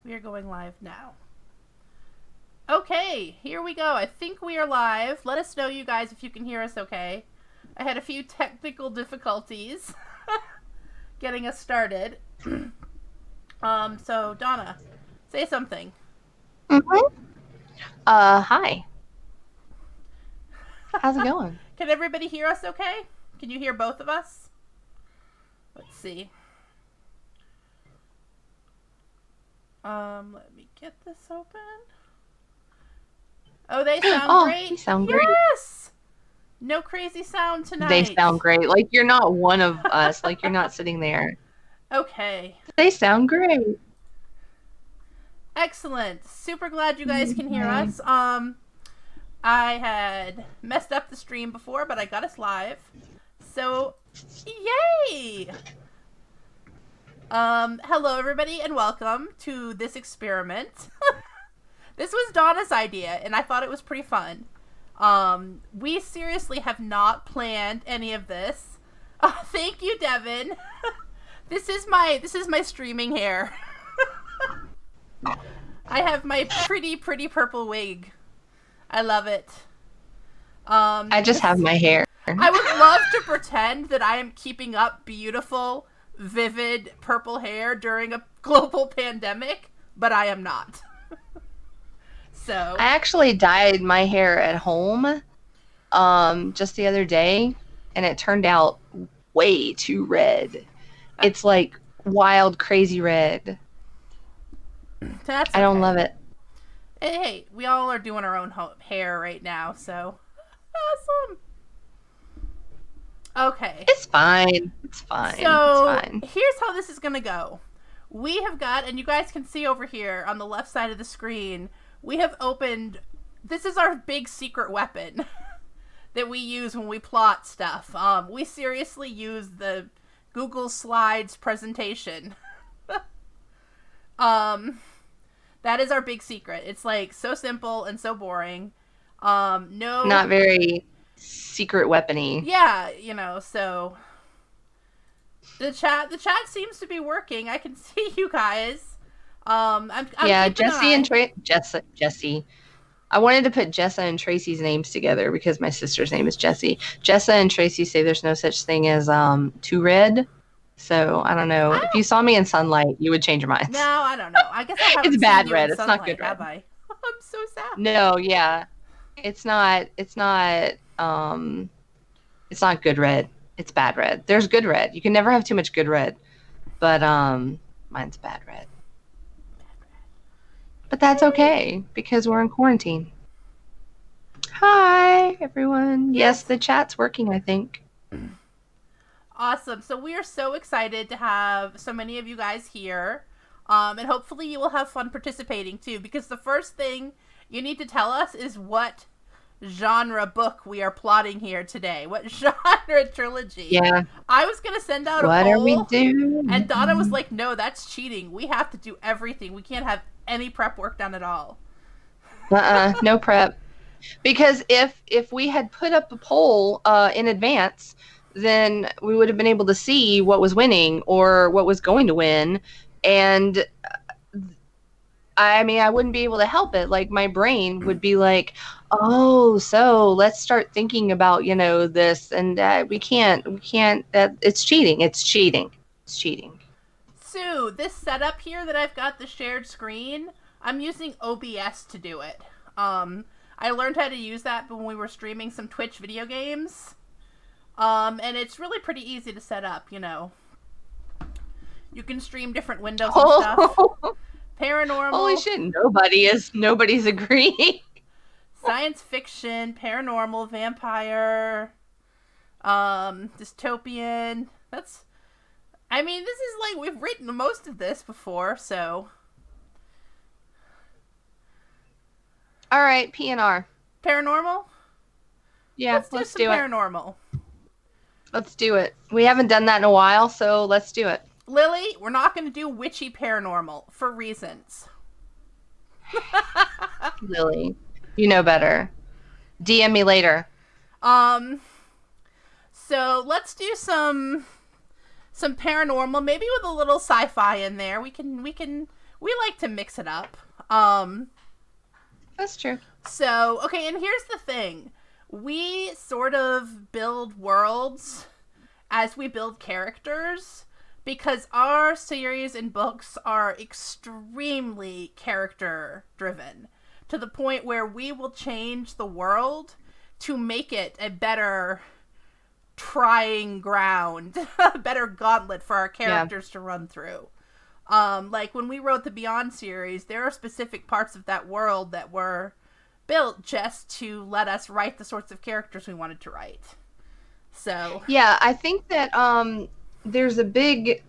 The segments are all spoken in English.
We are going live now. Okay, here we go. I think we are live. Let us know, you guys, if you can hear us okay. I had a few technical difficulties getting us started. So, Donna, say something. Hi. How's it going? Can everybody hear us okay? Can you hear both of us? Let's see. Let me get this open. Oh, they sound great. They sound great. Yes! No crazy sound tonight. They sound great. Like you're not one of us. Like you're not sitting there. Okay. They sound great. Excellent. Super glad you guys can hear us. I had messed up the stream before, but I got us live. So, yay! Hello everybody and welcome to this experiment. This was Donna's idea and I thought it was pretty fun. We seriously have not planned any of this. Thank you, Devin. This is my streaming hair. I have my pretty purple wig. I love it. I just have my hair. I would love to pretend that I am keeping up beautiful, vivid purple hair during a global pandemic, but I am not. So I actually dyed my hair at home just the other day, and it turned out way too red. It's like wild, crazy red. That's I don't love it. Hey, we all are doing our own hair right now, so awesome. Okay. It's fine. It's fine. So, it's fine. Here's how this is going to go. We have got, and you guys can see over here on the left side of the screen, we have opened, this is our big secret weapon that we use when we plot stuff. We seriously use the Google Slides presentation. That is our big secret. It's like so simple and so boring. Not very secret weapony. Yeah, so the chat seems to be working. I can see you guys. I'm Jesse and Jesse. I wanted to put Jessa and Tracy's names together because my sister's name is Jessie. Jessa and Tracy say there's no such thing as too red. So I don't know. If you saw me in sunlight, you would change your mind. No, I don't know. I guess I haven't it's seen bad you red. in It's sunlight, not good red. Have I? I'm so sad. No, yeah. It's not good red. It's bad red. There's good red. You can never have too much good red. But mine's bad red. But that's okay because we're in quarantine. Hi, everyone. Yes, the chat's working, I think. Awesome. So we are so excited to have so many of you guys here. And hopefully you will have fun participating too, because the first thing you need to tell us is what genre book we are plotting here today. What genre trilogy? Yeah. I was going to send out a poll. What are we doing? And Donna was like, no, that's cheating. We have to do everything. We can't have any prep work done at all. No prep. Because if we had put up a poll in advance, then we would have been able to see what was winning or what was going to win. And I mean, I wouldn't be able to help it. Like my brain would be like, oh, so let's start thinking about, this. And we can't, it's cheating. It's cheating. Sue, this setup here that I've got the shared screen, I'm using OBS to do it. I learned how to use that when we were streaming some Twitch video games. And it's really pretty easy to set up, You can stream different windows and stuff. Paranormal. Holy shit, nobody's agreeing. Science fiction, paranormal, vampire, dystopian. This is like, we've written most of this before, so. All right, PNR. Paranormal? Yeah, let's do it. Paranormal. Let's do it. We haven't done that in a while, so let's do it. Lily, we're not going to do witchy paranormal for reasons. Lily, you know better. DM me later. So let's do some paranormal, maybe with a little sci-fi in there. We can we like to mix it up. That's true. So, okay, and here's the thing. We sort of build worlds as we build characters because our series and books are extremely character driven to the point where we will change the world to make it a better trying ground, a better gauntlet for our characters to run through. Like when we wrote the Beyond series, there are specific parts of that world that were built just to let us write the sorts of characters we wanted to write. So yeah, I think that there's a big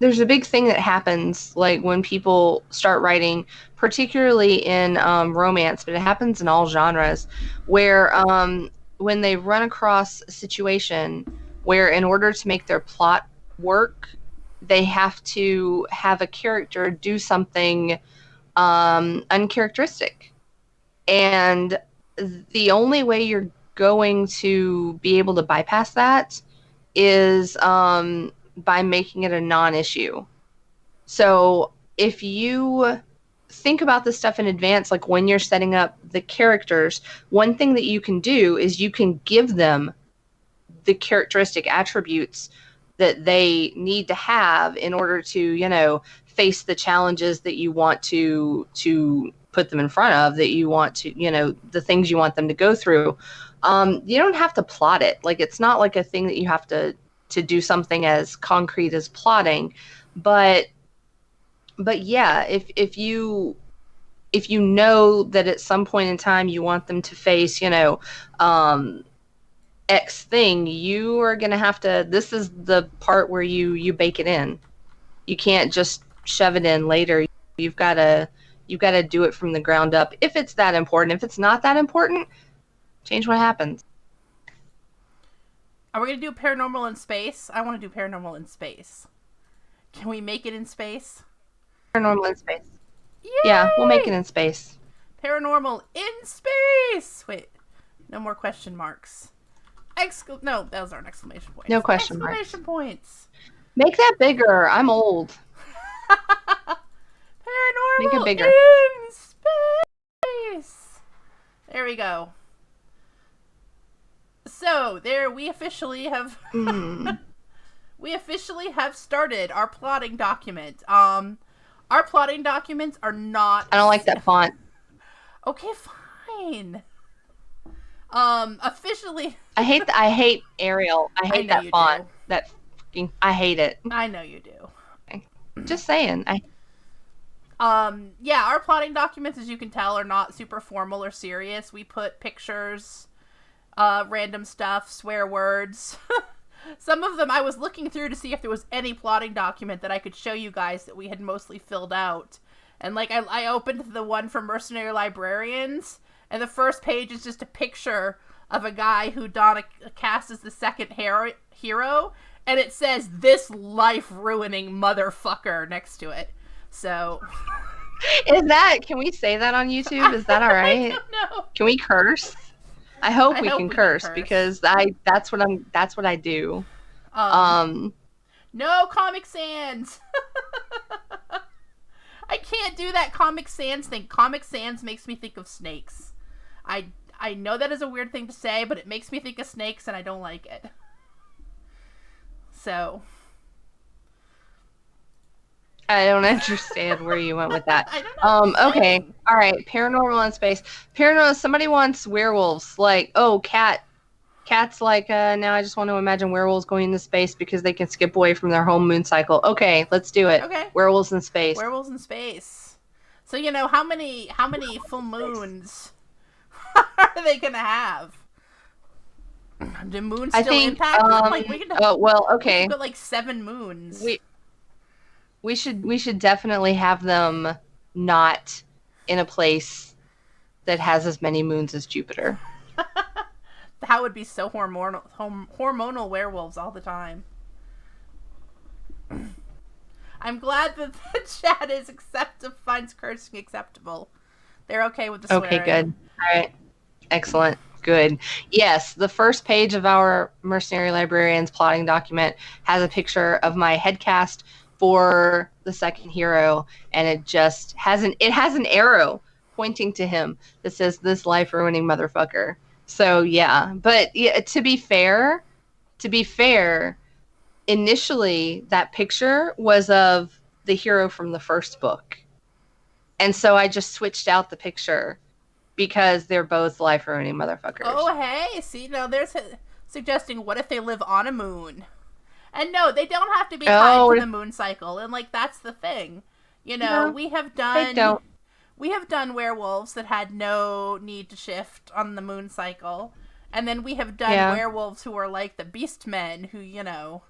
thing that happens like when people start writing, particularly in romance, but it happens in all genres, where when they run across a situation where in order to make their plot work, they have to have a character do something uncharacteristic. And the only way you're going to be able to bypass that is by making it a non-issue. So if you think about this stuff in advance, like when you're setting up the characters, one thing that you can do is you can give them the characteristic attributes that they need to have in order to, you know, face the challenges that you want to put them in front of, that you want to, you know, the things you want them to go through. You don't have to plot it. Like, it's not like a thing that you have to do something as concrete as plotting. But yeah, if you know that at some point in time you want them to face, you know, X thing, you are going to have to, this is the part where you bake it in. You can't just shove it in later. You've got to do it from the ground up if it's that important. If it's not that important, change what happens. are we going to do paranormal in space? I want to do paranormal in space. Can we make it in space? Paranormal in space. Yay! Yeah, we'll make it in space. Paranormal in space! Wait, no more question marks. No, that was our exclamation point. No question marks. Exclamation points. Make that bigger. I'm old. Paranormal Make it bigger. in space! There we go. So, there we officially have... we officially have started our plotting document. Our plotting documents are not... I don't like that font. Okay, fine. Officially... I hate Arial. I hate that font. That fucking... I hate it. I know you do. Okay. Just saying. Yeah, our plotting documents, as you can tell, are not super formal or serious. We put pictures, random stuff, swear words. Some of them I was looking through to see if there was any plotting document that I could show you guys that we had mostly filled out. And, like, I opened the one for Mercenary Librarians, and the first page is just a picture of a guy who Donna cast as the second hero, and it says, "This life-ruining motherfucker" next to it. So... Can we say that on YouTube? Is that all right? I don't know. Can we curse? I hope we can curse because that's what I do. No Comic Sans. I can't do that Comic Sans thing. Comic Sans makes me think of snakes. I know that is a weird thing to say, but it makes me think of snakes and I don't like it. So I don't understand where you went with that. I don't know. Okay. All right. Paranormal in space. Paranormal. Somebody wants werewolves. Like, oh, Cat's like, now I just want to imagine werewolves going into space because they can skip away from their home moon cycle. Okay, let's do it. Okay. Werewolves in space. Werewolves in space. So, you know, how many full moons are they gonna have? Do moons still impact them? Like, we can well, okay. We've got like 7 moons. We should definitely have them not in a place that has as many moons as Jupiter. That would be so hormonal werewolves all the time. I'm glad that the chat is finds cursing acceptable. They're okay with the swearing. Okay, good. All right. Excellent. Good. Yes, the first page of our Mercenary Librarians plotting document has a picture of my head cast for the second hero, and it just has an arrow pointing to him that says, "This life ruining motherfucker." So yeah, but yeah, to be fair, initially that picture was of the hero from the first book, and so I just switched out the picture because they're both life ruining motherfuckers. Oh, hey, see, now there's suggesting what if they live on a moon? And no, they don't have to be tied to the moon cycle. And like that's the thing. You know, we have done werewolves that had no need to shift on the moon cycle. And then we have done werewolves who are like the beast men who, you know,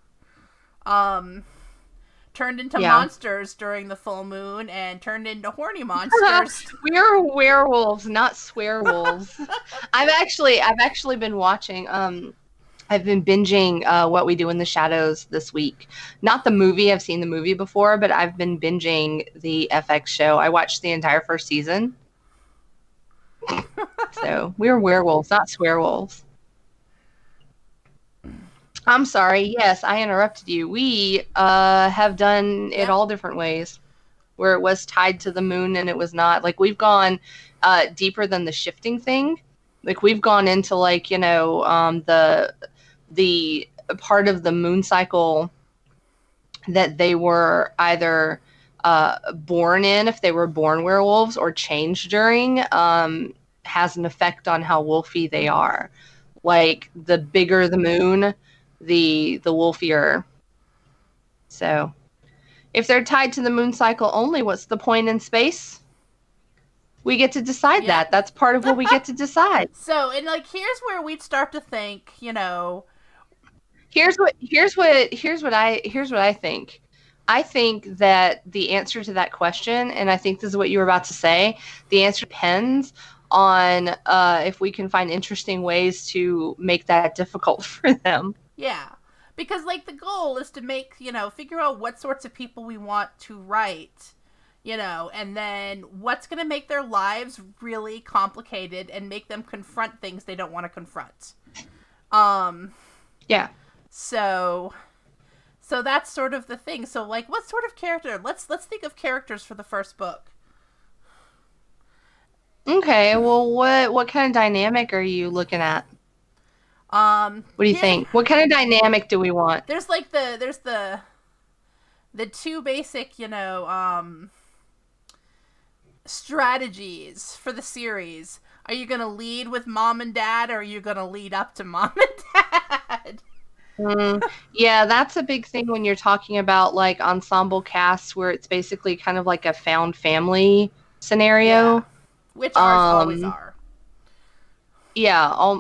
turned into monsters during the full moon and turned into horny monsters. We are werewolves, not swearwolves. I've actually been watching I've been binging What We Do in the Shadows this week. Not the movie, I've seen the movie before, but I've been binging the FX show. I watched the entire first season. So, we're werewolves, not swearwolves. I'm sorry. Yes, I interrupted you. We have done it all different ways, where it was tied to the moon and it was not. Like, we've gone deeper than the shifting thing. Like, we've gone into, like, you know, the part of the moon cycle that they were either born in, if they were born werewolves, or changed during, has an effect on how wolfy they are. Like, the bigger the moon, the wolfier. So, if they're tied to the moon cycle only, what's the point in space? We get to decide that. That's part of what we get to decide. So, and like, here's where we'd start to think, you know. Here's what I think. I think that the answer to that question, and I think this is what you were about to say, the answer depends on if we can find interesting ways to make that difficult for them. Yeah. Because, like, the goal is to make, you know, figure out what sorts of people we want to write, you know, and then what's going to make their lives really complicated and make them confront things they don't want to confront. Yeah. So that's sort of the thing. So, like, what sort of character? Let's think of characters for the first book. Okay, well, what kind of dynamic are you looking at? What do you think? What kind of dynamic do we want? There's like the two basic, you know, strategies for the series. Are you gonna lead with mom and dad, or are you gonna lead up to mom and dad? Yeah, that's a big thing when you're talking about like ensemble casts, where it's basically kind of like a found family scenario. Yeah. Which ours always are. Yeah,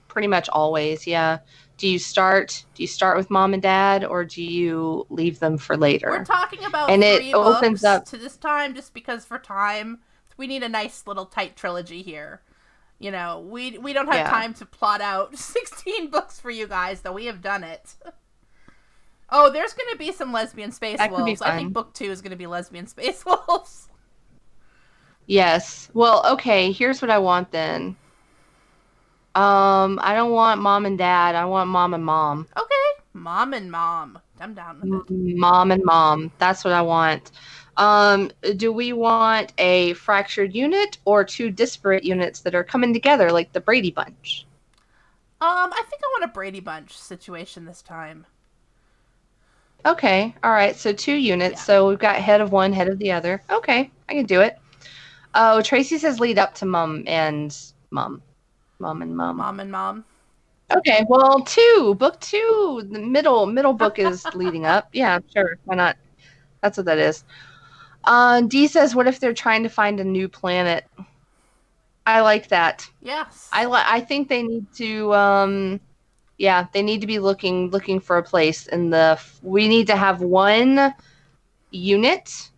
pretty much always. Yeah. Do you start with mom and dad, or do you leave them for later? We're talking about and 3 it books opens up to this time, just because for time we need a nice little tight trilogy here. You know, we don't have time to plot out 16 books for you guys, though we have done it. Oh, there's going to be some lesbian space wolves. I think book 2 is going to be lesbian space wolves. Yes. Well, okay, here's what I want then. I don't want mom and dad. I want mom and mom. Okay. Mom and mom. I'm down with it. Mom and mom. That's what I want. Do we want a fractured unit or 2 disparate units that are coming together like the Brady Bunch? I think I want a Brady Bunch situation this time. Okay. All right. So 2 units. Yeah. So we've got head of one, head of the other. Okay. I can do it. Oh, Tracy says lead up to mom and mom. Mom and mom. Mom and mom. Okay, well, 2. Book 2. The middle book is leading up. Yeah, sure. Why not? That's what that is. Dee says, what if they're trying to find a new planet? I like that. Yes. I think they need to, they need to be looking for a place. We need to have 1 unit,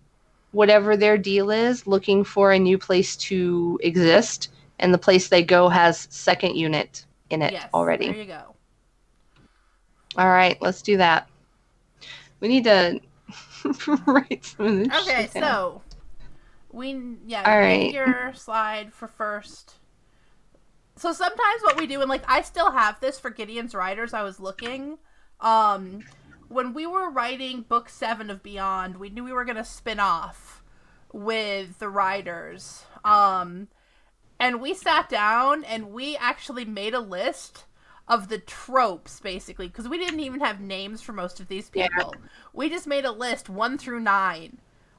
whatever their deal is, looking for a new place to exist. And the place they go has 2nd unit in it already. There you go. All right, let's do that. We need to write some of this shit down. So all right. Get your slide for first. So sometimes what we do, and like I still have this for Gideon's Riders, I was looking. when we were writing book 7 of Beyond, we knew we were going to spin off with the writers. And we sat down and we actually made a list of the tropes, basically, because we didn't even have names for most of these people. Yeah. We just made a list 1 through 9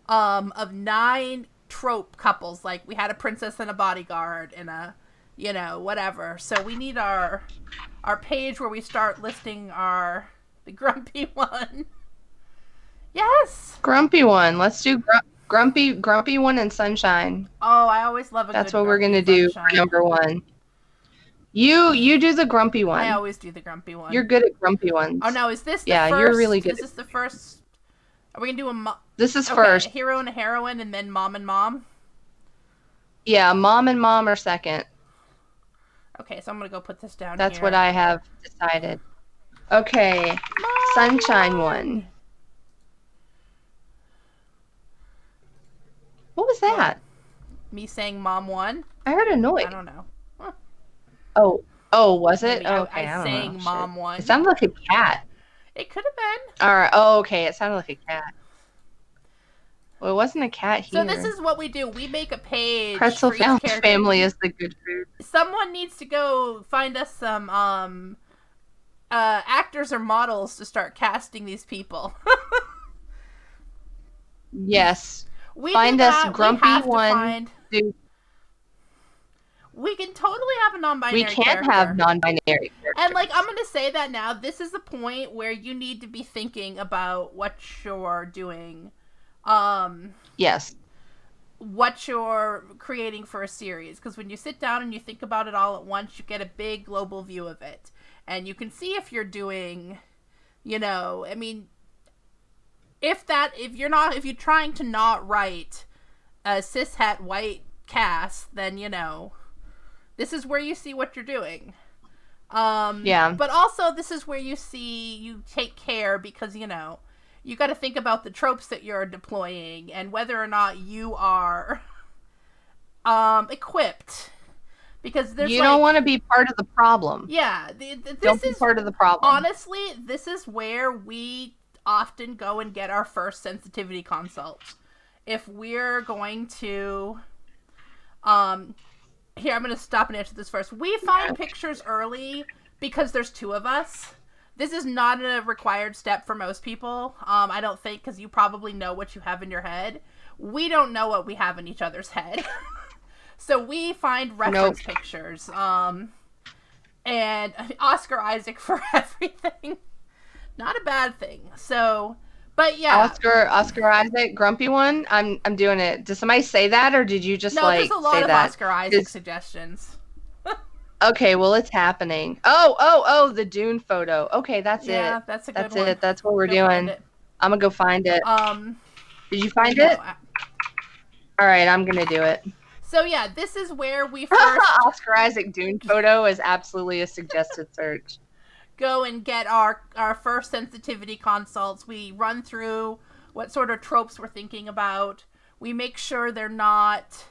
of 9 trope couples. Like, we had a princess and a bodyguard and a, you know, whatever. So we need our page where we start listing the grumpy one. Yes! Grumpy one. Let's do grumpy one and sunshine. Oh, I always love a That's good what we're going to do for number 1. You do the grumpy one. I always do the grumpy one. You're good at grumpy ones. Oh, no, is this the first? Yeah, you're really good. Is this the first? Are we going to do This is first. A hero and a heroine, and then mom and mom? Yeah, mom and mom are second. Okay, so I'm going to go put this down That's here. what I have decided. Okay, Mom sunshine one. What was that? What? Me saying mom 1? I heard a noise. I don't know. Huh. Oh, was it? Maybe Okay, I sang mom 1. It sounded like a cat. It could have been. All right. Oh, okay. It sounded like a cat. Well, it wasn't a cat here. So this is what we do. We make a page. Pretzel for each character. family is the good food. Someone needs to go find us some actors or models to start casting these people. Yes. Find us grumpy one. Dude. We can totally have a non-binary We can't character. have non-binary characters. And, like, I'm going to say that now. This is the point where you need to be thinking about what you're doing. Yes. What you're creating for a series. Because when you sit down and you think about it all at once, you get a big global view of it. And you can see if you're doing, you know, I mean, if you're trying to not write a cishet white cast, then, you know, this is where you see what you're doing. Yeah. But also, this is where you take care because, you know, you got to think about the tropes that you're deploying and whether or not you are equipped. Because you don't want to be part of the problem. Yeah. Don't be part of the problem. Honestly, this is where we often go and get our first sensitivity consult. If we're going to... Here, I'm going to stop and answer this first. We find pictures early because there's 2 of us. This is not a required step for most people. I don't think, because you probably know what you have in your head. We don't know what we have in each other's head. So we find reference pictures. And Oscar Isaac for everything. Not a bad thing. So... But yeah, Oscar Isaac, grumpy one. I'm doing it. Did somebody say that, or did you just say that? No, there's a lot of Oscar Isaac suggestions. Okay, well, it's happening. Oh, the Dune photo. Okay, that's it. Yeah, that's a good one. That's it. That's what we're doing. I'm gonna go find it. Did you find it? All right, I'm gonna do it. So yeah, this is where we first Oscar Isaac Dune photo is absolutely a suggested search. Go and get our first sensitivity consults. We run through what sort of tropes we're thinking about. We make sure they're not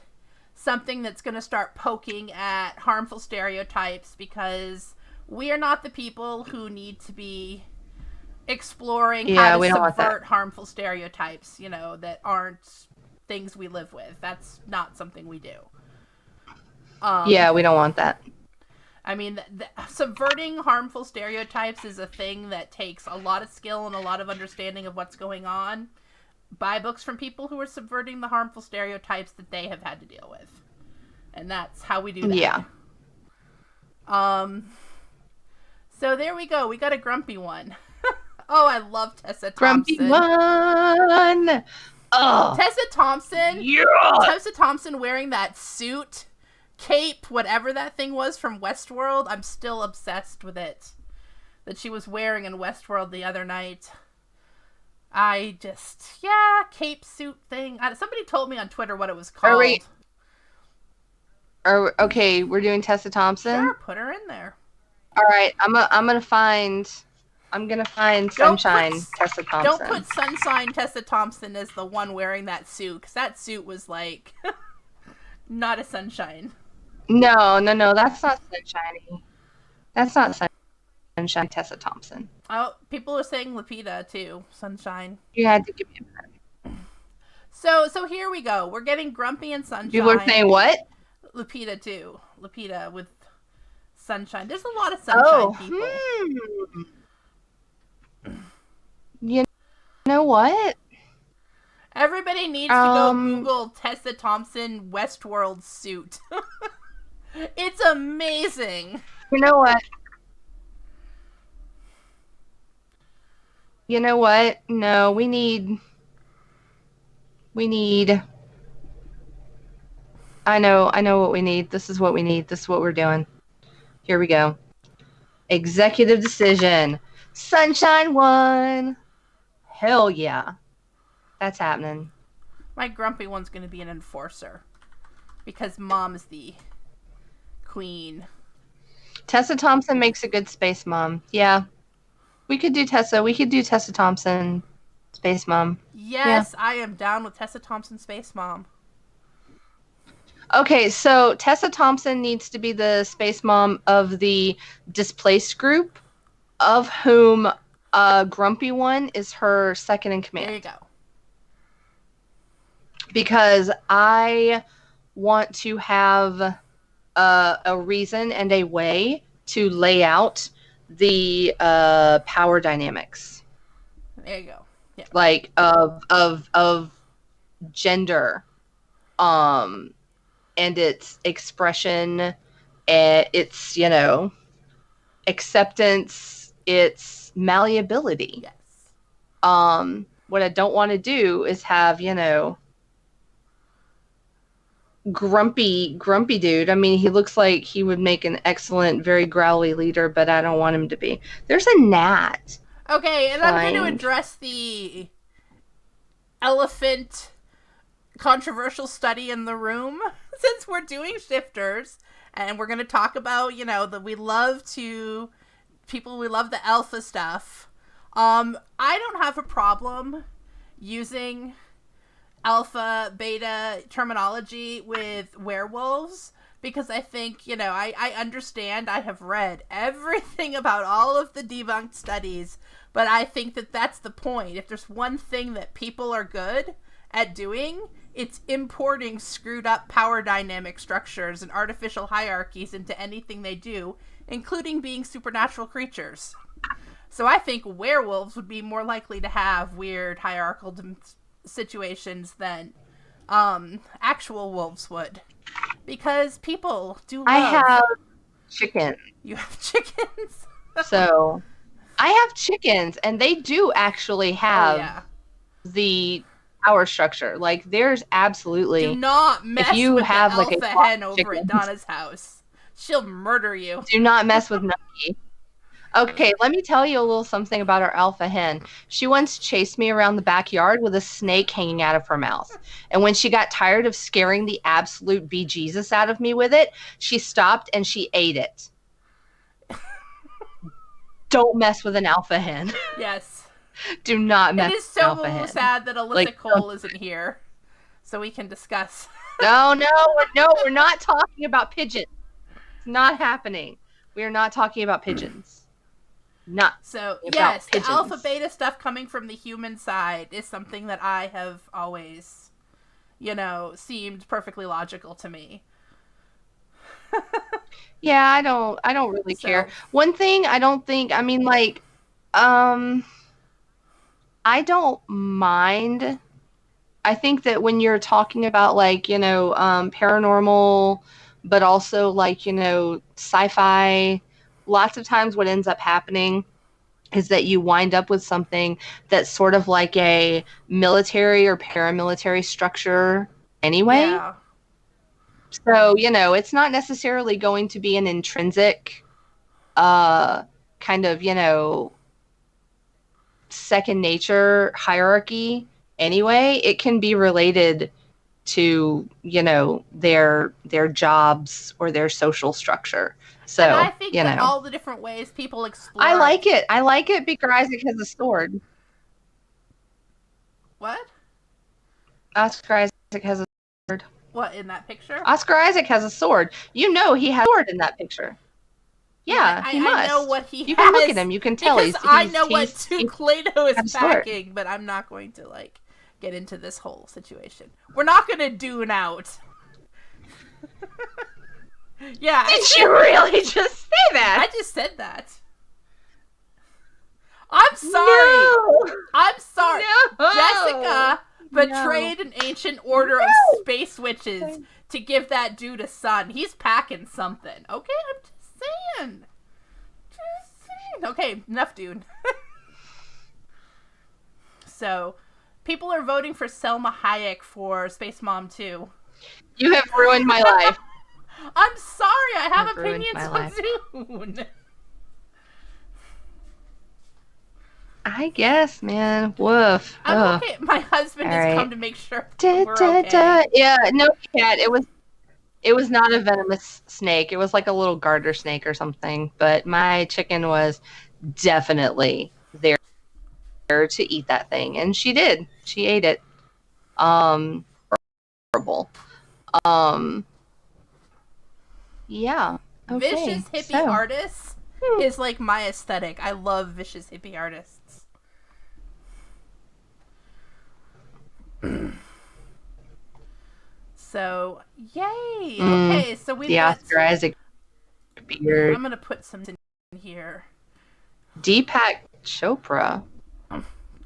something that's going to start poking at harmful stereotypes, because we are not the people who need to be exploring how to subvert harmful stereotypes, you know, that aren't things we live with. That's not something we do. Yeah, we don't want that. I mean, subverting harmful stereotypes is a thing that takes a lot of skill and a lot of understanding of what's going on. Buy books from people who are subverting the harmful stereotypes that they have had to deal with. And that's how we do that. Yeah. So there we go. We got a grumpy one. Oh, I love Tessa Thompson. Grumpy one! Oh. Tessa Thompson? Yeah! Tessa Thompson wearing that suit... cape, whatever that thing was from Westworld. I'm still obsessed with it. That she was wearing in Westworld the other night. Cape suit thing. Somebody told me on Twitter what it was called. Okay, we're doing Tessa Thompson? Sure, put her in there. Alright, I'm gonna find Sunshine Tessa Thompson. Don't put Sunshine Tessa Thompson as the one wearing that suit, because that suit was like not a sunshine. No, that's not sunshiny. That's not sunshiny. Sunshine, Tessa Thompson. Oh, people are saying Lupita too. Sunshine. You had to give me a minute. So here we go. We're getting Grumpy and Sunshine. People are saying what? Lupita too. Lupita with Sunshine. There's a lot of Sunshine people. You know what? Everybody needs to go Google Tessa Thompson Westworld suit. It's amazing. You know what? You know what? No, we need. I know what we need. This is what we need. This is what we're doing. Here we go. Executive decision. Sunshine won. Hell yeah. That's happening. My Grumpy one's going to be an enforcer. Because Mom's the queen. Tessa Thompson makes a good space mom. Yeah. We could do Tessa. We could do Tessa Thompson, Space Mom. Yes, yeah. I am down with Tessa Thompson, Space Mom. Okay, so Tessa Thompson needs to be the Space Mom of the displaced group, of whom Grumpy one is her second in command. There you go. Because I want to have a reason and a way to lay out the power dynamics. There you go. Yeah. Like of gender, and its expression, its acceptance, its malleability. Yes. What I don't want to do is have grumpy dude. I mean, he looks like he would make an excellent, very growly leader, but I don't want him to be. There's a gnat. Okay, and I'm going to address the elephant controversial study in the room, since we're doing shifters, and we're going to talk about, that we love the alpha stuff. I don't have a problem using alpha, beta terminology with werewolves, because I think, I understand, I have read everything about all of the debunked studies, but I think that that's the point. If there's one thing that people are good at doing, it's importing screwed up power dynamic structures and artificial hierarchies into anything they do, including being supernatural creatures. So I think werewolves would be more likely to have weird hierarchical situations than actual wolves would, because people do love... I have chickens. You have chickens? So I have chickens, and they do actually have the power structure. Like, there's absolutely... Do not mess if you with have the like alpha hen over at Donna's house. She'll murder you. Do not mess with Nucky. Okay, let me tell you a little something about our alpha hen. She once chased me around the backyard with a snake hanging out of her mouth. And when she got tired of scaring the absolute bejesus out of me with it, she stopped and she ate it. Don't mess with an alpha hen. Yes. Do not mess with an alpha hen. It is so sad that Alyssa Cole isn't here, so we can discuss. No, we're not talking about pigeons. It's not happening. We are not talking about pigeons. Not so yes, pigeons. The alpha beta stuff coming from the human side is something that I have always, seemed perfectly logical to me. Yeah, I don't really care. One thing I don't think, I mean, like, I don't mind. I think that when you're talking about, like, paranormal, but also, like, sci-fi, lots of times what ends up happening is that you wind up with something that's sort of like a military or paramilitary structure anyway. Yeah. So, it's not necessarily going to be an intrinsic kind of, second nature hierarchy anyway. It can be related to, their jobs or their social structure. So, and I think that all the different ways people explore... I like it. I like it because Isaac has a sword. What? Oscar Isaac has a sword. What, in that picture? Oscar Isaac has a sword. He has a sword in that picture. Yeah, he must. I know what he you has. can look at him. You can tell because I know what Tucledo is packing, but I'm not going to, like, get into this whole situation. We're not going to Dune out. Yeah. Did you really just say that? I just said that. I'm sorry. No. I'm sorry. No. Jessica betrayed an ancient order of space witches to give that dude a son. He's packing something. Okay, I'm just saying. Okay, enough, dude. So, people are voting for Selma Hayek for Space Mom 2. You have ruined my life. I'm sorry, I have opinions on Dune. I guess, man. Woof. I'm okay. My husband has come to make sure we're okay. Yeah, no, cat. It was not a venomous snake. It was like a little garter snake or something. But my chicken was definitely there to eat that thing, and she did. She ate it. Horrible. Yeah. Okay, Vicious hippie artists is like my aesthetic. I love vicious hippie artists. So, yay! Okay, so we've got Oscar Isaac beard. I'm gonna put some in here. Deepak Chopra.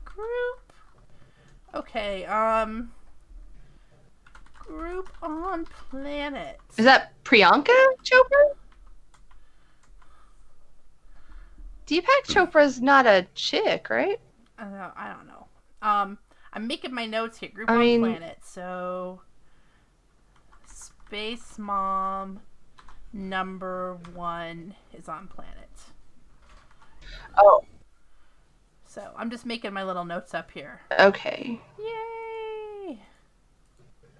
Group. Okay, group on planet. Is that Priyanka Chopra? Deepak Chopra's not a chick, right? I don't know. I'm making my notes here. Group on planet. So, Space Mom #1 is on planet. Oh. So, I'm just making my little notes up here. Okay. Yay!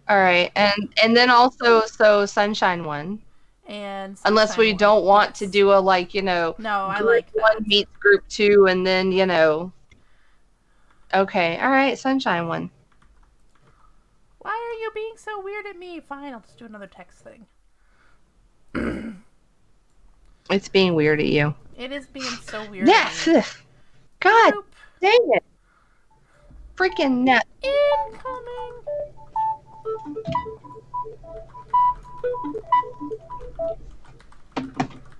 All right. And then also, so Sunshine 1. And unless we don't want to do a, like, no, I group like that. 1 meets group 2, and then, okay, all right, Sunshine 1. Why are you being so weird at me? Fine, I'll just do another text thing. It's being weird at you. It is being so weird. Yes. God dang it. Freaking net. Incoming.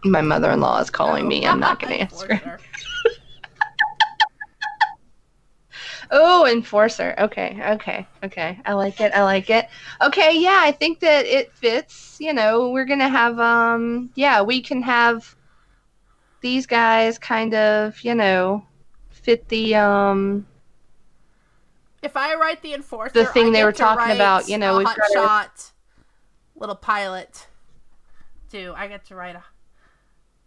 My mother-in-law is calling me. I'm not going to answer. Oh, enforcer. Okay. I like it. Okay, yeah, I think that it fits. We're going to have, we can have these guys kind of, fit the, if I write the enforcer, the thing they were talking about, we've got a shot little pilot. I get to write a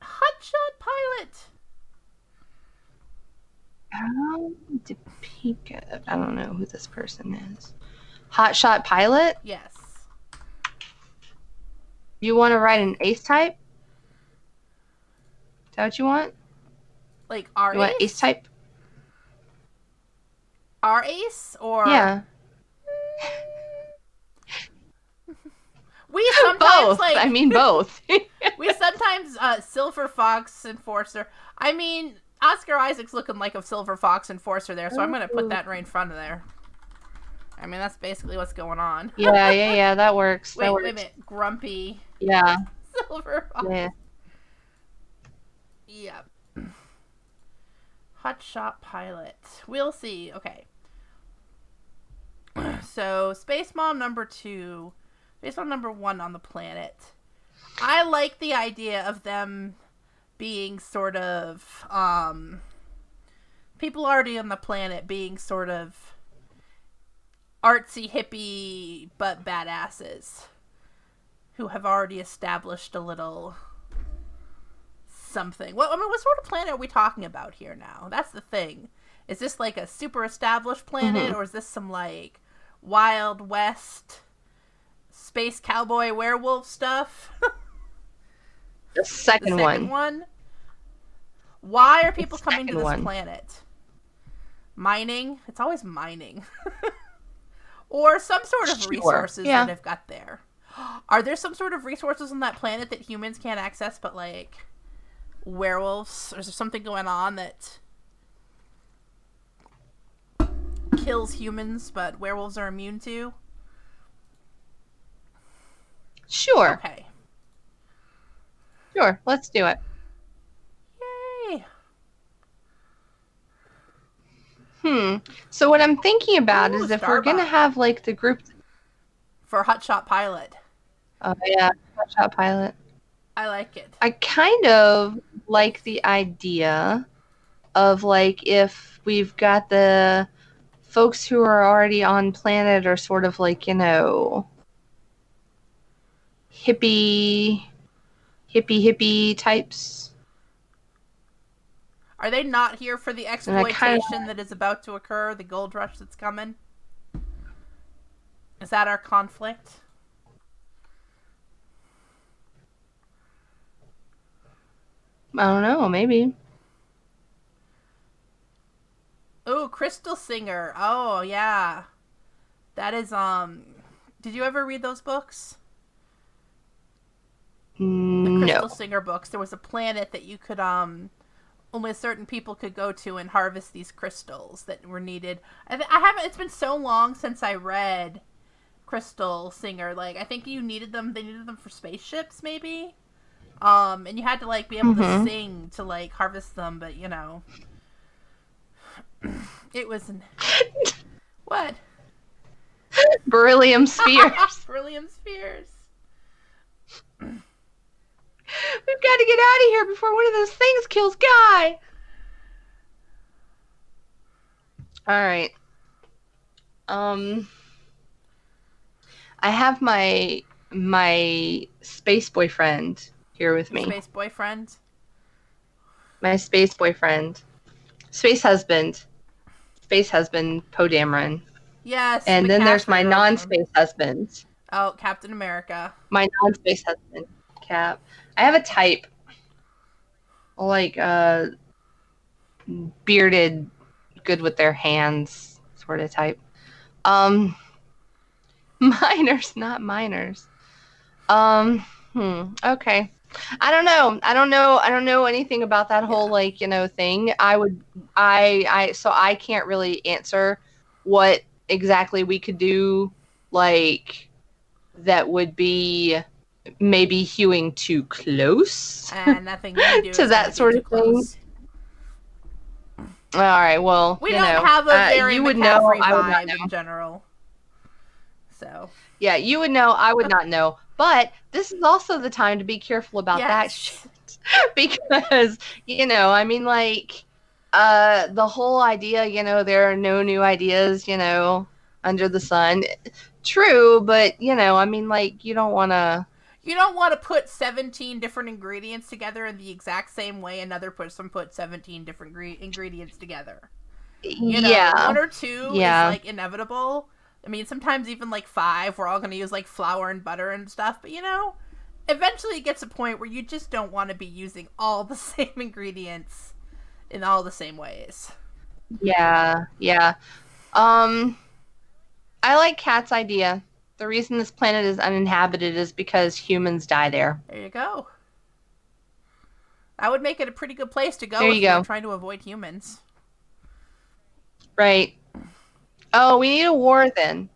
hotshot pilot. I don't know who this person is. Hotshot pilot? Yes. You want to write an ace type? Is that what you want? Like our You want ace type? Our ace? Or yeah. We sometimes both. Both. We sometimes Silver Fox Enforcer. Oscar Isaac's looking like a Silver Fox Enforcer there, so I'm going to put that right in front of there. That's basically what's going on. Yeah, that works. Wait a minute. Grumpy. Yeah. Silver Fox. Yeah. Yep. Hotshot pilot. We'll see. Okay. So, Space Mom #2. Space Mom #1 on the planet. I like the idea of them being sort of, people already on the planet being sort of artsy hippie but badasses who have already established a little something. What sort of planet are we talking about here now? That's the thing. Is this like a super established planet, or is this some like Wild West space cowboy werewolf stuff? The second one. Why are people coming to this planet? Mining? It's always mining. Or some sort of resources that they've got there. Are there some sort of resources on that planet that humans can't access, but like werewolves? Or is there something going on that kills humans but werewolves are immune to? Sure. Okay. Sure. Let's do it. Yay. So what I'm thinking about Ooh, is if we're gonna Starbuck. have like the group. For Hotshot Pilot. Oh yeah, Hotshot Pilot. I like it. I kind of like the idea of like if we've got the folks who are already on planet are sort of like, hippie types. Are they not here for the And I kind of, exploitation that is about to occur, the gold rush that's coming? Is that our conflict? I don't know, maybe. Oh, Crystal Singer. Oh, yeah. That is, did you ever read those books? The No. Crystal Singer books. There was a planet that you could, only certain people could go to and harvest these crystals that were needed. I haven't, it's been so long since I read Crystal Singer. Like, I think you needed them, they needed them for spaceships, maybe? And you had to, like, be able to sing to, like, harvest them, but, it was... What? Beryllium spheres. Beryllium spheres. We've got to get out of here before one of those things kills Guy. All right. I have my space boyfriend here with me. Space boyfriend. My space boyfriend. Space husband. Space husband, Poe Dameron. Yes. And then there's my non-space husband. Oh, Captain America. My non-space husband, Cap. I have a type. Like, bearded, good with their hands sort of type. Minors, not minors. Okay. I don't know anything about that whole thing. So I can't really answer what exactly we could do that would be maybe hewing too close And nothing we do to that sort of thing. All right, well, we don't have a very you would know, I would not vibe know. in general. So yeah, you would know, I would not know. But this is also the time to be careful about that shit. Because, I mean, the whole idea, there are no new ideas, under the sun. True, but, I mean, you don't want to... You don't want to put 17 different ingredients together in the exact same way another person put 17 different ingredients together. One or two is, inevitable. I mean, sometimes even, 5, we're all going to use, flour and butter and stuff. But, eventually it gets a point where you just don't want to be using all the same ingredients in all the same ways. Yeah. I like Kat's idea. The reason this planet is uninhabited is because humans die there. There you go. That would make it a pretty good place to go if we're trying to avoid humans. Right. Oh, we need a war then.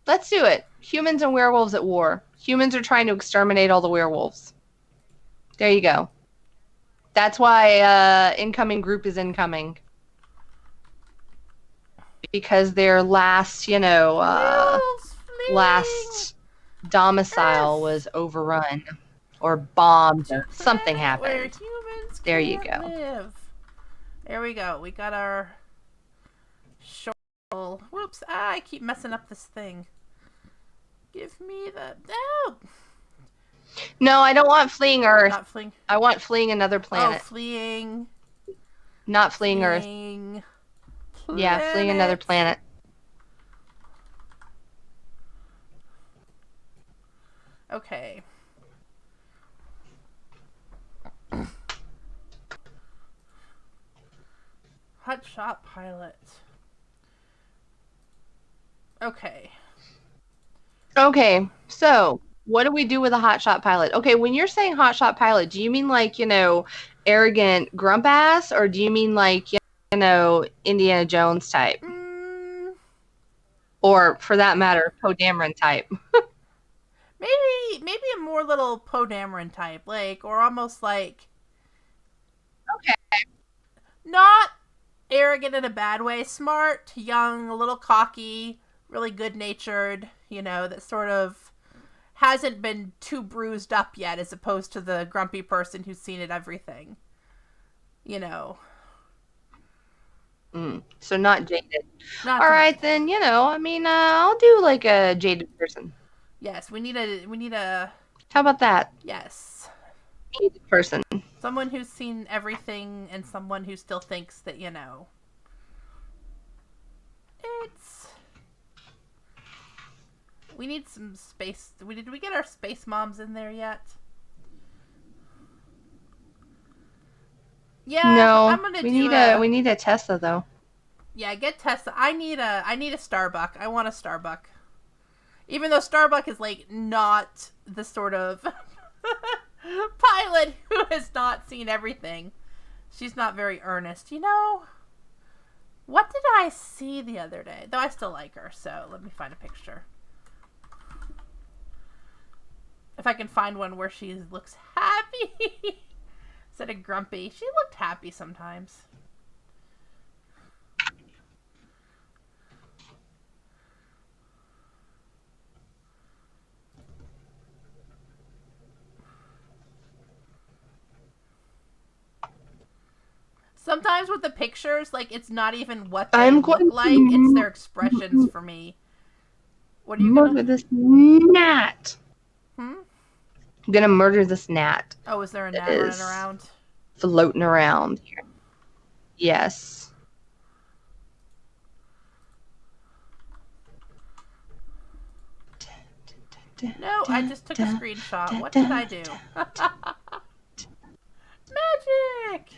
Let's do it. Humans and werewolves at war. Humans are trying to exterminate all the werewolves. There you go. That's why incoming group is incoming. Because their last, last domicile was overrun or bombed or something happened. Where humans there you go. Live. There we go. We got our short. Whoops! I keep messing up this thing. Give me the No, I don't want fleeing Earth. Not fleeing. I want fleeing another planet. Oh, fleeing. Not fleeing Earth. Planet. Yeah, fleeing another planet. Okay. Hotshot Pilot. Okay, so what do we do with a hotshot pilot? Okay, when you're saying hotshot pilot, do you mean arrogant grump ass, or do you mean like, Indiana Jones type? Mm, Or for that matter, Poe Dameron type? maybe a more little Poe Dameron type, like, or almost like Okay. not arrogant in a bad way, smart, young, a little cocky, really good natured, that sort of hasn't been too bruised up yet, as opposed to the grumpy person who's seen it everything. You know, So not jaded. not All too right, much. then, I'll do like a jaded person. Yes, we need a How about that? yes. Jaded person. Someone who's seen everything and someone who still thinks that, it's we need some space. Did we get our space moms in there yet? Yeah, No, I'm gonna we do need a a we need a Tessa though. yeah. Get Tessa. I need a Starbuck. I want a Starbuck. Even though Starbuck is like not the sort of pilot who has not seen everything. She's not very earnest. What did I see the other day? Though I still like her, so let me find a picture. If I can find one where she looks happy instead of grumpy. She looked happy sometimes. Sometimes with the pictures, like, it's not even what they I'm look going like, it's to their expressions for me. What are you gonna... murder this gnat. Hmm? I'm gonna murder this gnat Oh, is there a that gnat running is around? floating around here. Yes. No, I just took a screenshot. What did I do? Magic!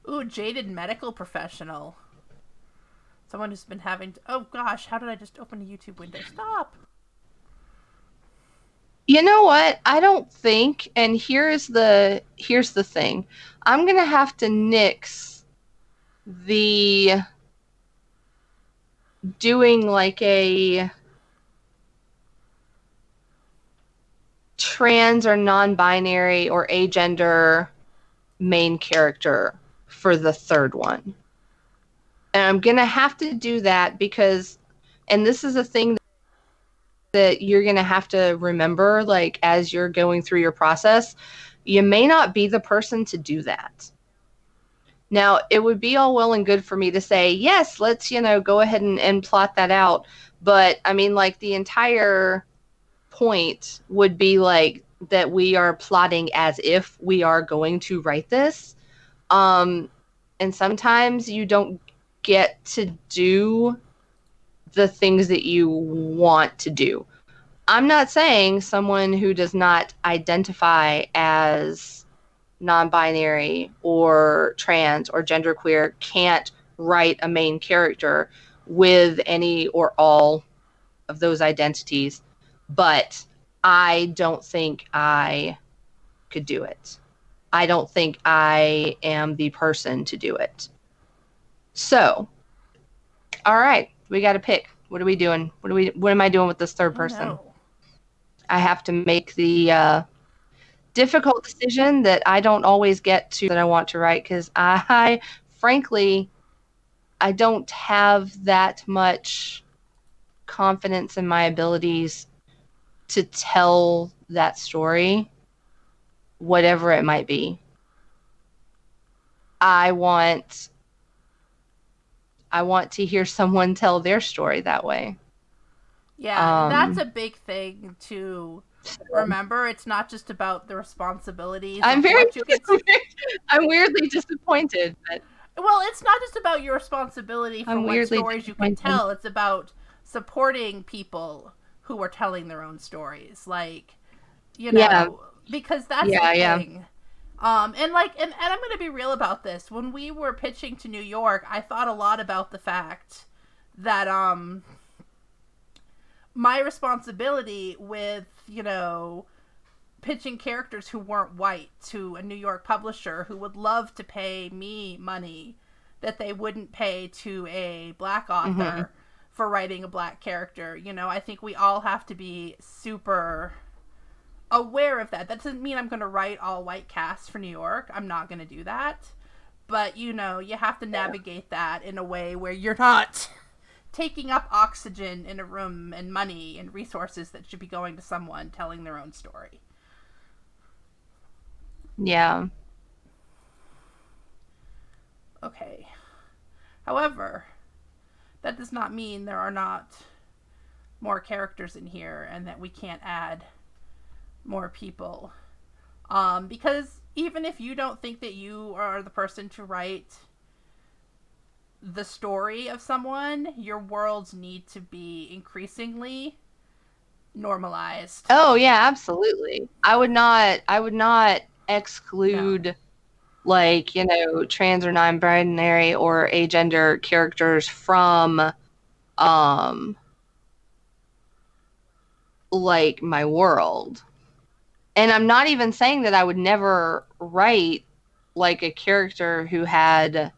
Ooh, jaded medical professional. Someone who's been having... Oh gosh, how did I just open a YouTube window? Stop! You know what? I don't think, and here's the thing. I'm gonna have to nix the doing like a trans or non-binary or agender main character for the third one. And I'm gonna have to do that because, and this is a thing that you're gonna have to remember, like as you're going through your process, you may not be the person to do that. Now, it would be all well and good for me to say, yes, let's, go ahead and plot that out. But I mean, like, the entire point would be like that we are plotting as if we are going to write this. And sometimes you don't get to do the things that you want to do. I'm not saying someone who does not identify as non-binary or trans or genderqueer can't write a main character with any or all of those identities, but I don't think I could do it. I don't think I am the person to do it. So, all right, we got to pick. What are we doing? What am I doing with this third Oh person? no. I have to make the difficult decision that I don't always get to that I want to write because I frankly I don't have that much confidence in my abilities to tell that story, whatever it might be. I want to hear someone tell their story that way. Yeah, and that's a big thing to remember. It's not just about the responsibilities I'm of very what you can... I'm weirdly disappointed, but Well, it's not just about your responsibility for I'm what weirdly stories you can disappointed. tell. It's about supporting people who are telling their own stories. Like, Yeah, because that's the yeah. thing. And I'm going to be real about this. When we were pitching to New York, I thought a lot about the fact that my responsibility with, pitching characters who weren't white to a New York publisher who would love to pay me money that they wouldn't pay to a black author for writing a black character. You know, I think we all have to be super aware of that. That doesn't mean I'm going to write all white casts for New York. I'm not going to do that. But, you know, you have to navigate that in a way where you're not taking up oxygen in a room and money and resources that should be going to someone telling their own story. Yeah. Okay. However, that does not mean there are not more characters in here and that we can't add more people. Because even if you don't think that you are the person to write the story of someone, your worlds need to be increasingly normalized. Oh yeah, absolutely. I would not exclude like, you know, trans or non-binary or agender characters from like my world. And I'm not even saying that I would never write like a character who had,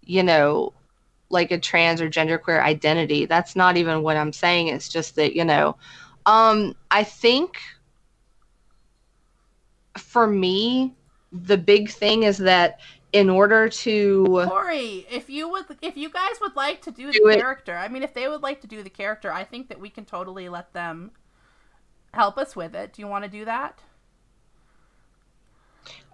you know, like a trans or genderqueer identity. That's not even what I'm saying. It's just that, you know, I think for me, the big thing is that in order to Corey, if you guys would like to do the character, I mean, if they would like to do the character, I think that we can totally let them help us with it. Do you want to do that?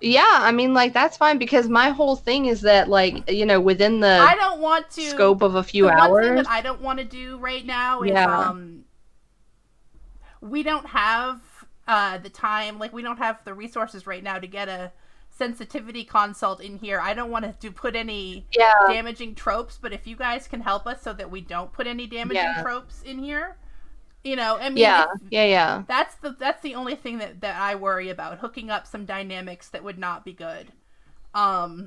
Yeah, I mean, like, that's fine because my whole thing is that, like, you know, within the I don't want to scope of a few hours. One thing that I don't want to do right now is we don't have the time, like we don't have the resources right now to get a sensitivity consult in here. I don't want to put any damaging tropes, but if you guys can help us so that we don't put any damaging tropes in here, you know, I mean, that's the only thing that I worry about, hooking up some dynamics that would not be good. Well,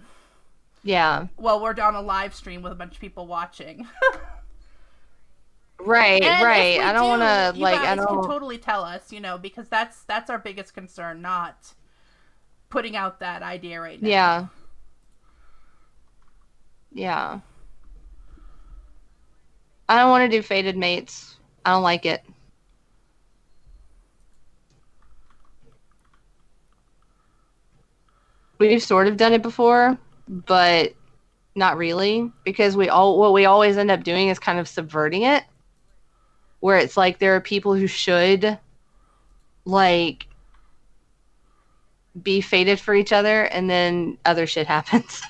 we're on a live stream with a bunch of people watching. Right. I don't want to like. I don't. You can totally tell us, you know, because that's our biggest concern, not putting out that idea right now. Yeah. I don't want to do fated mates. I don't like it. We've sort of done it before, but not really, because what we always end up doing is kind of subverting it, where it's like there are people who should like be fated for each other, and then other shit happens.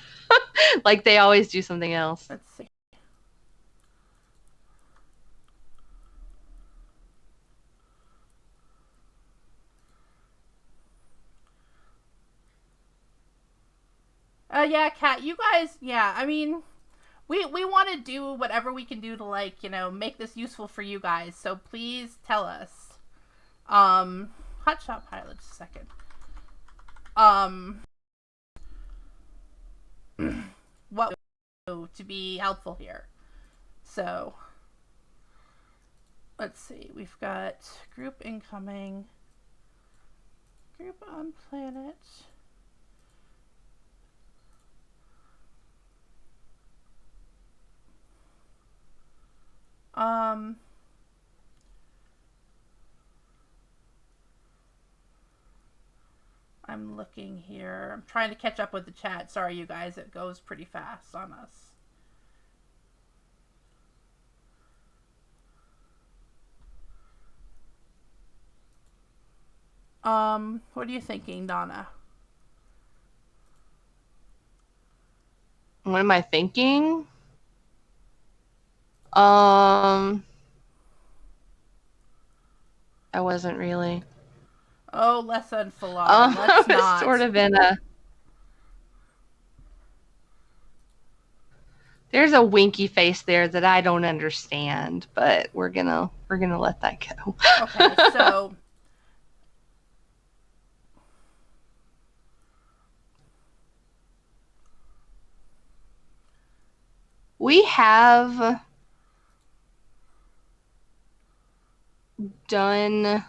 Like they always do something else. Let's see. Yeah, Kat, you guys, I mean, we want to do whatever we can do to, like, you know, make this useful for you guys, so please tell us. Hotshot Pilot, just a second. What to be helpful here. So, let's see, we've got group incoming, group on planet. I'm looking here. I'm trying to catch up with the chat. Sorry, you guys. It goes pretty fast on us. What are you thinking, Donna? What am I thinking? I wasn't really. Oh, Lessa Falar. Let's not. Sort of in a. There's a winky face there that I don't understand, but we're gonna let that go. Okay, so we have done.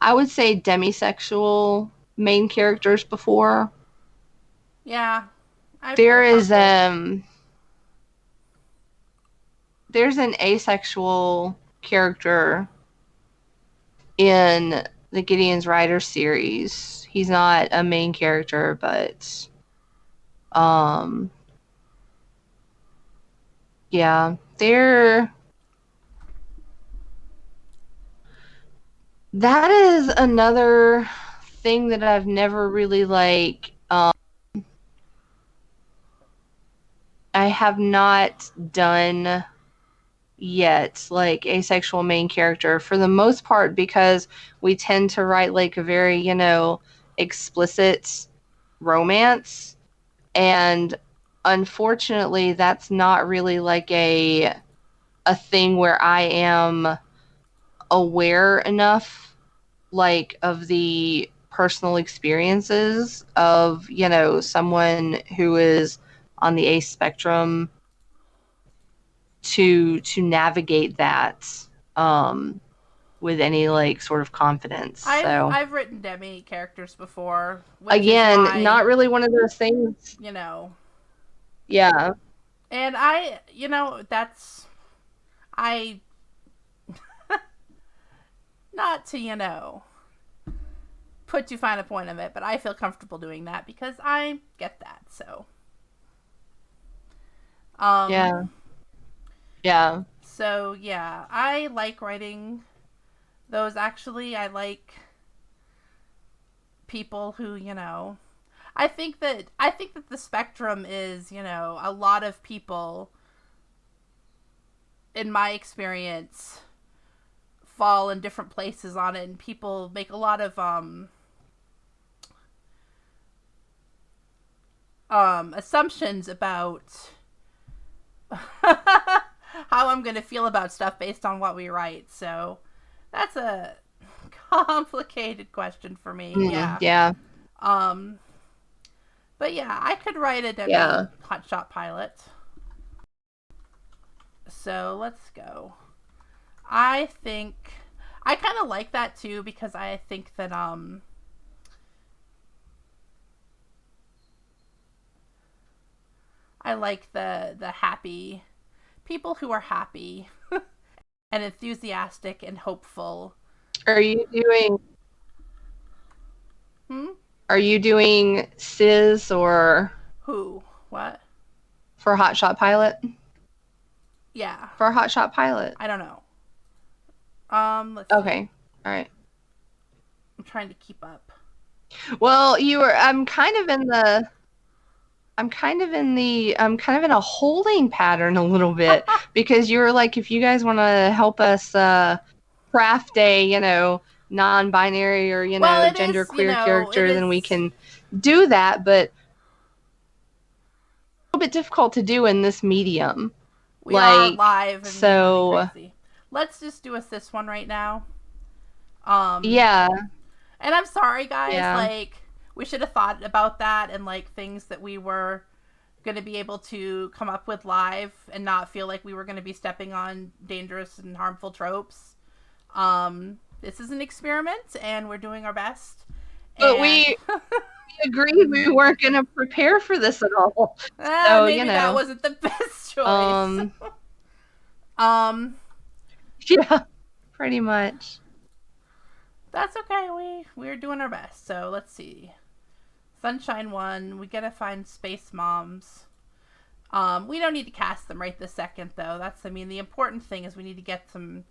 I would say demisexual main characters before. Yeah, I've read There a is couple. there's an asexual character in the Gideon's Rider series. He's not a main character, but um yeah, that is another thing that I've never really like I have not done yet, like asexual main character for the most part because we tend to write like a very, explicit romance. And unfortunately, that's not really like a thing where I am aware enough like of the personal experiences of, someone who is on the ace spectrum to navigate that um with any like sort of confidence. So I've written demi characters before, which is again, why, not really one of those things. you know, Yeah. and that's I not to, put too fine a point of it, but I feel comfortable doing that because I get that. So, Yeah. Yeah. so yeah, I like writing those. Actually, I like people who, I think that the spectrum is, a lot of people in my experience fall in different places on it, and people make a lot of assumptions about how I'm going to feel about stuff based on what we write. So that's a complicated question for me. Yeah. Yeah. Um, but yeah, I could write a demi Yeah. hotshot pilot. So let's go. I think I kind of like that too because I think that I like the happy people who are happy and enthusiastic and hopeful. Are you doing Hmm? are you doing Sis or Who? What? for Hot Shot Pilot? Yeah. For Hot Shot Pilot. I don't know. Let's see. Okay. All right. I'm trying to keep up. Well, I'm kind of in a holding pattern a little bit because you were like, if you guys want to help us craft a, non-binary or, Well, it gender is, queer it character, then we is. can do that, but a little bit difficult to do in this medium. We are Like, live and being really so crazy. Let's just do this one right now. Um, yeah, and I'm sorry, guys. yeah. Like, we should have thought about that and like things that we were going to be able to come up with live and not feel like we were going to be stepping on dangerous and harmful tropes. This is an experiment, and we're doing our best. But And we agreed we weren't going to prepare for this at all. So, maybe that wasn't the best choice. um, um, yeah, pretty much. that's okay. We're doing our best. So let's see. Sunshine 1. We gotta find space moms. We don't need to cast them right this second, though. The important thing is we need to get some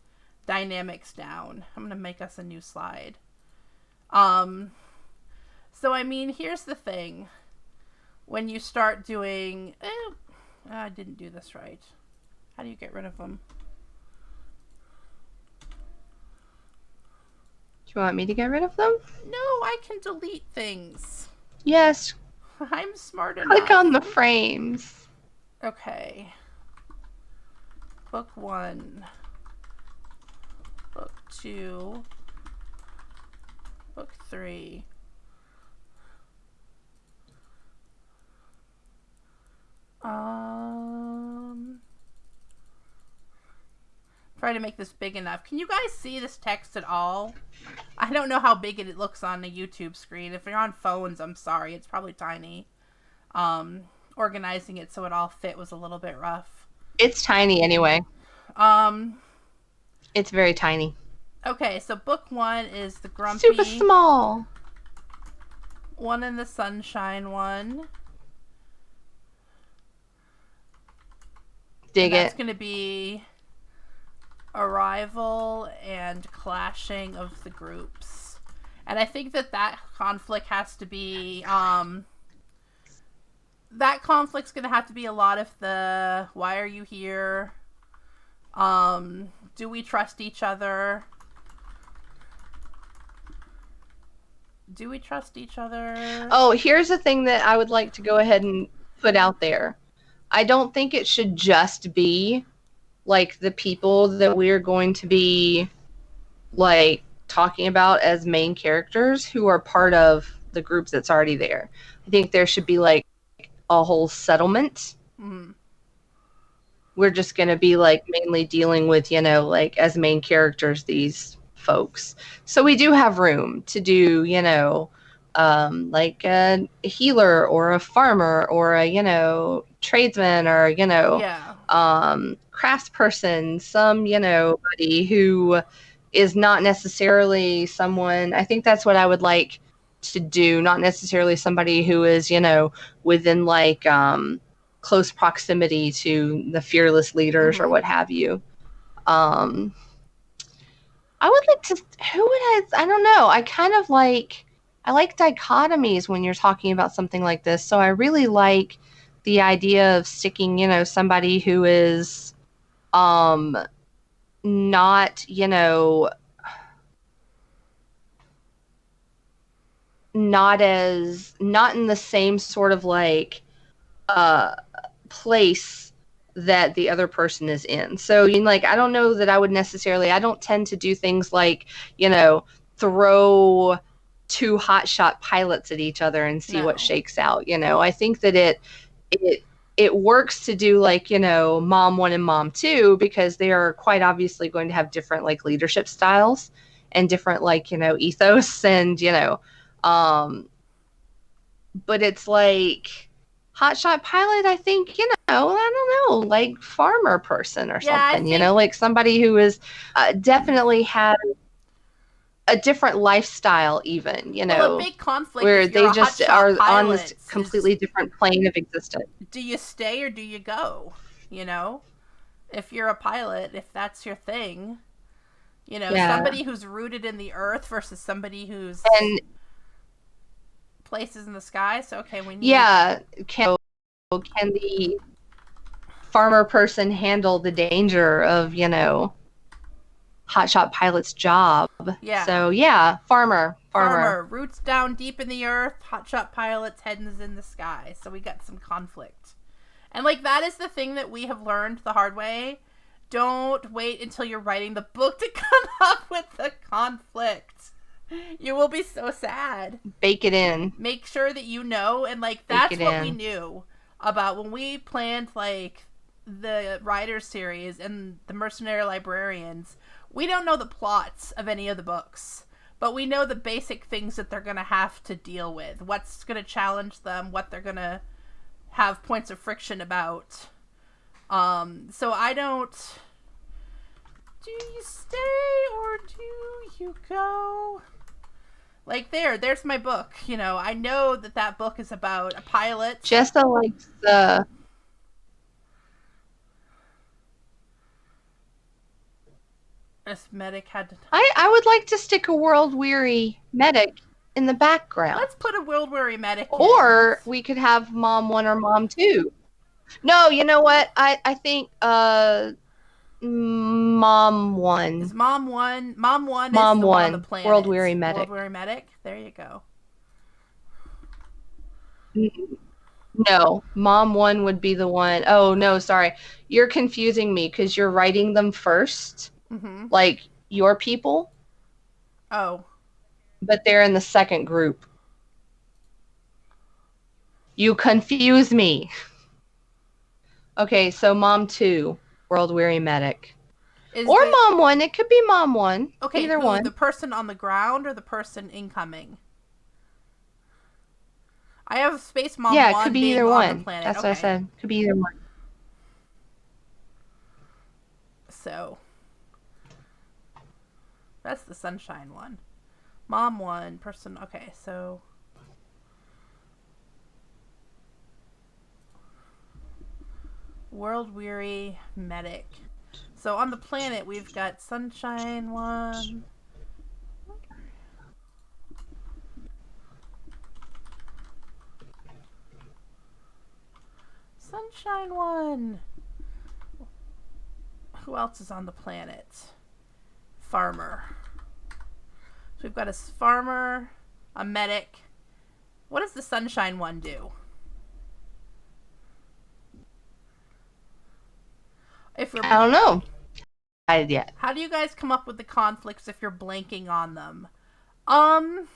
dynamics down. I'm gonna make us a new slide. So here's the thing. When you start doing, I didn't do this right. How do you get rid of them? Do you want me to get rid of them? No, I can delete things. Yes. I'm smart enough. Click on the frames. Okay. Book 1. Book 2. Book 3. Try to make this big enough. Can you guys see this text at all? I don't know how big it looks on the YouTube screen. If you're on phones, I'm sorry. It's probably tiny. Organizing it so it all fit was a little bit rough. It's tiny anyway. It's very tiny. Okay, so book 1 is the grumpy. Super small. One in the sunshine one. Dig it. That's going to be arrival and clashing of the groups. And I think that conflict has to be that conflict's going to have to be a lot of the why are you here? Do we trust each other? Do we trust each other? Oh, here's a thing that I would like to go ahead and put out there. I don't think it should just be like the people that we're going to be like talking about as main characters who are part of the groups that's already there. I think there should be like a whole settlement. Mm. We're just going to be like mainly dealing with, you know, like as main characters, these folks. So we do have room to do, you know, like a healer or a farmer or a, you know, tradesman or, you know, craftsperson, some, you know, buddy who is not necessarily someone. I think that's what I would like to do. Not necessarily somebody who is, you know, within like close proximity to the fearless leaders or what have you. I would like to. Who would I don't know. I kind of like. I like dichotomies when you're talking about something like this. So I really like the idea of sticking, you know, somebody who is, not, you know, not in the same sort of like, place that the other person is in. So, you know, like, I don't know that I would necessarily, I don't tend to do things like, you know, throw two hotshot pilots at each other and see what shakes out. You know, I think that it works to do like, you know, mom 1 and mom 2 because they are quite obviously going to have different like leadership styles and different like, you know, ethos and, you know, but it's like hotshot pilot, I think, you know, I don't know, like farmer person or something, you know, like somebody who is definitely had a different lifestyle even, you know, a big conflict where they just are on this completely different plane of existence. Do you stay or do you go? You know, if you're a pilot, if that's your thing, you know, somebody who's rooted in the earth versus somebody who's places in the sky. So, okay, we need... can the farmer person handle the danger of, you know, hotshot pilot's job? Yeah. So farmer roots down deep in the earth, hotshot pilot's head is in the sky. So we got some conflict, and like that is the thing that we have learned the hard way. Don't wait until you're writing the book to come up with the conflict. You will be so sad. Bake it in. Make sure that you know, and like that's what we knew about when we planned like the Writers series and the Mercenary Librarians. We don't know the plots of any of the books, but we know the basic things that they're going to have to deal with. What's going to challenge them, what they're going to have points of friction about. So I don't... Do you stay or do you go? Like there's my book. You know, I know that book is about a pilot. Jessa likes the... Medic had to... I would like to stick a world-weary medic in the background. Let's put a world-weary medic in. Or we could have mom 1 or mom 2. No, you know what? I think mom 1. Is mom 1? Mom 1 mom is the 1 one on the planet. World-weary medic. World-weary medic. There you go. No, mom 1 would be the one. Oh, no, sorry. You're confusing me because you're writing them first. Mm-hmm. Like your people. Oh. But they're in the second group. You confuse me. Okay, so mom 2, world-weary medic. Is Or the mom one. It could be mom one. okay? Either Who, one. the person on the ground or the person incoming? I have Space Mom Yeah, it could 1 be being either on the one. planet. That's what I Okay. said. Could be either one. So that's the Sunshine one. Mom 1, person. Okay, so world weary medic. So on the planet we've got Sunshine 1. Sunshine 1. Who else is on the planet? Farmer. So we've got a farmer, a medic. What does the Sunshine 1 do? If you're I don't know. Yet. How do you guys come up with the conflicts if you're blanking on them? Kind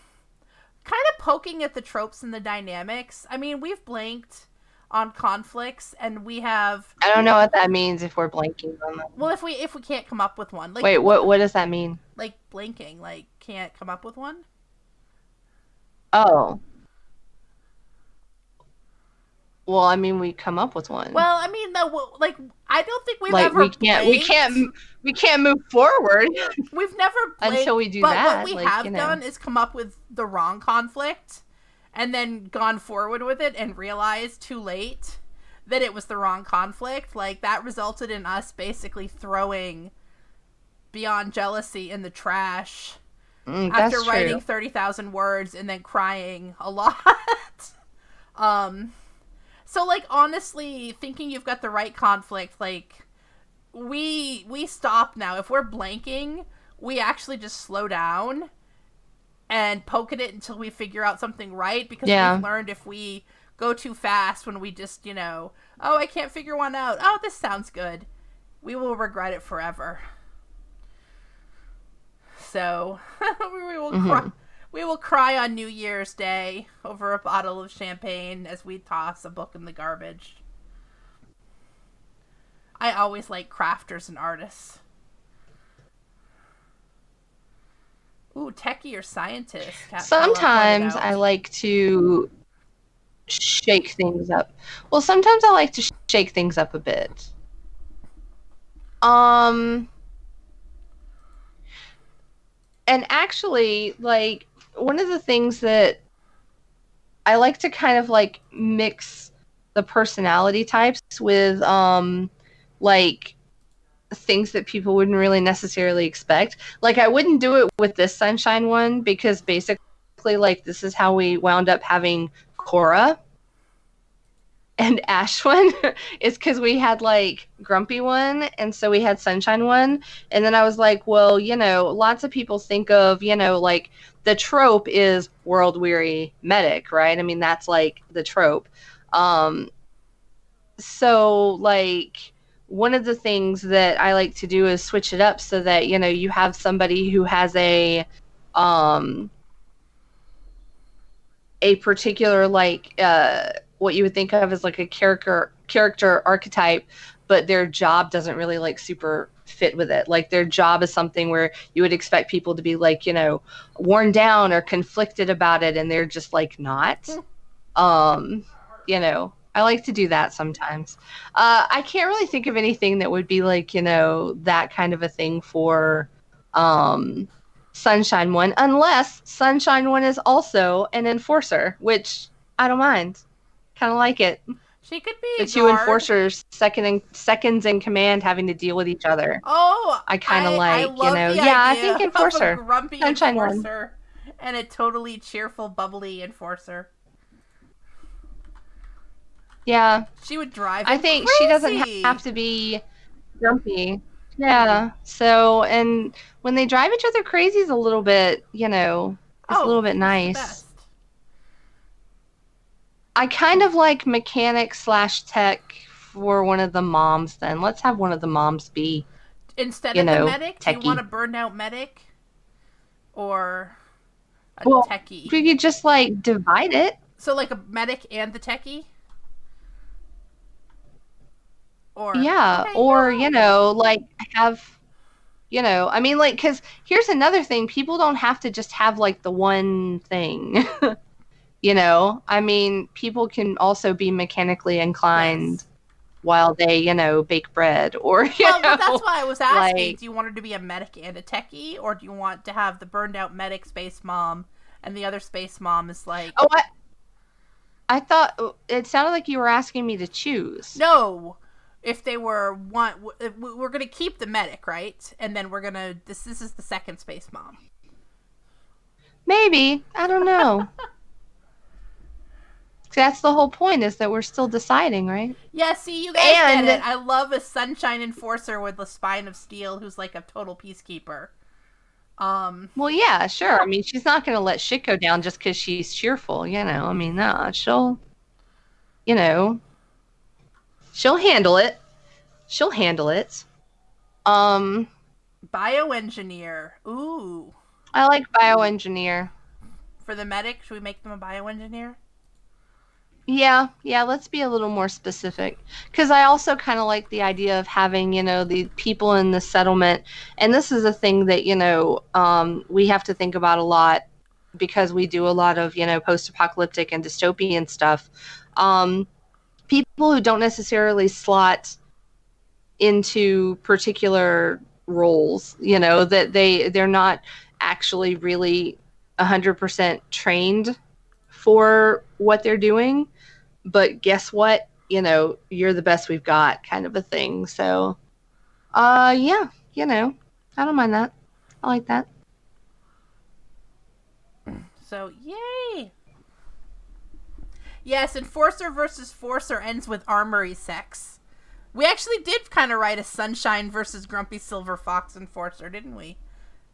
of poking at the tropes and the dynamics. I mean, we've blanked on conflicts, and we have. I don't know what that means if we're blanking on them. Well, if we can't come up with one, like wait, what does that mean? Like blanking, like can't come up with one. Oh. Well, I mean, we come up with one. Well, I mean, no, like I don't think we've like ever. We can't move forward. We've never blanked, until we do but that. What we have done is come up with the wrong conflict, and then gone forward with it and realized too late that it was the wrong conflict. Like that resulted in us basically throwing Beyond Jealousy in the trash after writing 30,000 words and then crying a lot. So, like, honestly, thinking you've got the right conflict, like, we stop now. If we're blanking, we actually just slow down and poke at it until we figure out something right, because we've learned if we go too fast when we just, oh, I can't figure one out. Oh, this sounds good. We will regret it forever. So, we will cry on New Year's Day over a bottle of champagne as we toss a book in the garbage. I always like crafters and artists. Ooh, techie or scientist. Sometimes I like to shake things up. Well, sometimes I like to shake things up a bit. And actually, like, one of the things that I like to kind of like mix the personality types with like things that people wouldn't really necessarily expect. Like I wouldn't do it with this Sunshine one because basically like this is how we wound up having Cora and Ash one is because we had like Grumpy one, and so we had Sunshine one, and then I was like, well, lots of people think of, like the trope is world weary medic, right? I mean, that's like the trope. So like one of the things that I like to do is switch it up so that, you have somebody who has a particular like what you would think of as like a character archetype, but their job doesn't really like super fit with it. Like their job is something where you would expect people to be like, worn down or conflicted about it, and they're just like not. I like to do that sometimes. I can't really think of anything that would be like, that kind of a thing for Sunshine one, unless Sunshine one is also an enforcer, which I don't mind. Kind of like it. She could be the two enforcers, seconds in command, having to deal with each other. Oh, I kind of like, I think enforcer, of a grumpy Sunshine enforcer, and a totally cheerful, bubbly enforcer. Yeah, she would drive. I think crazy. She doesn't have to be grumpy. Yeah. So, and when they drive each other crazy is a little bit, it's a little bit nice. I kind of like mechanic / tech for one of the moms. Then let's have one of the moms be instead of the medic. Techie. Do you want a burned out medic or a techie? We could just like divide it. So like a medic and the techie. Or like have You know, I mean, like, because here's another thing. People don't have to just have, like, the one thing. You know? I mean, people can also be mechanically inclined Yes. while they, you know, bake bread or, Well, but that's why I was asking. like, Do you want her to be a medic and a techie, or do you want to have the burned out medic space mom, and the other space mom is like... oh, I thought it sounded like you were asking me to choose. No! If they were one... We're gonna keep the medic, right? And then we're gonna... This is the second space mom. Maybe. I don't know. That's the whole point, is that we're still deciding, right? Yeah, see, you guys get it. I love a Sunshine Enforcer with a spine of steel who's like a total peacekeeper. Well, yeah, sure. I mean, she's not going to let shit go down just because she's cheerful, you know. I mean, no, she'll, you know, she'll handle it. She'll handle it. Bioengineer. Ooh. I like bioengineer. For the medic, should we make them a bioengineer? Yeah, let's be a little more specific. Because I also kind of like the idea of having, you know, the people in the settlement. And this is a thing that, you know, we have to think about a lot because we do a lot of, you know, post-apocalyptic and dystopian stuff. People who don't necessarily slot into particular roles, you know, that they're not actually really 100% trained for what they're doing, but guess what, you know, you're the best we've got, kind of a thing. So yeah, you know, I don't mind that. I like that. So yay. Yes, Enforcer versus Forcer ends with armory sex. We actually did kind of write a Sunshine versus Grumpy Silver Fox Enforcer, didn't we?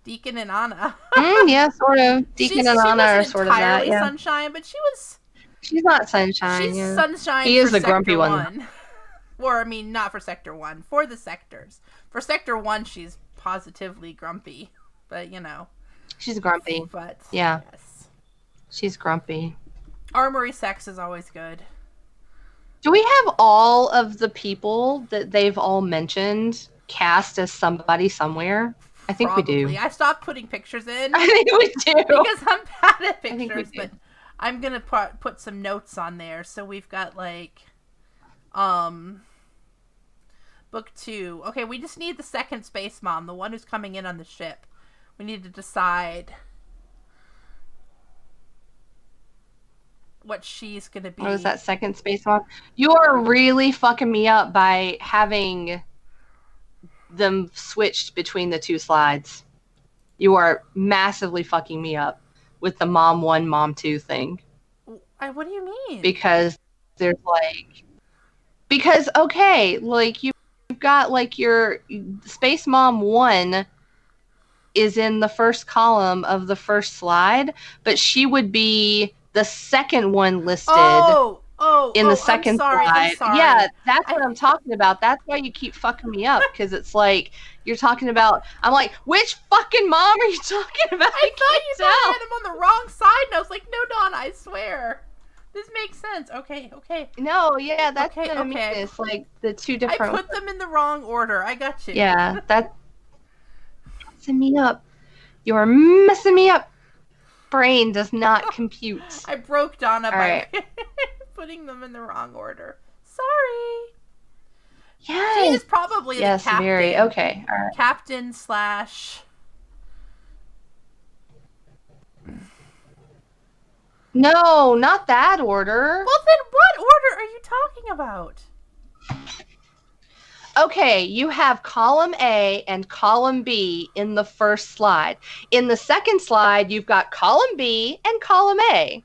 Deacon and Anna. Yeah, sort of. Deacon and Anna are sort of that, yeah. Sunshine, but she's not Sunshine. She's yeah. Sunshine. He is for the grumpy Sector one. Or, I mean, not for Sector 1. For the sectors. For Sector 1, she's positively grumpy. But, you know. She's grumpy. But, yeah. Yes. She's grumpy. Armory sex is always good. Do we have all of the people that they've all mentioned cast as somebody somewhere? I think Probably. we do. I stopped putting pictures in. I think we do. Because I'm bad at pictures, but I'm going to put some notes on there. So we've got, like, book 2. Okay, we just need the second space mom, the one who's coming in on the ship. We need to decide what she's going to be. What was that second space mom? You are really fucking me up by having them switched between the two slides. You are massively fucking me up with the mom 1, mom 2 thing. What do you mean? Because there's okay, like you've got like your space mom 1 is in the first column of the first slide, but she would be the second one listed. In the second slide. Yeah, that's what I'm talking about. That's why you keep fucking me up, because it's like you're talking about. I'm like, which fucking mom are you talking about? I thought you had him on the wrong side, and I was like, no, Donna, I swear. This makes sense. Okay. No, yeah, that's what I mean. It's like the two different. I put them in the wrong order. I got you. Yeah, that's messing me up. You're messing me up. Brain does not compute. I broke Donna by putting them in the wrong order. Sorry. Yes. She is probably the captain. Very okay. All right. Captain / No, not that order. Well, then what order are you talking about? Okay, you have column A and column B in the first slide. In the second slide, you've got column B and column A.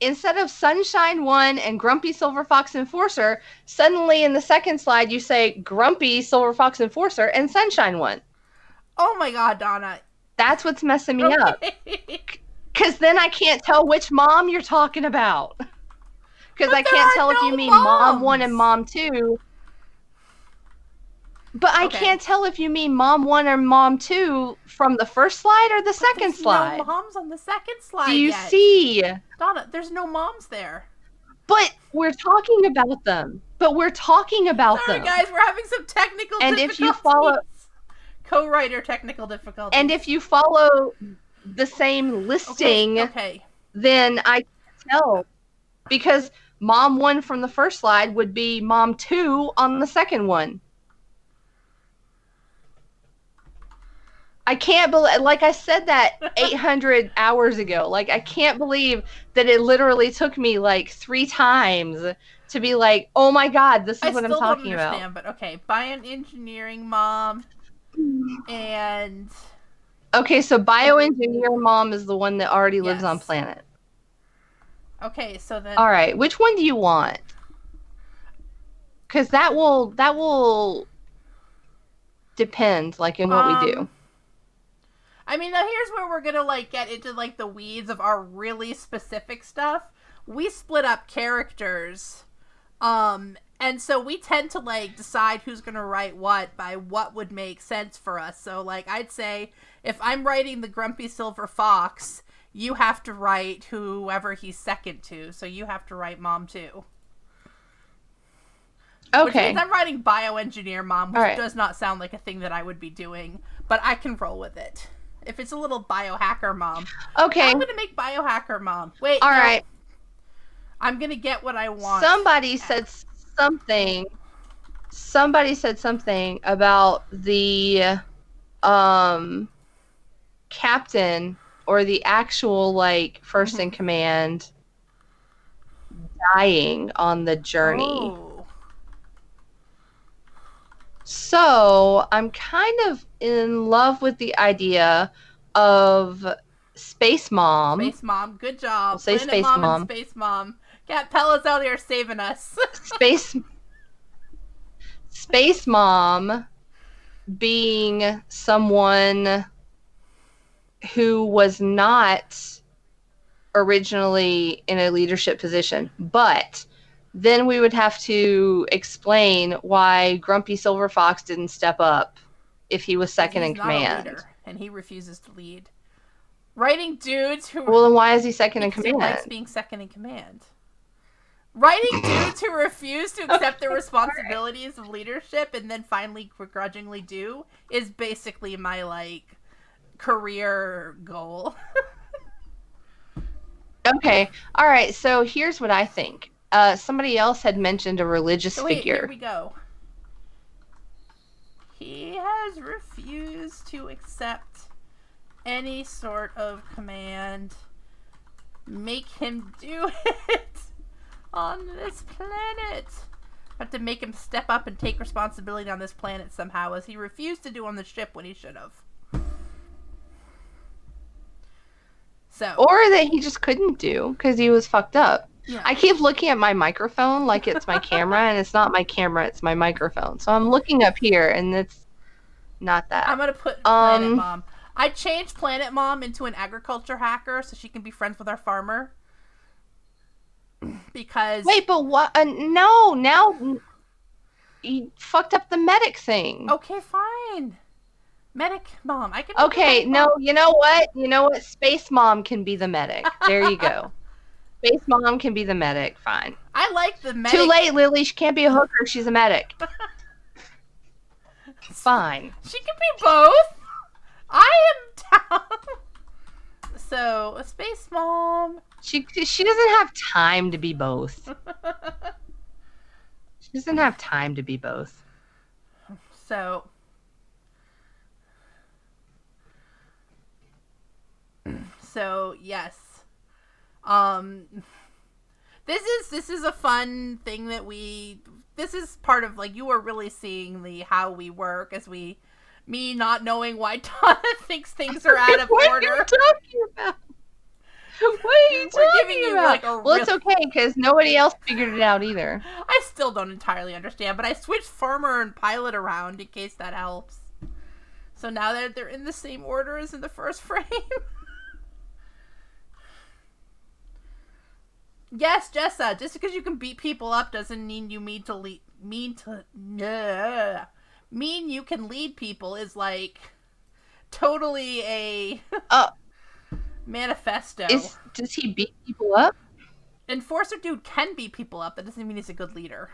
Instead of Sunshine 1 and Grumpy Silver Fox Enforcer, suddenly in the second slide you say Grumpy Silver Fox Enforcer and Sunshine 1. Oh my god, Donna. That's what's messing me up. Because then I can't tell which mom you're talking about. Because I can't tell if you mean mom 1 and mom 2. But I can't tell if you mean mom 1 or mom 2 from the first slide or the second slide. No moms on the second slide. Do you see? Donna, there's no moms there. But we're talking about them. Sorry, guys, we're having some technical difficulties. If you follow co-writer technical difficulties. And if you follow the same listing, okay. then I can't tell. Because mom 1 from the first slide would be mom 2 on the second one. I can't believe, like I said that 800 hours ago. Like, I can't believe that it literally took me like 3 times to be like, oh my god, this is what I'm talking about. I still don't understand, but okay. Bioengineering mom and... Okay, so bioengineer mom is the one that already lives on planet. Okay, so then... Alright, which one do you want? Because that will depend, like, in what we do. I mean, now here's where we're gonna, like, get into, like, the weeds of our really specific stuff. We split up characters, and so we tend to, like, decide who's gonna write what by what would make sense for us. So, like, I'd say, if I'm writing the Grumpy Silver Fox, you have to write whoever he's second to, so you have to write Mom 2. Okay. Which means I'm writing Bioengineer Mom, which does not sound like a thing that I would be doing, but I can roll with it. If it's a little biohacker mom. Okay. I'm gonna make biohacker mom. Wait. Alright. I'm gonna get what I want. Somebody said something about the captain or the actual, like, first in command dying on the journey. Oh. So I'm kind of in love with the idea of Space Mom. Space Mom, good job. We'll say Planet Space Mom Mom. And Space Mom. Cat Pella's out here saving us. Space Mom being someone who was not originally in a leadership position, but then we would have to explain why Grumpy Silver Fox didn't step up if he was second in command. A leader, and he refuses to lead. Writing dudes who... Well, then why is he second in command? He likes being second in command. Writing dudes who refuse to accept the responsibilities of leadership and then finally begrudgingly do is basically my, like, career goal. Okay. All right. So here's what I think. Somebody else had mentioned a religious figure. Here we go. He has refused to accept any sort of command. Make him do it on this planet. Have to make him step up and take responsibility on this planet somehow, as he refused to do on the ship when he should have. So. Or that he just couldn't do because he was fucked up. Yeah. I keep looking at my microphone like it's my camera, and it's not my camera, it's my microphone. So I'm looking up here, and it's not that. I'm going to put Planet Mom. I changed Planet Mom into an agriculture hacker so she can be friends with our farmer. Because... Wait, but what? No, now you fucked up the medic thing. Okay, fine. Medic Mom. I can. Okay, no, you know what? You know what? Space Mom can be the medic. There you go. Space Mom can be the medic. Fine. I like the medic. Too late, Lily. She can't be a hooker. She's a medic. Fine. She can be both. I am down. So, Space Mom. She doesn't have time to be both. She doesn't have time to be both. So. So, yes. This is a fun thing that this is part of, like, you are really seeing how we work as me not knowing why Donna thinks things are out of order. What are you talking about? What are you talking about? Like, well, it's okay because nobody else figured it out either. I still don't entirely understand, but I switched farmer and pilot around in case that helps. So now that they're in the same order as in the first frame. Yes, Jessa, just because you can beat people up doesn't mean you mean you can lead people is, like, totally a manifesto. Does he beat people up? Enforcer dude can beat people up. That doesn't mean he's a good leader.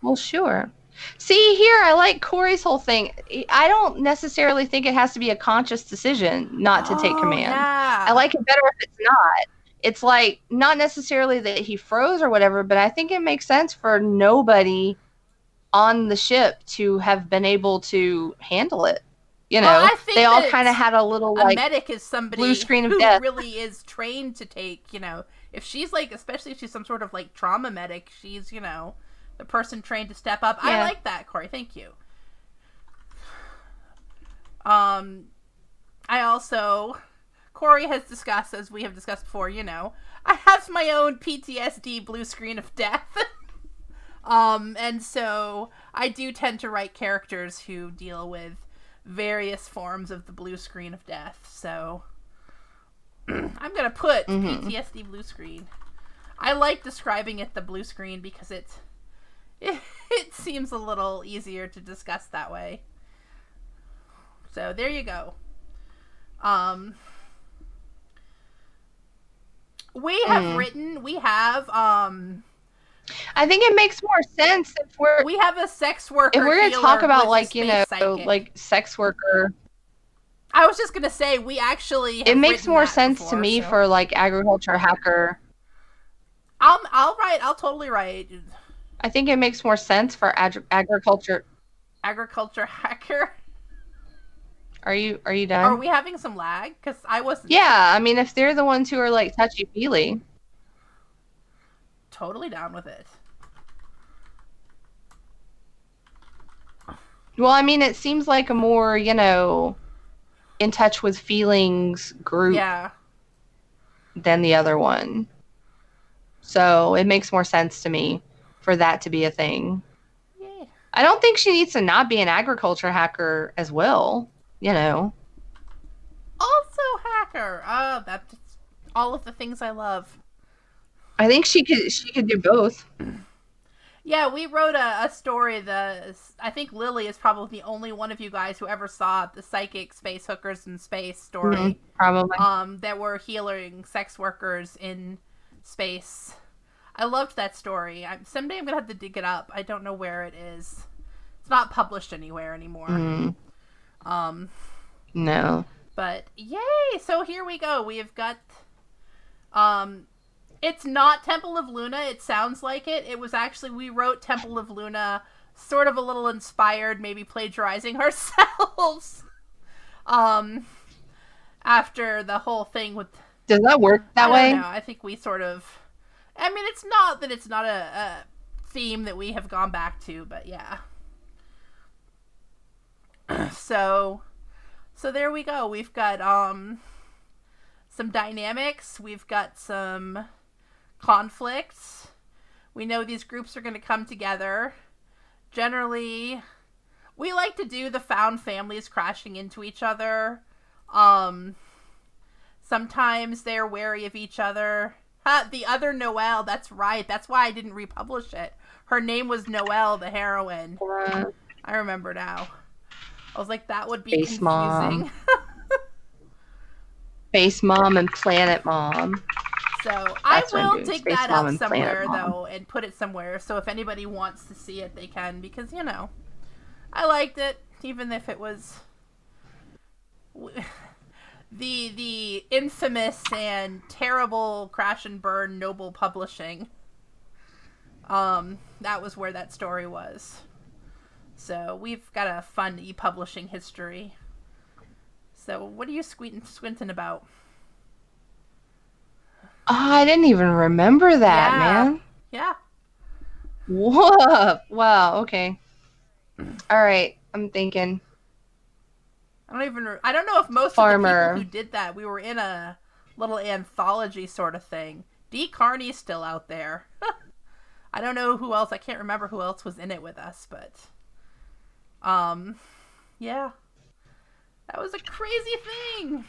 Well, sure. See, here, I like Corey's whole thing. I don't necessarily think it has to be a conscious decision not to take command. Yeah. I like it better if it's not. It's like, not necessarily that he froze or whatever, but I think it makes sense for nobody on the ship to have been able to handle it. You know, I think they all kind of had a little, a like, medic is somebody blue screen of who death. really is trained to take, you know, if she's like, especially if she's some sort of like trauma medic, she's, you know, the person trained to step up. Yeah. I like that, Corey. Thank you. I also, Corey has discussed, as we have discussed before, you know, I have my own PTSD blue screen of death. And so I do tend to write characters who deal with various forms of the blue screen of death. So I'm going to put PTSD blue screen. I like describing it the blue screen because it seems a little easier to discuss that way. So there you go. We have I think it makes more sense if we have a sex worker. If we're going to talk about, like, you know, psychic. Like sex worker. I was just going to say, we actually have it makes more sense before, to me for, like, agriculture hacker. I'll totally write. I think it makes more sense for agriculture hacker. Are you done? Are we having some lag? Because I wasn't. Yeah, I mean, if they're the ones who are, like, touchy-feely. Totally down with it. Well, I mean, it seems like a more, you know, in touch with feelings group than the other one. So it makes more sense to me for that to be a thing. Yeah. I don't think she needs to not be an agriculture hacker as well, you know. Also hacker. That's all of the things I love. I think she could do both. Yeah, we wrote a story. I think Lily is probably the only one of you guys who ever saw the psychic space hookers in space story. Probably. That were healing sex workers in space. I loved that story. Someday I'm gonna have to dig it up. I don't know where it is. It's not published anywhere anymore. No. But yay! So here we go. We have got. It's not Temple of Luna. It sounds like it. It was actually, we wrote Temple of Luna sort of a little inspired, maybe plagiarizing ourselves. After the whole thing with... Does that work that way? I don't know. I think we sort of... I mean, it's not that it's not a theme that we have gone back to, but yeah. So there we go. We've got some dynamics. We've got some... conflicts. We know these groups are going to come together. Generally, we like to do the found families crashing into each other. Sometimes they're wary of each other. The other Noelle, that's right. That's why I didn't republish it. Her name was Noelle, the heroine. I remember now. I was like, that would be Base confusing. Mom. Base Mom and Planet Mom. So I will dig that up somewhere, though, and put it somewhere. So if anybody wants to see it, they can. Because, you know, I liked it, even if it was the infamous and terrible Crash and Burn Noble Publishing. That was where that story was. So we've got a fun e-publishing history. So what are you squinting about? Oh, I didn't even remember that, man. Yeah. Whoa. Wow, okay. All right, I'm thinking. I don't know if most of the people who did that, we were in a little anthology sort of thing. D. Carney's still out there. I don't know who else. I can't remember who else was in it with us, but yeah. That was a crazy thing.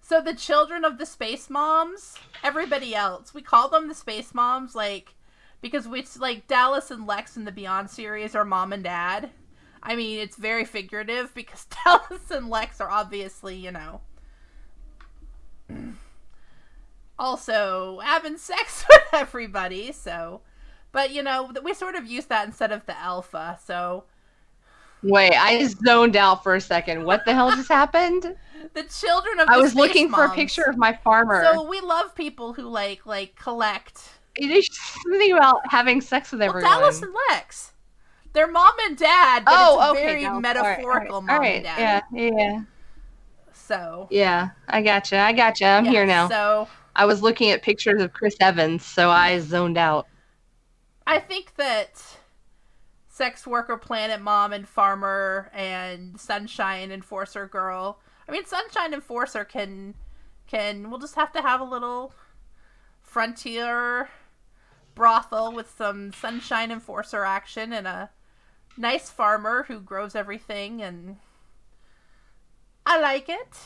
So the children of the Space Moms, everybody else, we call them the Space Moms, like, because like Dallas and Lex in the Beyond series are mom and dad. I mean, it's very figurative because Dallas and Lex are obviously, you know, also having sex with everybody, so... But, you know, we sort of use that instead of the alpha, so... Wait, I zoned out for a second. What the hell just happened? The children of I the was space looking for a moms. picture of my farmer. So we love people who, like collect... There's something about having sex with everyone. Well, Dallas and Lex. They're mom and dad, but it's okay, very metaphorical mom and dad. Yeah. So... Yeah, I gotcha. I'm here now. So... I was looking at pictures of Chris Evans, so I zoned out. I think that Sex Worker Planet Mom and Farmer and Sunshine Enforcer Girl... I mean, Sunshine Enforcer can... We'll just have to have a little frontier brothel with some Sunshine Enforcer action and a nice farmer who grows everything, and I like it.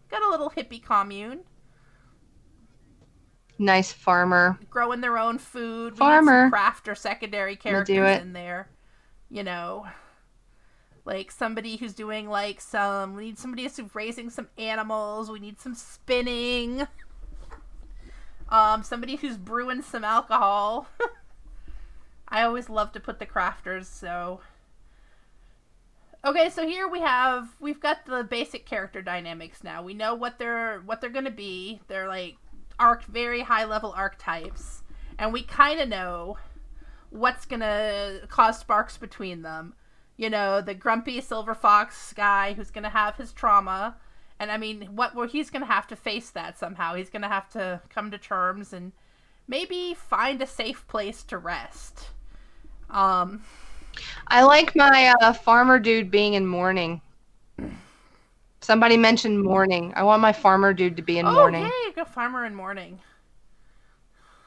Got a little hippie commune. Nice farmer. Growing their own food. Farmer. We need some craft or secondary characters in there. You know, like somebody who's doing like we need somebody who's raising some animals. We need some spinning. Somebody who's brewing some alcohol. I always love to put the crafters, so... Okay, so here we've got the basic character dynamics now. We know what they're gonna be. They're like very high level archetypes. And we kinda know what's gonna cause sparks between them. You know, the grumpy silver fox guy who's gonna have his trauma. And I mean, he's going to have to face that somehow. He's going to have to come to terms and maybe find a safe place to rest. I like my farmer dude being in mourning. Somebody mentioned mourning. I want my farmer dude to be in mourning. Oh, yay, go farmer in mourning.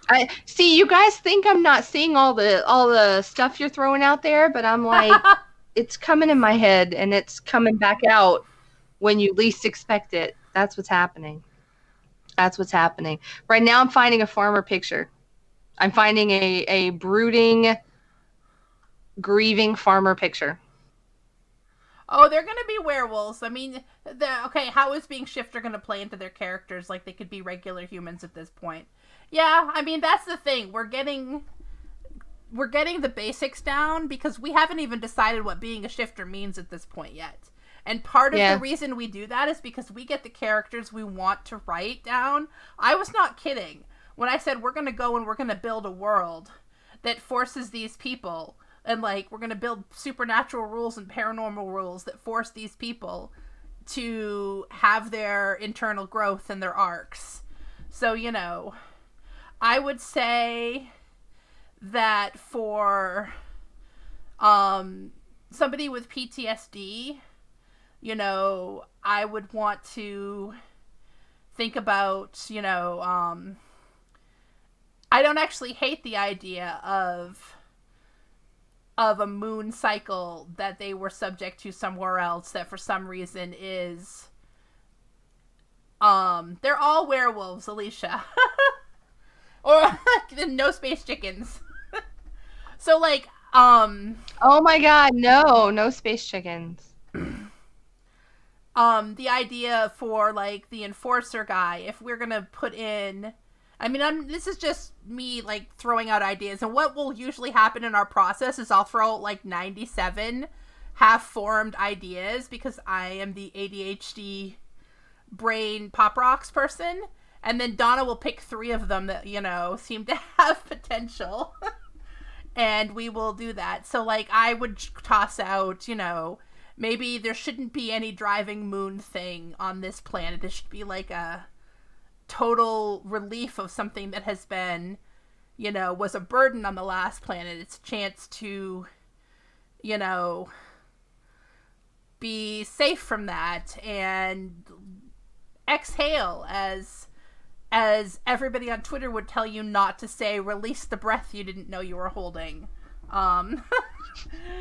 I see. You guys think I'm not seeing all the stuff you're throwing out there, but I'm like, it's coming in my head and it's coming back out. When you least expect it. That's what's happening. Right now I'm finding a farmer picture. I'm finding a brooding, grieving farmer picture. Oh, they're going to be werewolves. I mean, how is being shifter going to play into their characters? Like, they could be regular humans at this point. Yeah, I mean, that's the thing. We're getting the basics down because we haven't even decided what being a shifter means at this point yet. And part of the reason we do that is because we get the characters we want to write down. I was not kidding when I said we're going to go and we're going to build a world that forces these people, and like we're going to build supernatural rules and paranormal rules that force these people to have their internal growth and their arcs. So, you know, I would say that for somebody with PTSD... You know, I would want to think about, you know, I don't actually hate the idea of a moon cycle that they were subject to somewhere else that for some reason is, they're all werewolves, Alicia. Or no space chickens. So like, oh my god, no space chickens. The idea for like the enforcer guy, if we're gonna put in, I mean, this is just me like throwing out ideas, and what will usually happen in our process is I'll throw out like 97 half-formed ideas because I am the ADHD brain pop rocks person, and then Donna will pick 3 of them that, you know, seem to have potential, and we will do that. So like I would toss out, you know, maybe there shouldn't be any driving moon thing on this planet. It should be like a total relief of something that has been, you know, was a burden on the last planet. It's a chance to, you know, be safe from that and exhale, as everybody on Twitter would tell you not to say, release the breath you didn't know you were holding.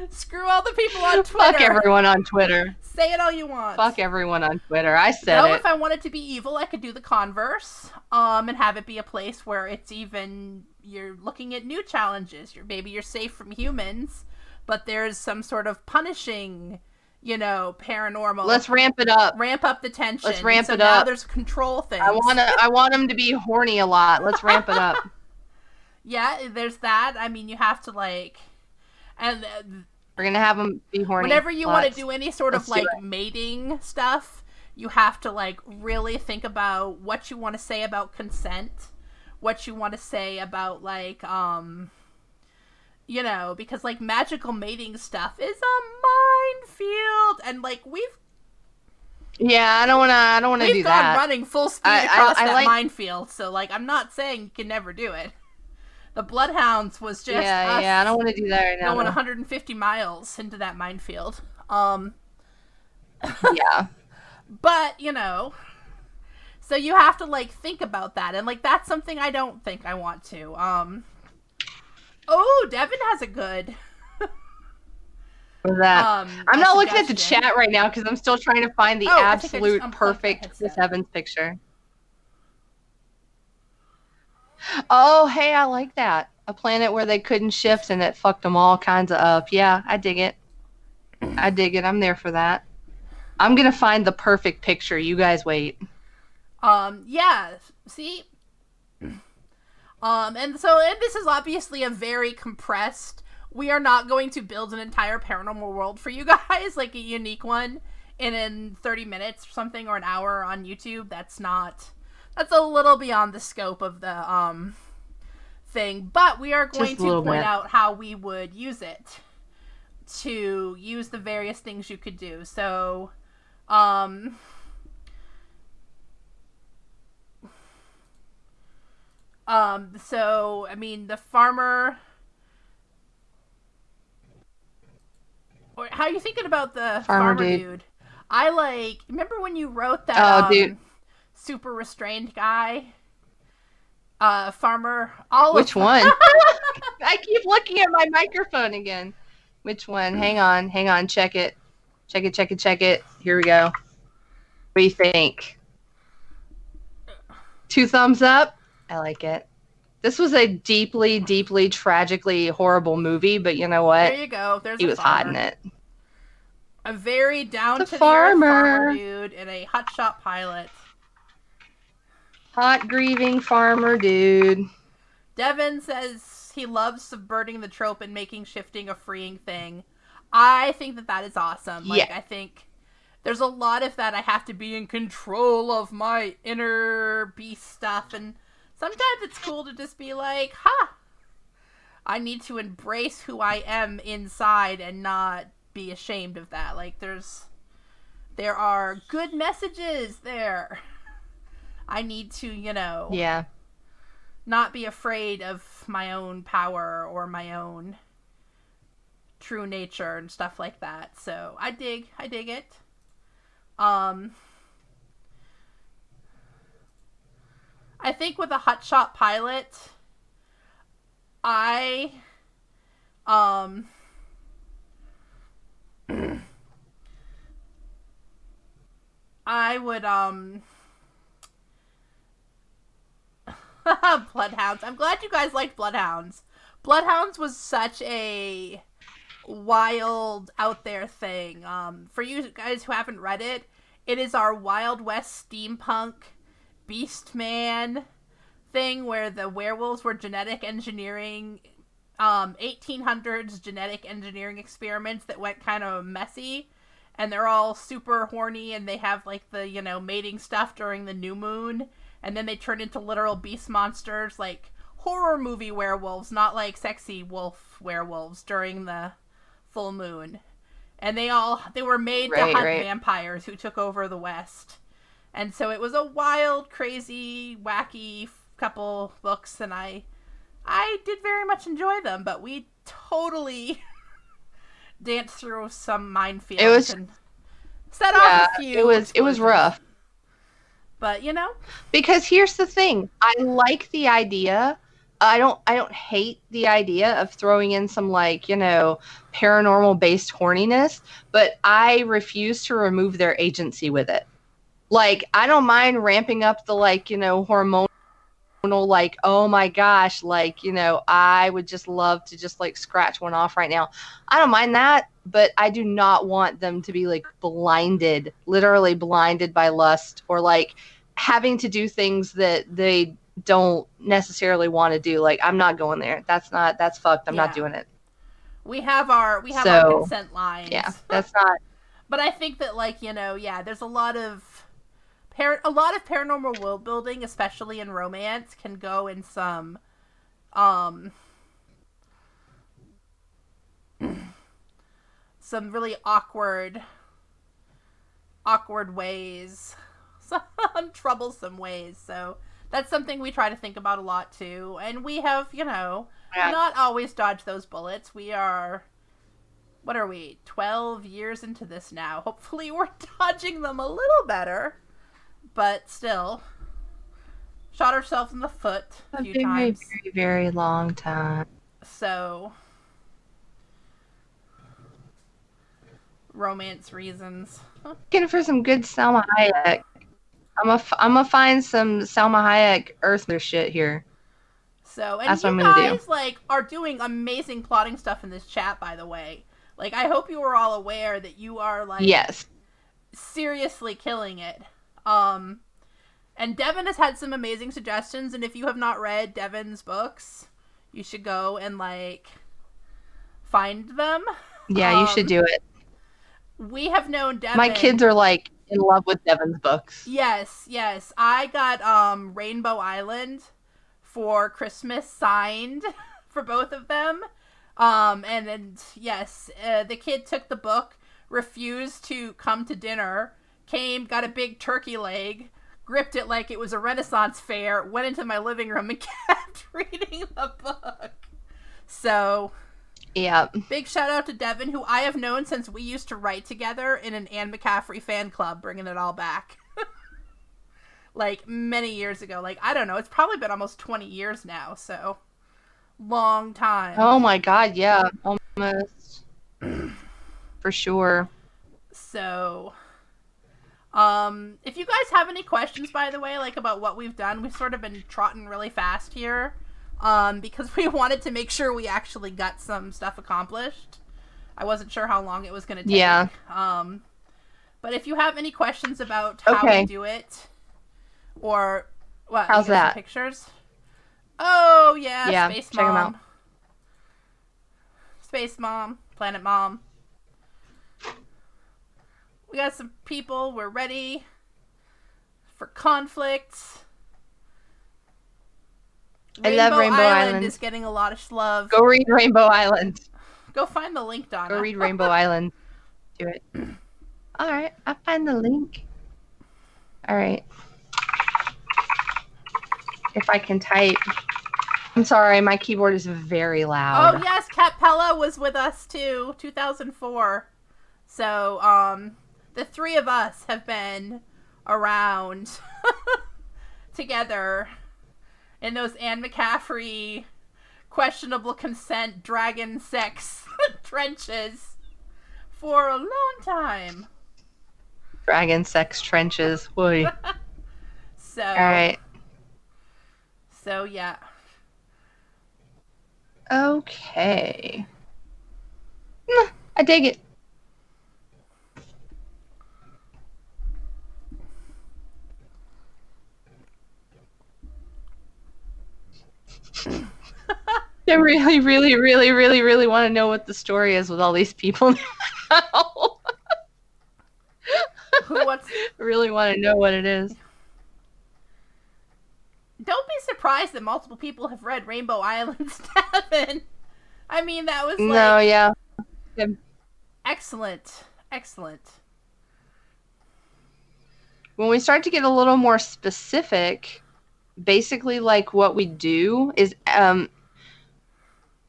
Screw all the people on Twitter. Fuck everyone on Twitter. Say it all you want. Fuck everyone on Twitter. I said it. If I wanted to be evil, I could do the converse, and have it be a place where it's even, you're looking at new challenges. Maybe you're safe from humans, but there's some sort of punishing, paranormal. Let's ramp it up. Ramp up the tension. Let's ramp so it now up. There's control things. I want them to be horny a lot. Let's ramp it up. Yeah, there's that. I mean, you have to and we're gonna have them be horny. Whenever you want to do any sort of mating stuff, you have to really think about what you want to say about consent, what you want to say about because magical mating stuff is a minefield, and yeah, I don't want to do that. We've gone running full speed across that minefield, so I'm not saying you can never do it. The Bloodhounds was just I don't want to do that right now. Going 150 miles into that minefield. Yeah. But, so you have to think about that, and that's something I don't think I want to. Oh, Devin has a good. What's that? I'm not looking at the chat right now because I'm still trying to find the absolute perfect Chris Evans picture. Oh, hey, I like that. A planet where they couldn't shift and it fucked them all kinds of up. Yeah, I dig it. I'm there for that. I'm going to find the perfect picture. You guys wait. Yeah, see? And this is obviously a very compressed. We are not going to build an entire paranormal world for you guys, a unique one, in 30 minutes or something, or an hour on YouTube. That's a little beyond the scope of the thing, but we are going to point out how we would use it to use the various things you could do. So, I mean, the farmer. Or how are you thinking about the farmer dude? I remember when you wrote that. Dude. Super restrained guy. Farmer Oliver. Which one? I keep looking at my microphone again. Which one? Hang on. Check it. Here we go. What do you think? 2 thumbs up. I like it. This was a deeply, deeply, tragically horrible movie, but you know what? There you go. He was hot in it. A very down-to-the-earth farmer dude and a hotshot pilot. Hot grieving farmer dude. Devin says he loves subverting the trope and making shifting a freeing thing. I think that is awesome. I think there's a lot of that. I have to be in control of my inner beast stuff, and sometimes it's cool to just be I need to embrace who I am inside and not be ashamed of that. There are good messages there. I need to, not be afraid of my own power or my own true nature and stuff like that. So I dig it. I think with a hotshot pilot, I would Bloodhounds. I'm glad you guys liked Bloodhounds. Bloodhounds was such a wild, out there thing. For you guys who haven't read it, it is our Wild West steampunk Beastman thing where the werewolves were genetic engineering, 1800s genetic engineering experiments that went kind of messy, and they're all super horny, and they have the mating stuff during the new moon. And then they turn into literal beast monsters, horror movie werewolves, not sexy wolf werewolves during the full moon. And they were made to hunt vampires who took over the West. And so it was a wild, crazy, wacky couple books, and I did very much enjoy them, but we totally danced through some minefields and set off a few. It was rough. But because here's the thing, I like the idea. I don't hate the idea of throwing in some paranormal based horniness, but I refuse to remove their agency with it. I don't mind ramping up the hormone like, oh my gosh, like, you know, I would just love to just like scratch one off right now. I don't mind that, but I do not want them to be like blinded, literally blinded by lust, or like having to do things that they don't necessarily want to do. Like, I'm not going there. That's fucked. I'm not doing it. We have our So, consent lines. yeah, that's not. But I think that, like, you know, yeah, there's a lot of paranormal world building, especially in romance, can go in some some really awkward ways, some troublesome ways. So that's something we try to think about a lot too. And we have, you know, not always dodged those bullets. We are, what are we, 12 years into this now. Hopefully we're dodging them a little better. But still, shot ourselves in the foot a few times. Very, very long time. So, romance reasons. Looking for some good Salma Hayek. I'm gonna find some Salma Hayek earthler shit here. So, and that's you guys like are doing amazing plotting stuff in this chat, by the way. Like, I hope you were all aware that you are like, yes, seriously killing it. And Devin has had some amazing suggestions, and if you have not read Devin's books, you should go and like find them. Yeah, you should do it. We have known Devin. My kids are like in love with Devin's books. Yes. I got Rainbow Island for Christmas signed for both of them. And then yes, the kid took the book, refused to come to dinner, came, got a big turkey leg, gripped it like it was a Renaissance fair, went into my living room and kept reading the book. So, yeah. Big shout out to Devin, who I have known since we used to write together in an Anne McCaffrey fan club, bringing it all back. Like, many years ago. Like, I don't know, it's probably been almost 20 years now, so long time. Oh my god, yeah. Almost. For sure. So, if you guys have any questions, by the way, like about what we've done, we've sort of been trotting really fast here, because we wanted to make sure we actually got some stuff accomplished. I wasn't sure how long it was going to take. Yeah. But if you have any questions about how we do it, or what? How's that? Pictures. Oh yeah, Space check Mom. Them out. Space Mom, Planet Mom. We got some people. We're ready for conflicts. I love Rainbow Island. Is getting a lot of love. Go read Rainbow Island. Go find the link, Donna. Go read Rainbow Island. Do it. All right, I'll find the link. All right. If I can type. I'm sorry, my keyboard is very loud. Oh yes, Kat Pella was with us too, 2004. So, the three of us have been around together in those Anne McCaffrey questionable consent dragon sex trenches for a long time. Dragon sex trenches. Boy. So. All right. So yeah. Okay. I dig it. I really want to know what the story is with all these people now. I really want to know what it is. Don't be surprised that multiple people have read Rainbow Island, Devin. I mean, that was like... No, yeah. Good. Excellent. When we start to get a little more specific, basically like what we do is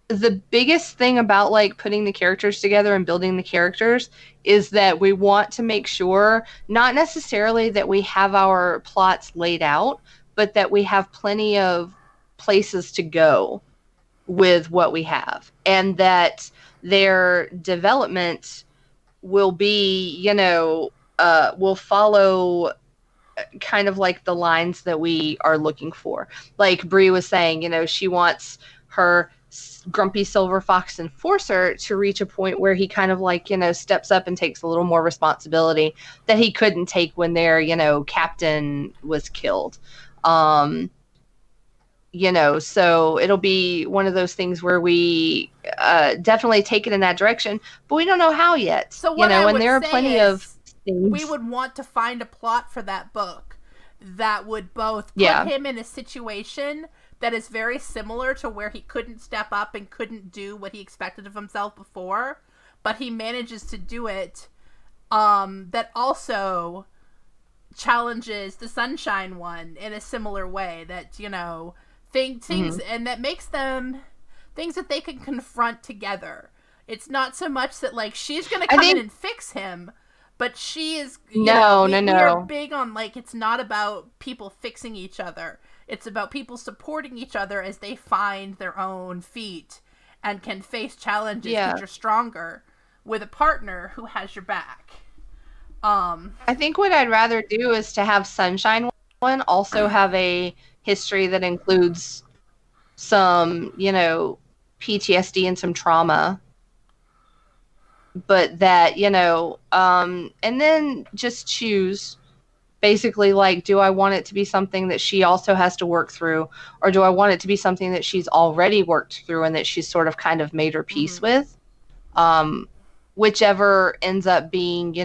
the biggest thing about like putting the characters together and building the characters is that we want to make sure not necessarily that we have our plots laid out, but that we have plenty of places to go with what we have, and that their development will be, will follow kind of like the lines that we are looking for. Like Bree was saying, she wants her grumpy silver fox enforcer to reach a point where he kind of like, steps up and takes a little more responsibility that he couldn't take when their, captain was killed. So it'll be one of those things where we definitely take it in that direction, but we don't know how yet. So what I would there are say plenty is of things. we would want to find a plot for that book that would both put him in a situation that is very similar to where he couldn't step up and couldn't do what he expected of himself before, but he manages to do it, that also challenges the Sunshine one in a similar way, that, things and that makes them things that they can confront together. It's not so much that like she's gonna come in and fix him, but she is no. We're big on like it's not about people fixing each other. It's about people supporting each other as they find their own feet and can face challenges because you're stronger with a partner who has your back. I think what I'd rather do is to have Sunshine one also have a history that includes some, PTSD and some trauma. But that, and then just choose basically like, do I want it to be something that she also has to work through, or do I want it to be something that she's already worked through and that she's sort of kind of made her peace with? Whichever ends up being,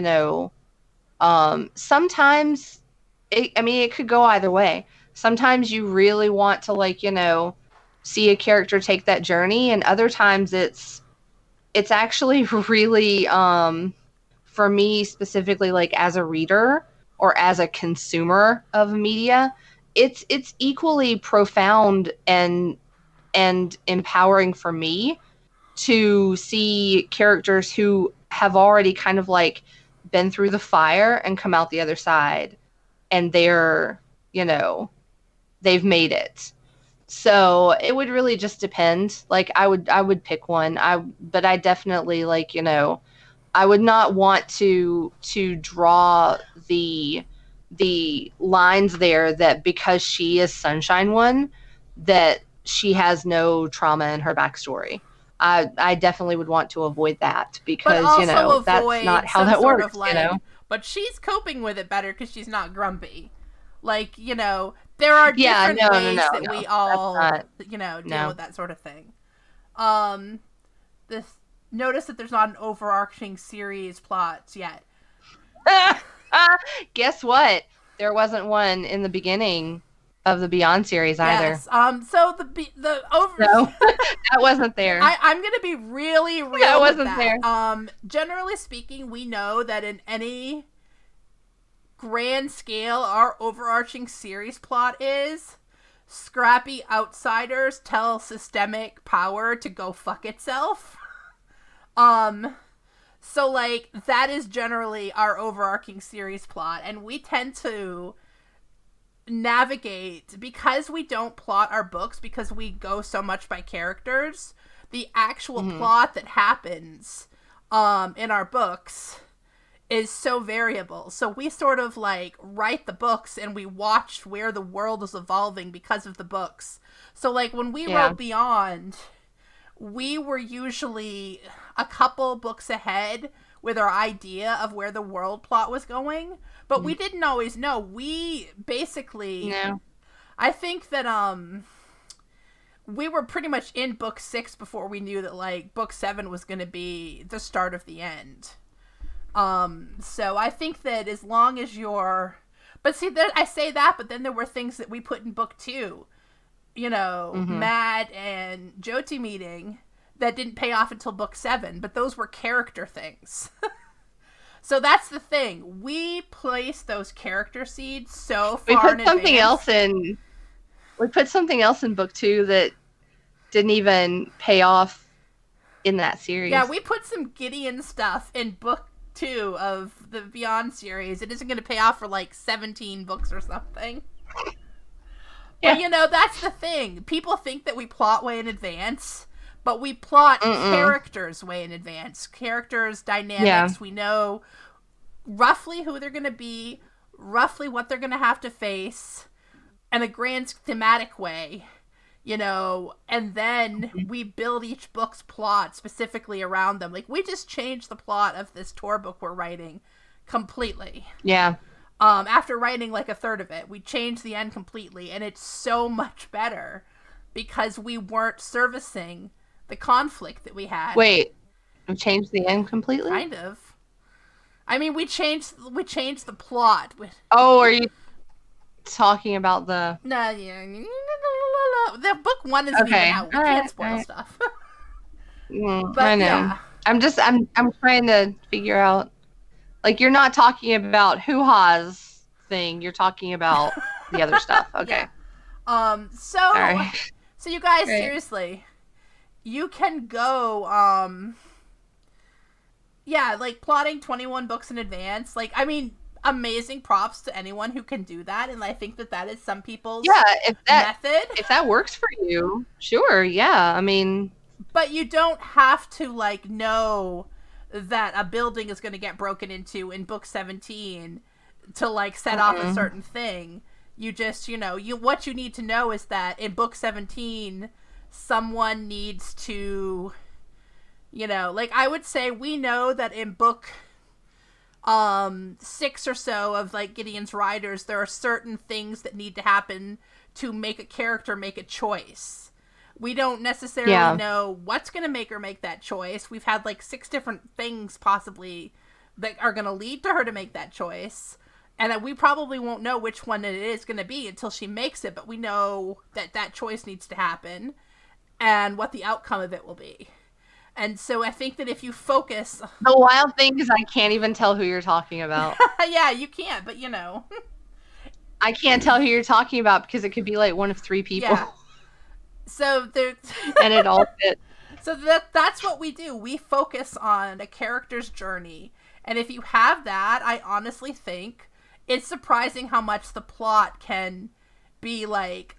sometimes it could go either way. Sometimes you really want to like, see a character take that journey, and other times it's actually really, for me specifically, like as a reader or as a consumer of media, it's equally profound and empowering for me to see characters who have already kind of like been through the fire and come out the other side, and they're, they've made it. So it would really just depend. Like I would pick one. But I definitely like, I would not want to draw the lines there that because she is Sunshine one, that she has no trauma in her backstory. I definitely would want to avoid that because, that's not how that works, But she's coping with it better because she's not grumpy. Like, there are different ways that we all, deal with that sort of thing. Notice that there's not an overarching series plot yet. Guess what? There wasn't one in the beginning of the Beyond series either. Yes. So no, that wasn't there. I'm gonna be really real. That wasn't there. Generally speaking, we know that in any grand scale, our overarching series plot is scrappy outsiders tell systemic power to go fuck itself. So like that is generally our overarching series plot, and we tend to navigate because we don't plot our books because we go so much by characters. The actual plot that happens in our books is so variable. So we sort of like write the books and we watch where the world is evolving because of the books. So like when we wrote Beyond, we were usually a couple books ahead with our idea of where the world plot was going, but we didn't always know. We basically, I think that we were pretty much in book 6 before we knew that like book 7 was going to be the start of the end. So I think that as long as you're, but see that I say that, but then there were things that we put in book 2, Matt and Jyoti meeting that didn't pay off until book 7, but those were character things. So that's the thing. We place those character seeds so far in advance. We put something else in book 2 that didn't even pay off in that series. Yeah, we put some Gideon stuff in book 2 of the Beyond series. It isn't going to pay off for like 17 books or something. Yeah. But that's the thing. People think that we plot way in advance, but we plot characters way in advance. Characters, dynamics. Yeah. We know roughly who they're going to be, roughly what they're going to have to face in a grand thematic way, and then we build each book's plot specifically around them. Like, we just changed the plot of this tour book we're writing completely. Yeah. After writing like a third of it, we changed the end completely, and it's so much better because we weren't servicing the conflict that we had. Wait, we changed the end completely? Kind of. I mean, we changed the plot. Oh, are you talking about the... No, yeah. The book 1 isn't even out. We can't spoil stuff. But I know. Yeah. I'm trying to figure out. Like, you're not talking about hoo-ha's thing. You're talking about the other stuff. Okay. Yeah. So you guys, seriously, you can go, like, plotting 21 books in advance. Like, I mean, amazing props to anyone who can do that, and I think that is some people's method. If that works for you, sure, yeah. I mean... But you don't have to, like, know that a building is going to get broken into in book 17 to, like, set off a certain thing. You just, what you need to know is that in book 17, someone needs to, like, I would say we know that in book 6 or so of, like, Gideon's Riders, there are certain things that need to happen to make a character make a choice. We don't necessarily know what's going to make her make that choice. We've had, like, 6 different things possibly that are going to lead to her to make that choice. And we probably won't know which one it is going to be until she makes it, but we know that that choice needs to happen and what the outcome of it will be. And so I think that if you focus... The wild thing is I can't even tell who you're talking about. Yeah, you can't, but I can't tell who you're talking about because it could be, like, one of 3 people. Yeah. So there... And it all fits. So that's what we do. We focus on a character's journey. And if you have that, I honestly think it's surprising how much the plot can be, like,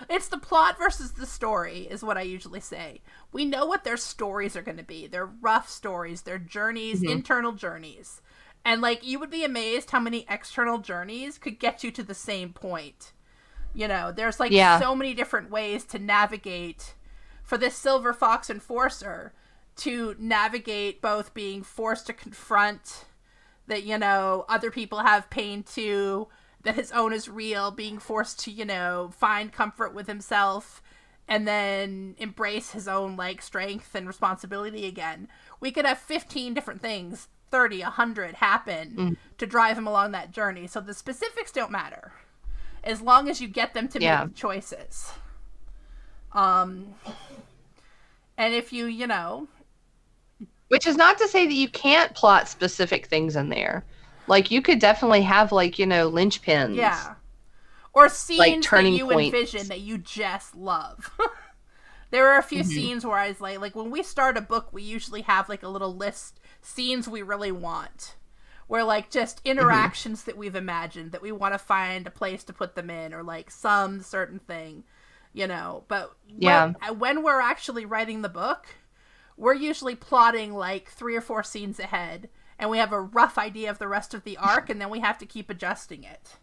it's the plot versus the story is what I usually say. We know what their stories are going to be. They're rough stories. They're journeys, internal journeys. And, like, you would be amazed how many external journeys could get you to the same point. There's, like, so many different ways to navigate for this Silver Fox Enforcer to navigate both being forced to confront that, other people have pain too, that his own is real, being forced to, find comfort with himself and then embrace his own, like, strength and responsibility again. We could have 15 different things, 30, 100 happen to drive him along that journey. So the specifics don't matter as long as you get them to make choices. And if you, Which is not to say that you can't plot specific things in there. Like, you could definitely have, like, linchpins. Yeah. Or scenes, like, turning that you points. envision that you just love. There are a few scenes where I was like, when we start a book, we usually have, like, a little list, scenes we really want. Where, like, just interactions that we've imagined, that we want to find a place to put them in, or, like, some certain thing, But when we're actually writing the book, we're usually plotting, like, 3 or 4 scenes ahead, and we have a rough idea of the rest of the arc, and then we have to keep adjusting it.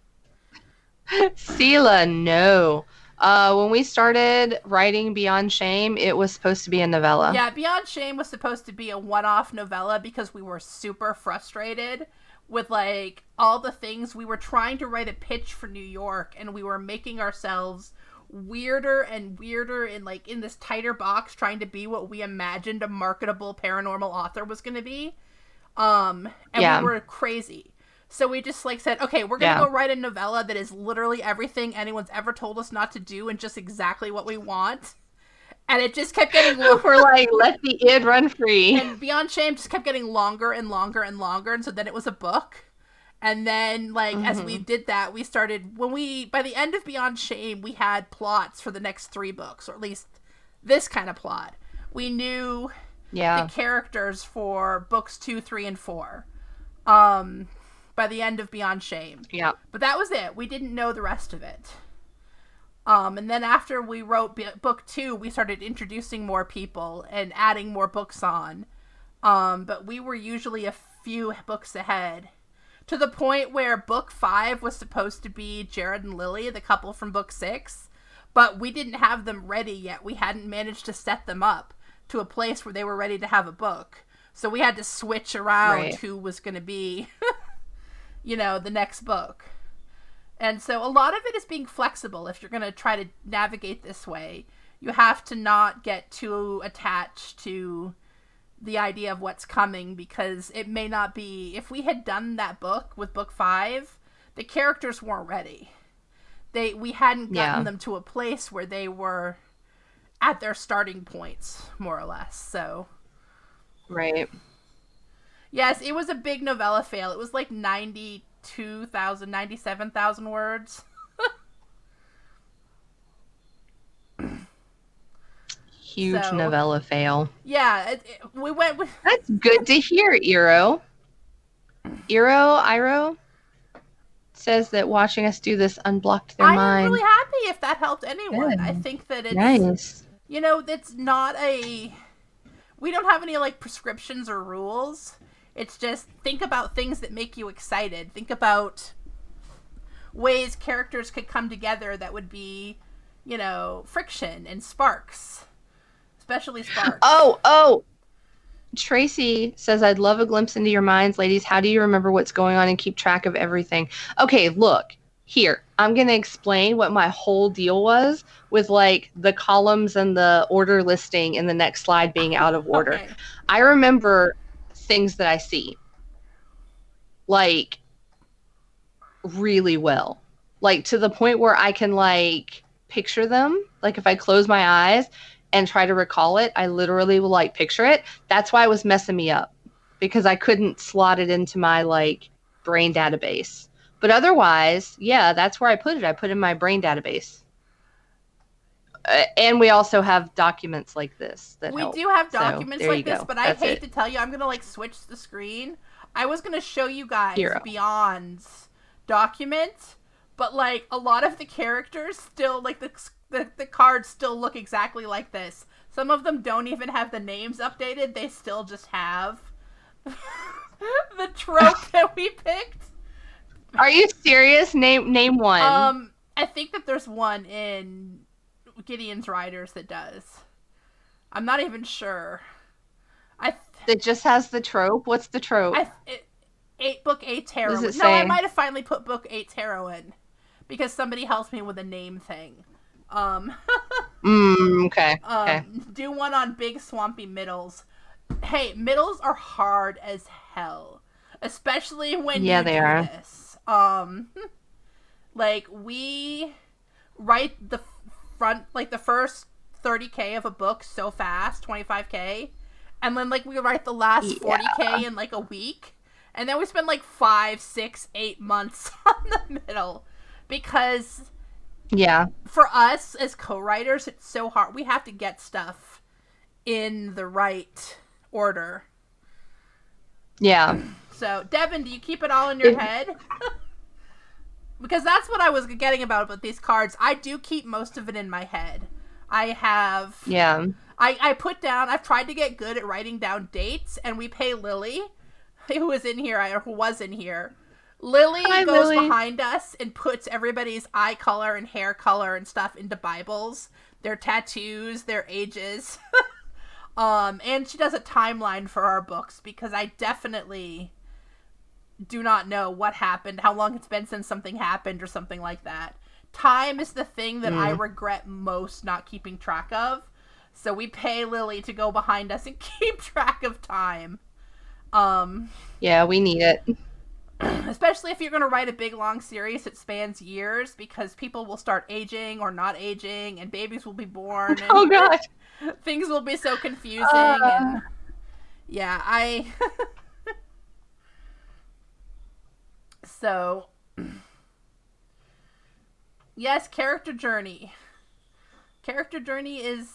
Sela, no. When we started writing Beyond Shame, it was supposed to be a novella. Yeah, Beyond Shame was supposed to be a one-off novella because we were super frustrated with, like, all the things. We were trying to write a pitch for New York, and we were making ourselves weirder and weirder in, like, in this tighter box, trying to be what we imagined a marketable paranormal author was going to be. And we were crazy. So we just, like, said, okay, we're going to go write a novella that is literally everything anyone's ever told us not to do and just exactly what we want. And it just kept getting longer. We're like, let the id run free. And Beyond Shame just kept getting longer and longer and longer. And so then it was a book. And then, like, as we did that, we started, by the end of Beyond Shame, we had plots for the next 3 books, or at least this kind of plot. We knew the characters for books 2, 3, and 4. By the end of Beyond Shame. Yeah. But that was it. We didn't know the rest of it. And then after we wrote book 2, we started introducing more people and adding more books on. But we were usually a few books ahead. to the point where book 5 was supposed to be Jared and Lily, the couple from book 6, but we didn't have them ready yet. We hadn't managed to set them up to a place where they were ready to have a book. So we had to switch around who was going to be, the next book. And so a lot of it is being flexible. If you're going to try to navigate this way, you have to not get too attached to the idea of what's coming, because it may not be. If we had done that book with book 5, the characters weren't ready. We hadn't gotten them to a place where they were at their starting points, more or less. So, right. Yes, it was a big novella fail. It was like 97,000 words. Huge novella fail. Yeah, we went with... That's good to hear, Iro. Iro says that watching us do this unblocked their mind. I'm really happy if that helped anyone. Good. I think that it's... Nice. It's not a... We don't have any, prescriptions or rules. It's just think about things that make you excited. Think about ways characters could come together that would be, friction and sparks. Especially sparks. Oh! Tracy says, I'd love a glimpse into your minds, ladies. How do you remember what's going on and keep track of everything? Okay, look. Here, I'm going to explain what my whole deal was with, the columns and the order listing and the next slide being out of order. Okay. I remember things that I see, really well. To the point where I can, picture them. If I close my eyes and try to recall it, I literally will picture it. That's why it was messing me up, because I couldn't slot it into my brain database. But otherwise, yeah, that's where I put it. I put it in my brain database. And we also have documents like this that help. We do have documents like this, but I hate to tell you, I'm going to switch the screen. I was going to show you guys Beyond's document, but a lot of the characters still the cards still look exactly like this. Some of them don't even have the names updated. They still just have the trope that we picked. Are you serious? Name one. I think that there's one in Gideon's Riders that does. I'm not even sure. That just has the trope? What's the trope? Book 8 tarot. What does it say? No, I might have finally put book 8 tarot in, because somebody helps me with a name thing. Okay. Okay. Do one on big swampy middles. Hey, middles are hard as hell, especially when you do this. We write the front, the first 30K of a book so fast, 25K, and then we write the last 40K in a week, and then we spend 5, 6, 8 months on the middle, because for us as co-writers, it's so hard. We have to get stuff in the right order. Yeah. So, Devin, do you keep it all in your head? Because that's what I was getting about with these cards. I do keep most of it in my head. I have... Yeah. I put down... I've tried to get good at writing down dates, and we pay Lily, who was in here. Lily goes behind us and puts everybody's eye color and hair color and stuff into Bibles, their tattoos, their ages. And she does a timeline for our books, because I definitely do not know what happened, how long it's been since something happened or something like that. Time is the thing that I regret most not keeping track of. So we pay Lily to go behind us and keep track of time. Yeah, we need it. Especially if you're going to write a big, long series that spans years, because people will start aging or not aging, and babies will be born. And oh, God. Things will be so confusing. And yeah, So, yes, character journey. Character journey is...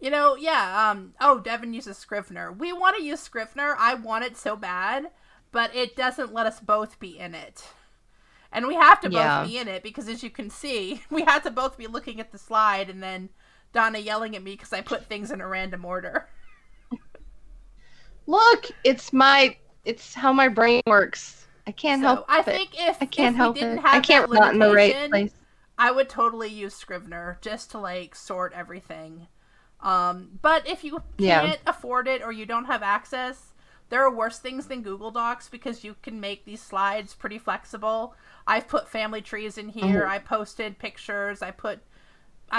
Devin uses Scrivener. We want to use Scrivener. I want it so bad, but it doesn't let us both be in it. And we have to both be in it, because as you can see, we have to both be looking at the slide, and then Donna yelling at me because I put things in a random order. Look, it's how my brain works. I can't So help I it. think if I can't we help didn't it. have I can't that not in the right limitation, place. I would totally use Scrivener just to like sort everything. But if you can't afford it or you don't have access, there are worse things than Google Docs because you can make these slides pretty flexible. I've put family trees in here. I posted pictures. I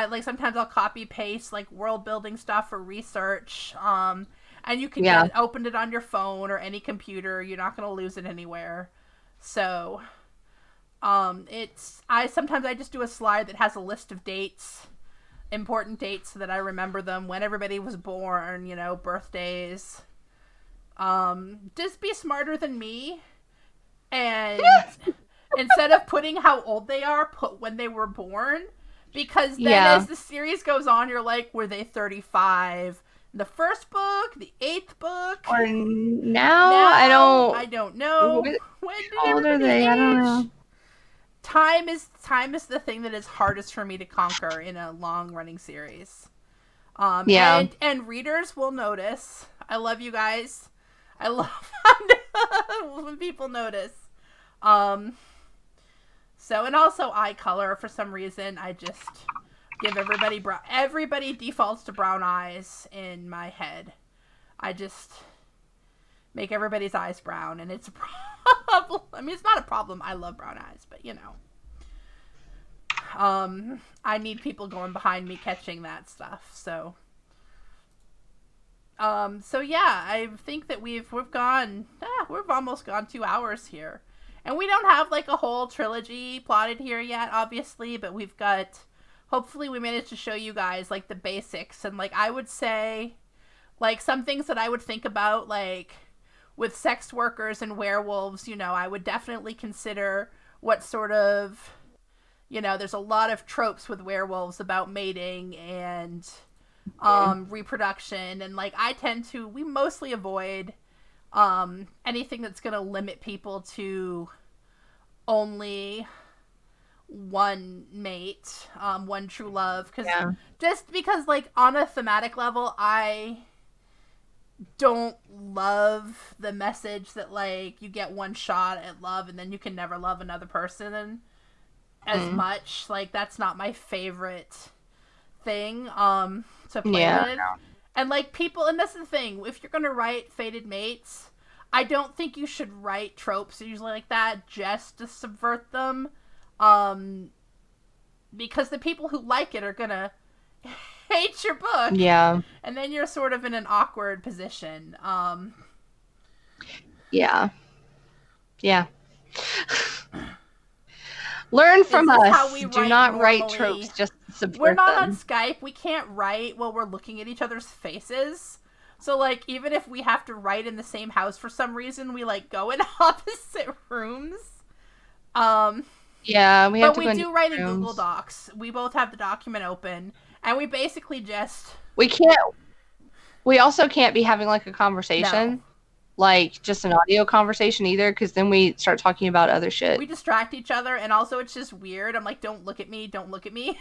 like sometimes I'll copy paste like world building stuff for research. And you can open it on your phone or any computer. You're not going to lose it anywhere. So, sometimes I just do a slide that has a list of dates, important dates so that I remember them, when everybody was born, birthdays. Just be smarter than me. And instead of putting how old they are, put when they were born. Because then as the series goes on, you're like, were they 35? The first book, the 8th book, or now I don't know. When did how old are they? age? I don't know. Time is the thing that is hardest for me to conquer in a long running series. And readers will notice. I love you guys. I love when people notice. So, and also eye color, for some reason, I just give everybody brown. Everybody defaults to brown eyes in my head. I just make everybody's eyes brown, and it's a problem. I mean, it's not a problem. I love brown eyes, but I need people going behind me catching that stuff. So yeah, I think that we've almost gone 2 hours here. And we don't have like a whole trilogy plotted here yet, obviously, but hopefully we managed to show you guys like the basics. And like, I would say like some things that I would think about, like with sex workers and werewolves, I would definitely consider what sort of, there's a lot of tropes with werewolves about mating and reproduction. And like, we mostly avoid anything that's going to limit people to only one mate, one true love. Just because like on a thematic level, I don't love the message that like you get one shot at love and then you can never love another person as much. Like, that's not my favorite thing to play with. And like, people, and that's the thing, if you're gonna write fated mates, I don't think you should write tropes usually like that just to subvert them, because the people who like it are gonna hate your book, and then you're sort of in an awkward position. Learn from us. How we do not write tropes, just subvert We're not them. on Skype. We can't write while we're looking at each other's faces. So, like, even if we have to write in the same house for some reason, we, like, go in opposite rooms. We have to go do write in Google Docs. We both have the document open, and we basically just... We also can't be having, like, a conversation. No. Like, just an audio conversation either, because then we start talking about other shit. We distract each other, and also it's just weird. I'm like, don't look at me, don't look at me.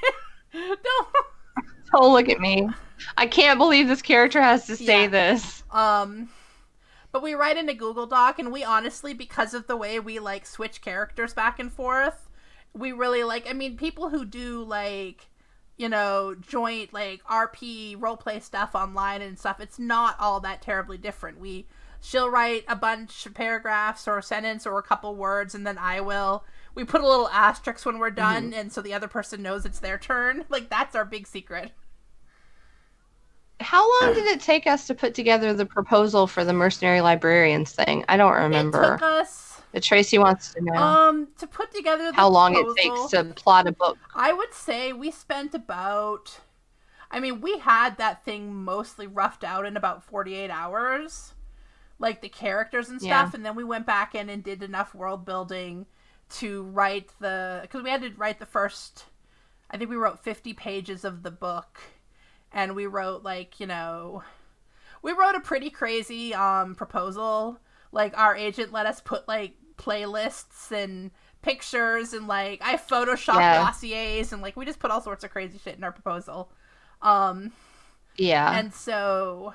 Don't look at me. I can't believe this character has to say this. But we write in a Google Doc, and we honestly, because of the way we, like, switch characters back and forth, we really, like, I mean, people who do, like, joint, like, RP roleplay stuff online and stuff, it's not all that terribly different. She'll write a bunch of paragraphs or a sentence or a couple words, and then we put a little asterisk when we're done, and so the other person knows it's their turn. Like, that's our big secret. How long did it take us to put together the proposal for the mercenary librarians thing? I don't remember. It took us... Tracy wants to know. To put together the how long proposal, it takes to plot a book. I would say we spent about... I mean, we had that thing mostly roughed out in about 48 hours. Like, the characters and stuff, and then we went back in and did enough world building to write because we had to write the first, I think we wrote 50 pages of the book, and we wrote, like, we wrote a pretty crazy proposal. Like, our agent let us put, like, playlists and pictures, and, like, I photoshopped dossiers, and, like, we just put all sorts of crazy shit in our proposal. And so...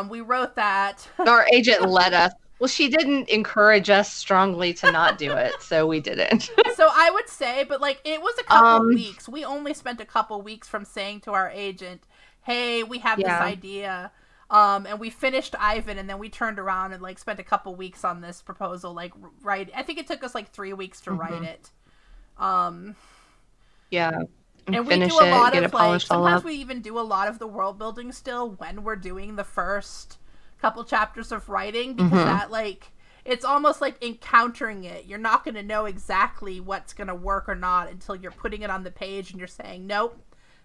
we wrote that. Our agent let us. Well, she didn't encourage us strongly to not do it, so we didn't. So I would say, but like it was a couple weeks. We only spent a couple weeks from saying to our agent, "Hey, we have this Yeah. idea." And we finished Ivan, and then we turned around and like spent a couple weeks on this proposal. Like, write. I think it took us like 3 weeks to write it. Yeah. And we Finish do a it, lot get of it like polished all sometimes up. we even do a lot of the world building still when we're doing the first couple chapters of writing, because that like it's almost like encountering it. You're not going to know exactly what's going to work or not until you're putting it on the page and you're saying, "Nope,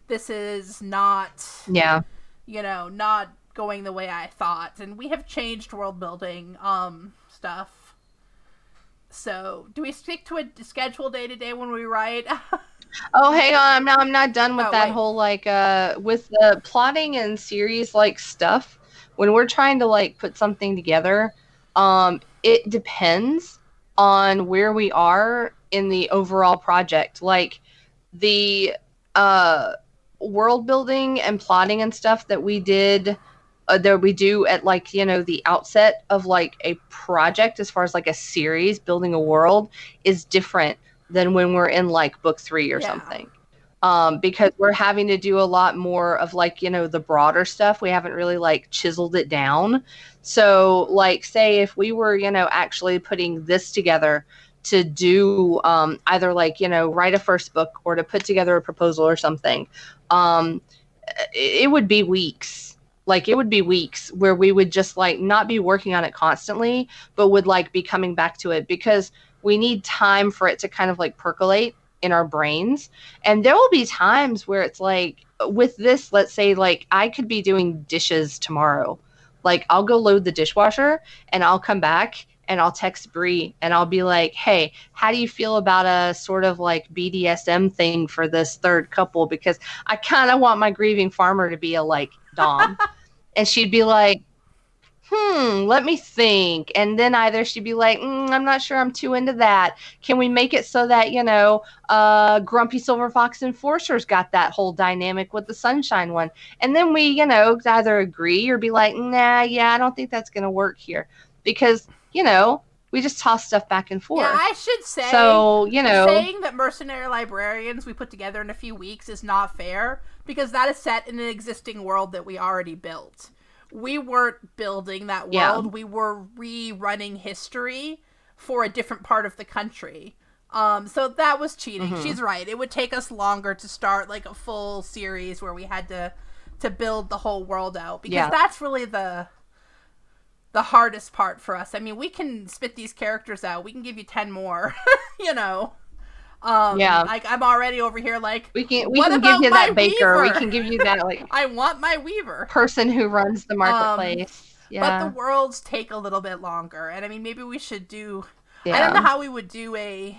this is not Yeah. not going the way I thought." And we have changed world building stuff. So, do we stick to a schedule day to day when we write? Oh, hang on. I'm not done with Oh, that wait. whole like with the plotting and series like stuff. When we're trying to like put something together, it depends on where we are in the overall project. Like the uh world building and plotting and stuff that we do at like the outset of like a project, as far as like a series building a world, is different than when we're in like book 3 or Yeah. something, because we're having to do a lot more of like the broader stuff. We haven't really like chiseled it down. So like say if we were actually putting this together to do either like write a first book or to put together a proposal or something, um, it would be weeks. Like it would be weeks where we would just like not be working on it constantly, but would like be coming back to it because we need time for it to kind of like percolate in our brains. And there will be times where it's like with this, let's say like I could be doing dishes tomorrow. Like I'll go load the dishwasher and I'll come back and I'll text Bree and I'll be like, "Hey, how do you feel about a sort of like BDSM thing for this third couple? Because I kind of want my grieving farmer to be a like dom." And she'd be like, let me think. And then either she'd be like, I'm not sure I'm too into that. Can we make it so that, Grumpy Silver Fox Enforcer's got that whole dynamic with the Sunshine one? And then we, either agree or be like, nah, yeah, I don't think that's going to work here. Because, we just toss stuff back and Yeah, forth. I should say, So, saying that Mercenary Librarians we put together in a few weeks is not fair, because that is set in an existing world that we already built. We weren't building that world. Yeah. We were rerunning history for a different part of the country. So that was cheating. She's right. It would take us longer to start like a full series where we had to build the whole world out, because that's really the hardest part for us. I mean, we can spit these characters out. We can give you 10 more, Like I'm already over here like, we can what give you my that baker. weaver? We can give you that like I want my weaver. person who runs the marketplace. But the worlds take a little bit longer. And I mean, maybe we should do Yeah. I don't know how we would do a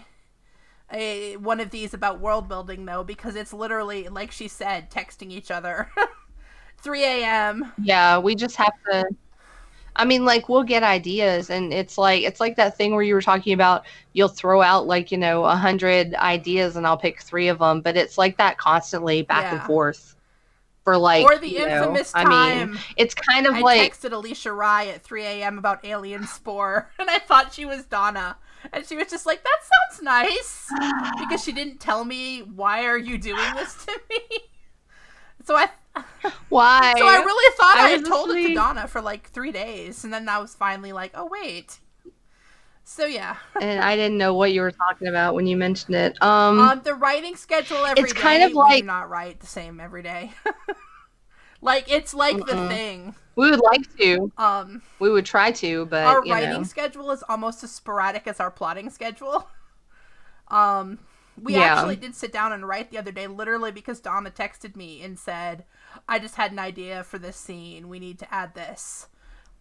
one of these about world building though, because it's literally, like she said, texting each other. 3 a.m. Yeah, we just have to. I mean, like we'll get ideas, and it's like that thing where you were talking about. You'll throw out like 100 ideas, and I'll pick 3 of them. But it's like that constantly back and forth for like. Or the infamous time. I mean, it's kind of I like texted Alicia Rye at 3 a.m. about Alien Spore, and I thought she was Donna. And she was just like, "That sounds nice," because she didn't tell me, "Why are you doing this to me?" So why? So I really thought I had told asleep. it to Donna for like 3 days, and then I was finally like, "Oh wait." So yeah. And I didn't know what you were talking about when you mentioned it. The writing schedule every it's day, kind of we like do not write the same every day. Like it's like the thing. we would like to. We would try to, but our writing schedule is almost as sporadic as our plotting schedule. We actually did sit down and write the other day, literally because Donna texted me and said, "I just had an idea for this scene. We need to add this."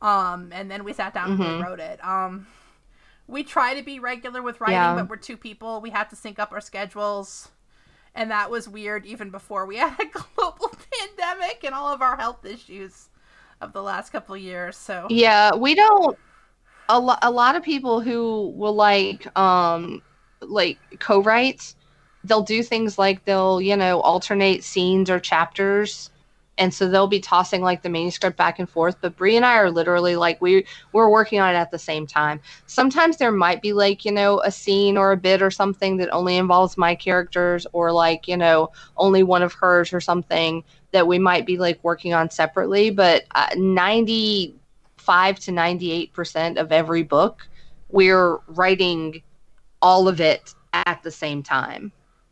And then we sat down and we wrote it. We try to be regular with writing, but we're 2 people. We have to sync up our schedules. And that was weird even before we had a global pandemic and all of our health issues of the last couple of years. So yeah, we don't. A lot of people who will like co-write, they'll do things like they'll alternate scenes or chapters And so they'll be tossing like the manuscript back and forth. But Bree and I are literally like, we're working on it at the same time. Sometimes there might be like, a scene or a bit or something that only involves my characters, or like, only one of hers or something that we might be like working on separately. But 95 to 98% of every book, we're writing all of it at the same time.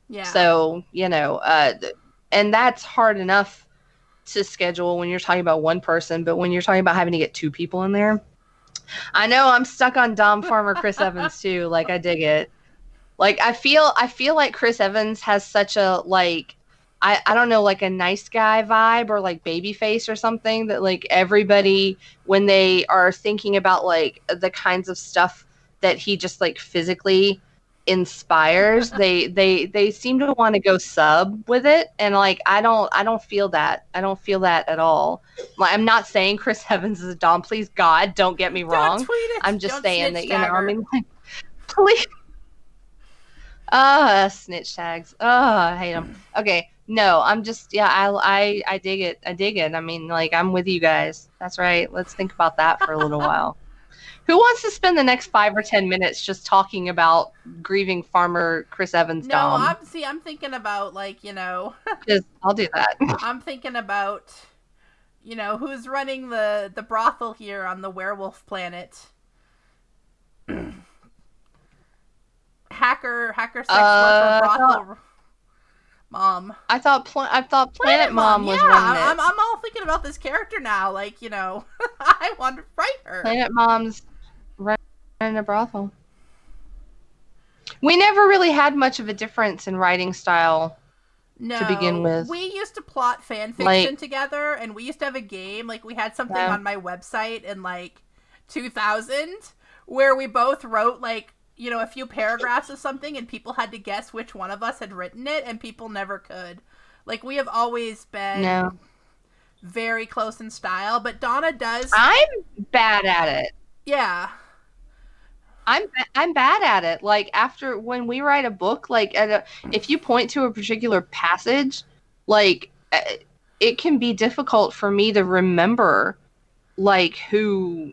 Yeah. So, and that's hard enough to schedule when you're talking about one person, but when you're talking about having to get two people in there, I know I'm stuck on Dom Farmer, Chris Evans too. Like, I dig it. Like, I feel like Chris Evans has such a, like, I don't know, like a nice guy vibe, or like baby face or something, that like everybody, when they are thinking about like the kinds of stuff that he just like physically inspires, they seem to want to go sub with it. And like, I don't feel that. I don't feel that at all. Like, I'm not saying Chris Evans is a Dom, please God, don't get me wrong. Don't tweet it. I'm just Don't saying that, snitch tag her. I mean, like, please. Snitch tags. I hate them. Okay, no, I'm just, yeah, I dig it. I dig it. I mean, like, I'm with you guys. That's right. Let's think about that for a little while. Who wants to spend the next 5 or 10 minutes just talking about grieving farmer Chris Evans' Dom? No, I'm thinking about, like, Because I'll do that. I'm thinking about, who's running the brothel here on the werewolf planet. Hacker sex worker brothel mom. I thought Planet Mom was running it. I'm all thinking about this character now. Like, I want to write her. Planet Mom's running a brothel. We never really had much of a difference in writing style. No, to begin with. We used to plot fan fiction together, and we used to have a game. Like, we had something on my website in like 2000 where we both wrote like, a few paragraphs of something, and people had to guess which one of us had written it, and people never could. Like, we have always been very close in style, but Donna does. I'm bad at it. Yeah. I'm bad at it. Like, after, when we write a book, like, if you point to a particular passage, like, it can be difficult for me to remember, like, who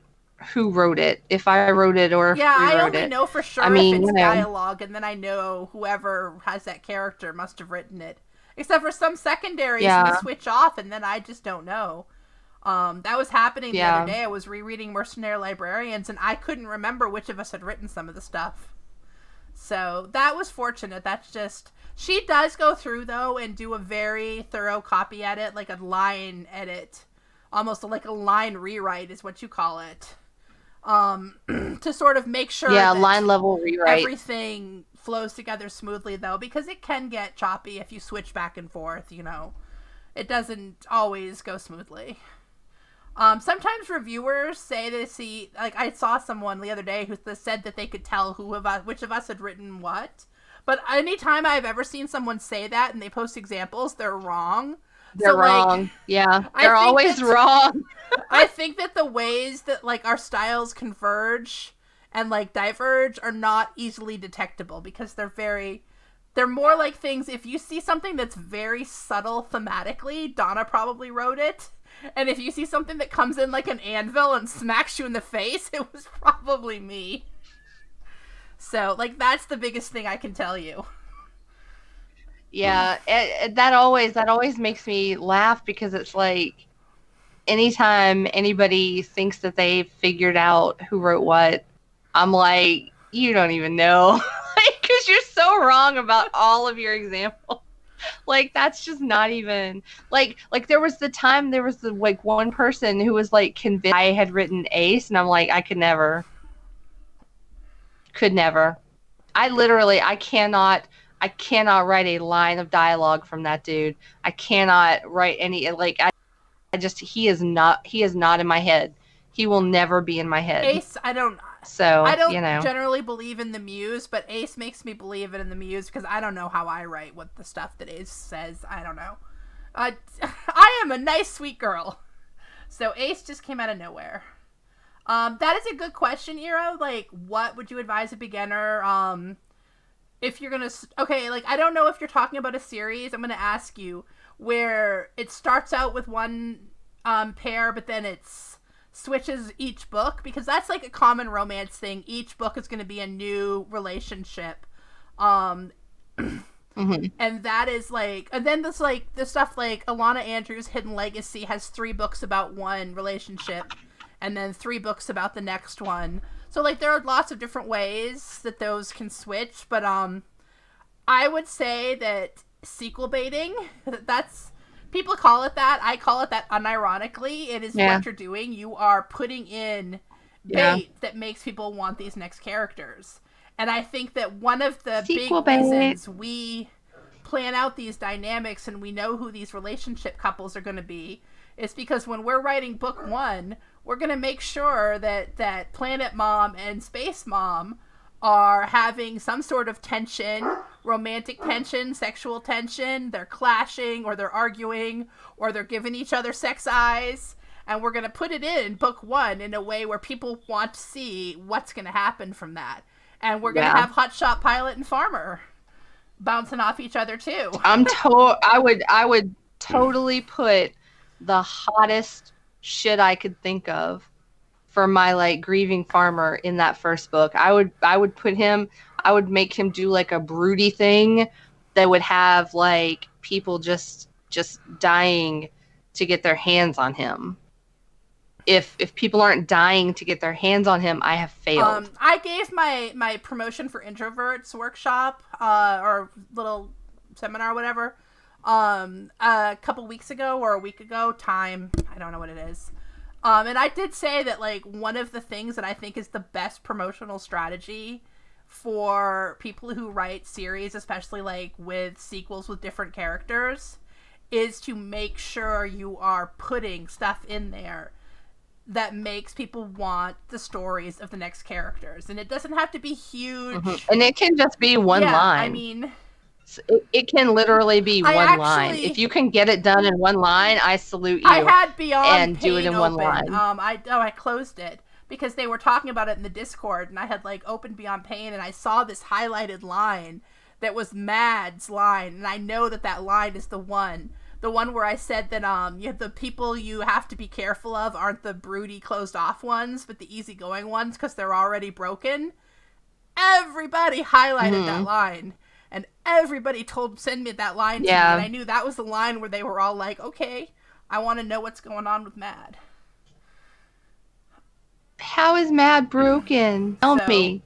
wrote it, if I wrote it, or if we wrote it. I only know for sure if it's dialogue, and then I know whoever has that character must have written it. Except for some secondaries we switch off, and then I just don't know. That was happening the other day. I was rereading Mercenary Librarians, and I couldn't remember which of us had written some of the stuff. So that was fortunate. That's just... She does go through, though, and do a very thorough copy edit, like a line edit. Almost like a line rewrite is what you call it. To sort of make sure that line level rewrite. Everything flows together smoothly, though, because it can get choppy if you switch back and forth, It doesn't always go smoothly. Sometimes reviewers say they see, like, I saw someone the other day who said that they could tell which of us had written what. But anytime I've ever seen someone say that and they post examples, they're wrong. They're wrong. Like, yeah, they're always wrong. I think that the ways that, like, our styles converge and, like, diverge are not easily detectable, because they're more like things, if you see something that's very subtle thematically, Donna probably wrote it. And if you see something that comes in like an anvil and smacks you in the face, it was probably me. So, like, that's the biggest thing I can tell you. Yeah, that always makes me laugh, because it's like, anytime anybody thinks that they figured out who wrote what, I'm like, you don't even know. Because you're so wrong about all of your examples. Like, that's just not even, like there was the like one person who was like convinced I had written Ace, and I'm like, I could never. I cannot write a line of dialogue from that dude. I cannot write any, like, he is not in my head. He will never be in my head. Ace, I don't generally believe in the muse, but Ace makes me believe in the muse, because I don't know how I write what the stuff that Ace says. I don't know. I am a nice, sweet girl. So Ace just came out of nowhere. That is a good question, Iro. Like, what would you advise a beginner? If you're gonna... Okay, like, I don't know if you're talking about a series. I'm gonna ask you, where it starts out with one pair, but then it's switches each book, because that's like a common romance thing. Each book is going to be a new relationship. And that is like, and then this like the stuff like Alana Andrews' Hidden Legacy has 3 books about one relationship and then 3 books about the next one. So like there are lots of different ways that those can switch, but I would say that sequel baiting, that's, people call it that. I call it that unironically. It is what you're doing. You are putting in bait that makes people want these next characters. And I think that one of the Sequel big bait. reasons we plan out these dynamics and we know who these relationship couples are going to be is because when we're writing book 1, we're going to make sure that Planet Mom and Space Mom are having some sort of tension, romantic tension, sexual tension. They're clashing, or they're arguing, or they're giving each other sex eyes. And we're going to put it in book 1 in a way where people want to see what's going to happen from that. And we're going to have Hotshot Pilot and Farmer bouncing off each other too. I would totally put the hottest shit I could think of for my like grieving farmer in that first book. I would put him, I would make him do like a broody thing that would have like people just dying to get their hands on him. If people aren't dying to get their hands on him, I have failed. I gave my promotion for introverts workshop or little seminar, whatever, a couple weeks ago or a week ago. Time, I don't know what it is. And I did say that like one of the things that I think is the best promotional strategy for people who write series, especially like with sequels with different characters, is to make sure you are putting stuff in there that makes people want the stories of the next characters. And it doesn't have to be huge. And it can just be one line. I mean, it can literally be one line. If you can get it done in one line, I salute you. I had Beyond and Pain do it in open. one line. I closed it because they were talking about it in the Discord, and I had like opened Beyond Pain, and I saw this highlighted line that was Mad's line, and I know that line is the one where I said that the people you have to be careful of aren't the broody closed off ones, but the easygoing ones because they're already broken. Everybody highlighted that line, and everybody send me that line to me, and I knew that was the line where they were all like, okay, I want to know what's going on with Mad. How is Mad broken? Tell me.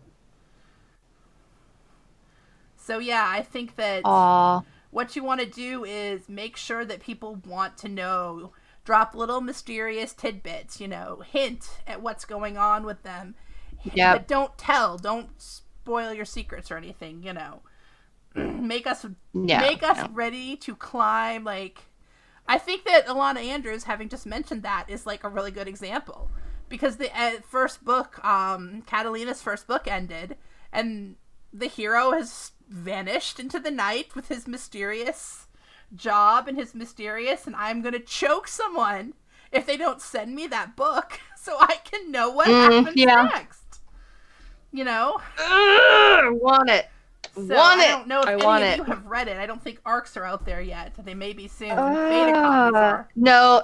So yeah, I think that Aww. What you want to do is make sure that people want to know. Drop little mysterious tidbits, hint at what's going on with them. Yeah. But don't spoil your secrets or anything, Make us ready to climb. Like, I think that Alana Andrews, having just mentioned that, is like a really good example. Because the first book, Catalina's first book ended, and the hero has vanished into the night with his mysterious job and and I'm gonna choke someone if they don't send me that book so I can know what happens next. Want it. I don't know if any of you have read it. I don't think ARCs are out there yet. They may be soon. Beta copies are. No,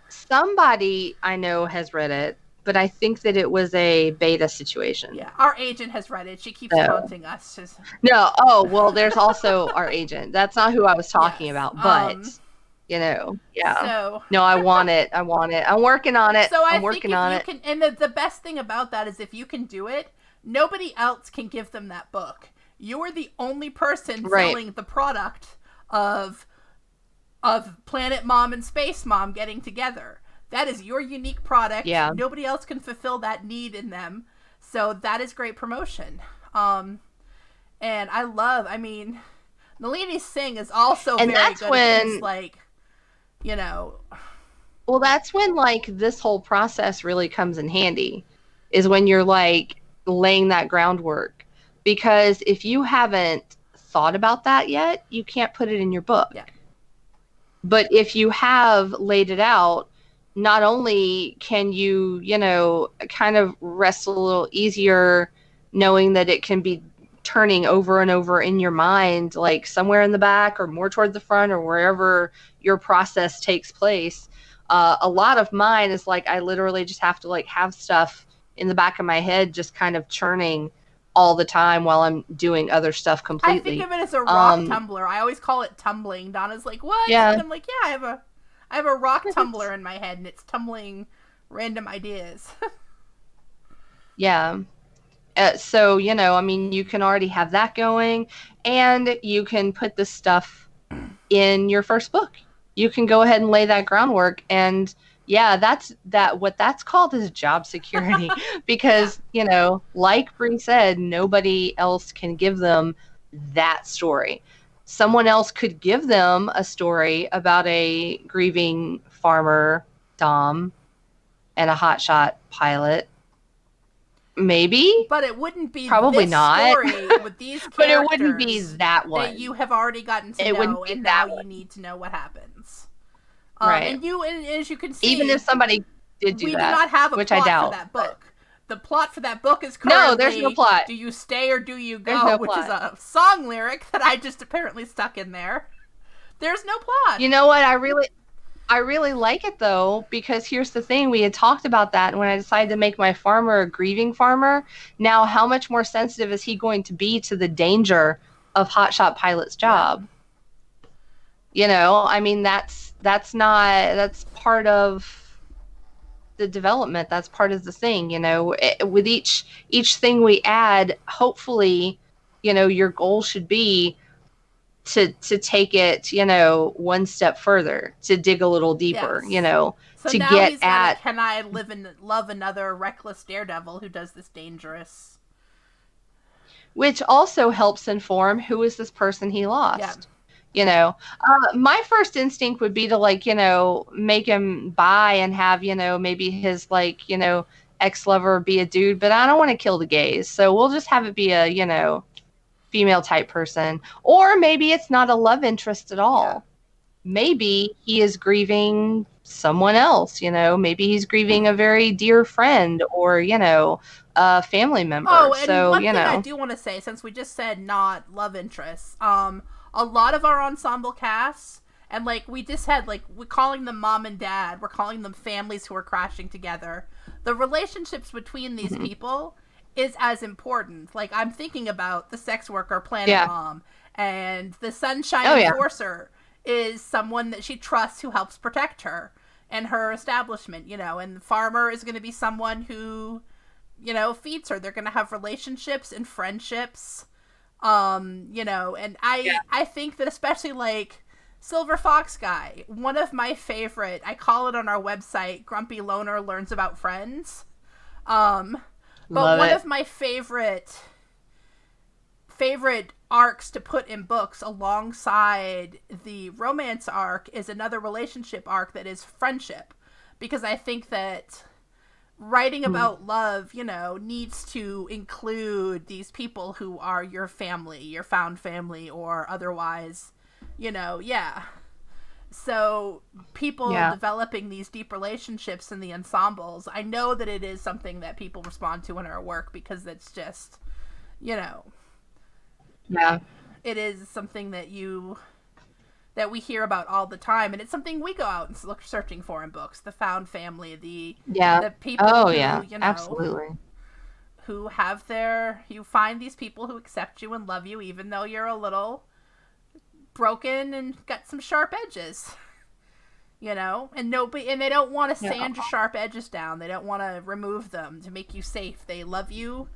somebody I know has read it, but I think that it was a beta situation. Yeah, our agent has read it. She keeps taunting us. No, there's also our agent. That's not who I was talking about, but, So... No, I want it. I'm working on it. So I'm working on it. And the best thing about that is if you can do it, nobody else can give them that book. You are the only person selling the product of Planet Mom and Space Mom getting together. That is your unique product. Yeah. Nobody else can fulfill that need in them. So that is great promotion. And Nalini Singh is also very good at things like, Well, that's when, like, this whole process really comes in handy, is when you're, like, laying that groundwork. Because if you haven't thought about that yet, you can't put it in your book. Yeah. But if you have laid it out, not only can you, kind of rest a little easier knowing that it can be turning over and over in your mind, like somewhere in the back or more toward the front or wherever your process takes place. A lot of mine is like I literally just have to like have stuff in the back of my head just kind of churning all the time while I'm doing other stuff completely. I think of it as a rock tumbler. I always call it tumbling. Donna's like, what? Yeah. And I'm like, yeah, I have a rock tumbler in my head, and it's tumbling random ideas. Yeah. So, you know, I mean, you can already have that going, and you can put this stuff in your first book. You can go ahead and lay that groundwork, and yeah, what that's called is job security because, you know, like Bree said, nobody else can give them that story. Someone else could give them a story about a grieving farmer, Dom, and a hotshot pilot. Maybe, but it wouldn't be probably this not story with these characters. But it wouldn't be that one that you have already gotten to know, and now you need to know what happens. Right. And as you can see, even if somebody did do we that, do not have a which plot I doubt, for that book. The plot for that book is currently, no, there's no plot. Do you stay or do you go? No which plot. Is a song lyric that I just apparently stuck in there. There's no plot. You know what? I really like it though, because here's the thing. We had talked about that when I decided to make my farmer a grieving farmer. Now, how much more sensitive is he going to be to the danger of hotshot pilot's job? Yeah. You know, I mean, that's part of the development. That's part of the thing, you know. With each thing we add, hopefully, you know, your goal should be to take it, you know, one step further, to dig a little deeper, you know, so to now get he's at can I love another reckless daredevil who does this dangerous, which also helps inform who is this person he lost. You know, my first instinct would be to, like, you know, make him bi and have, you know, maybe his, like, you know, ex-lover be a dude, but I don't want to kill the gays, so we'll just have it be a, you know, female type person. Or maybe it's not a love interest at all. Maybe he is grieving someone else, you know, maybe he's grieving a very dear friend or, you know, a family member. Oh, and so, one you thing know, I do want to say, since we just said not love interests, a lot of our ensemble casts, and like we just had, like, we're calling them mom and dad, we're calling them families who are crashing together. The relationships between these people is as important. Like, I'm thinking about the sex worker Planet Mom, and the Sunshine Enforcer is someone that she trusts who helps protect her and her establishment, you know, and the farmer is going to be someone who, you know, feeds her. They're going to have relationships and friendships, you know, and I think that especially, like, Silver Fox Guy, one of my favorite, I call it on our website, Grumpy Loner Learns About Friends, but one of my favorite arcs to put in books alongside the romance arc is another relationship arc that is friendship. Because I think that writing about love, you know, needs to include these people who are your family, your found family, or otherwise, you know, So people developing these deep relationships in the ensembles, I know that it is something that people respond to in our work because it's just, you know, it is something that we hear about all the time, and it's something we go out and look searching for in books. The found family, the people who, you know, absolutely, who have you find these people who accept you and love you even though you're a little broken and got some sharp edges, you know, and they don't want to sand your sharp edges down. They don't want to remove them to make you safe. They love you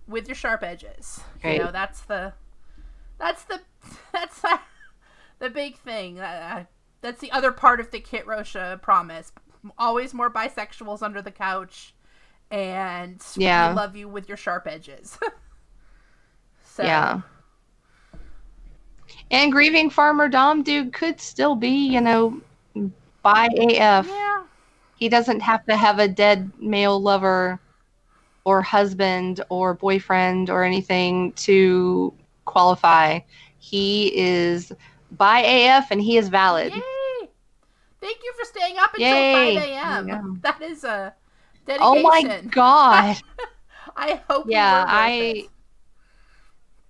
with your sharp edges. Right. You know, that's the big thing. That's the other part of the KitRocha promise. Always more bisexuals under the couch, and we love you with your sharp edges. So. And grieving farmer Dom dude could still be, you know, bi AF. Yeah. He doesn't have to have a dead male lover or husband or boyfriend or anything to qualify. He is bi AF and he is valid. Yay! Thank you for staying up until 5 a.m. Yeah. That is a dedication. Oh my god. I hope you were worth it.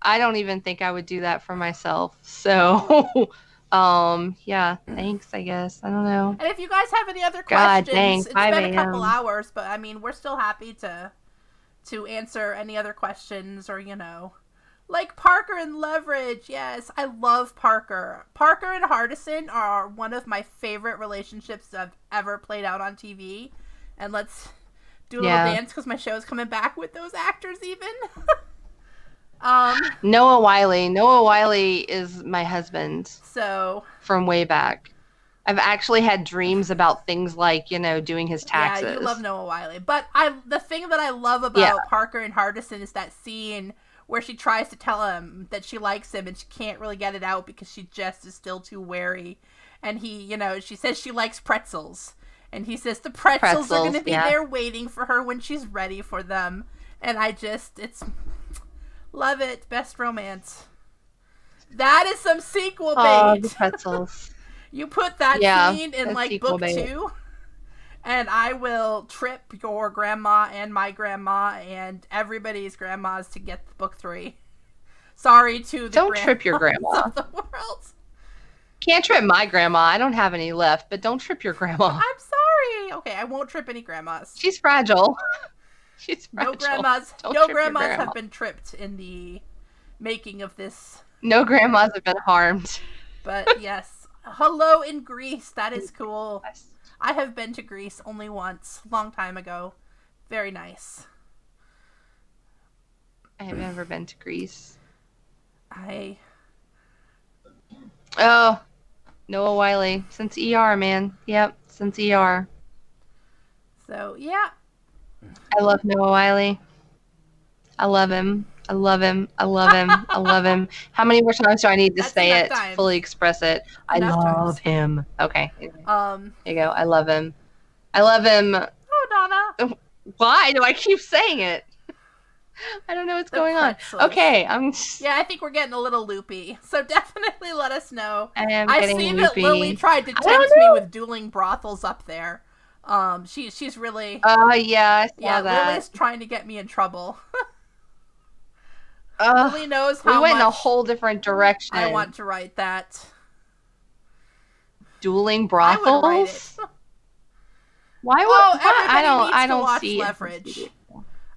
I don't even think I would do that for myself. So, yeah, thanks, I guess. I don't know. And if you guys have any other God questions, dang, it's 5 been a couple a.m. hours, but I mean, we're still happy to answer any other questions or, like Parker and Leverage. Yes, I love Parker. Parker and Hardison are one of my favorite relationships I've ever played out on TV. And let's do a little dance because my show's coming back with those actors even. Noah Wiley. Noah Wiley is my husband. So from way back. I've actually had dreams about things like, doing his taxes. Yeah, you love Noah Wiley. But the thing that I love about Parker and Hardison is that scene where she tries to tell him that she likes him and she can't really get it out because she just is still too wary. And he, she says she likes pretzels. And he says the pretzels are going to be there waiting for her when she's ready for them. And love it. Best romance. That is some sequel bait. Oh, the pretzels. You put that scene in like book 2, and I will trip your grandma and my grandma and everybody's grandmas to get book 3. Sorry to the Don't trip your grandma. Of the world. Can't trip my grandma. I don't have any left, but don't trip your grandma. I'm sorry. Okay, I won't trip any grandmas. She's fragile. She's fragile. No grandmas have been tripped in the making of this. No grandmas have been harmed. But yes. Hello in Greece. That is cool. I have been to Greece only once, long time ago. Very nice. I have never been to Greece. Oh, Noah Wiley. Since ER, man. Yep, since ER. So, yeah. I love Noah Wiley. I love him. I love him. I love him. I love him. How many more times do I need to say it to fully express it? I love him. Okay. There you go. I love him. I love him. Oh, Donna. Why do I keep saying it? I don't know what's going on. Okay. Yeah, I think we're getting a little loopy. So definitely let us know. I've seen that Lily tried to tempt me with dueling brothels up there. She's really. Oh, yeah. I saw that. Lily's trying to get me in trouble. Lily knows how we went much in a whole different direction. I want to write that. Dueling brothels? I would write it. Why would I don't see Leverage.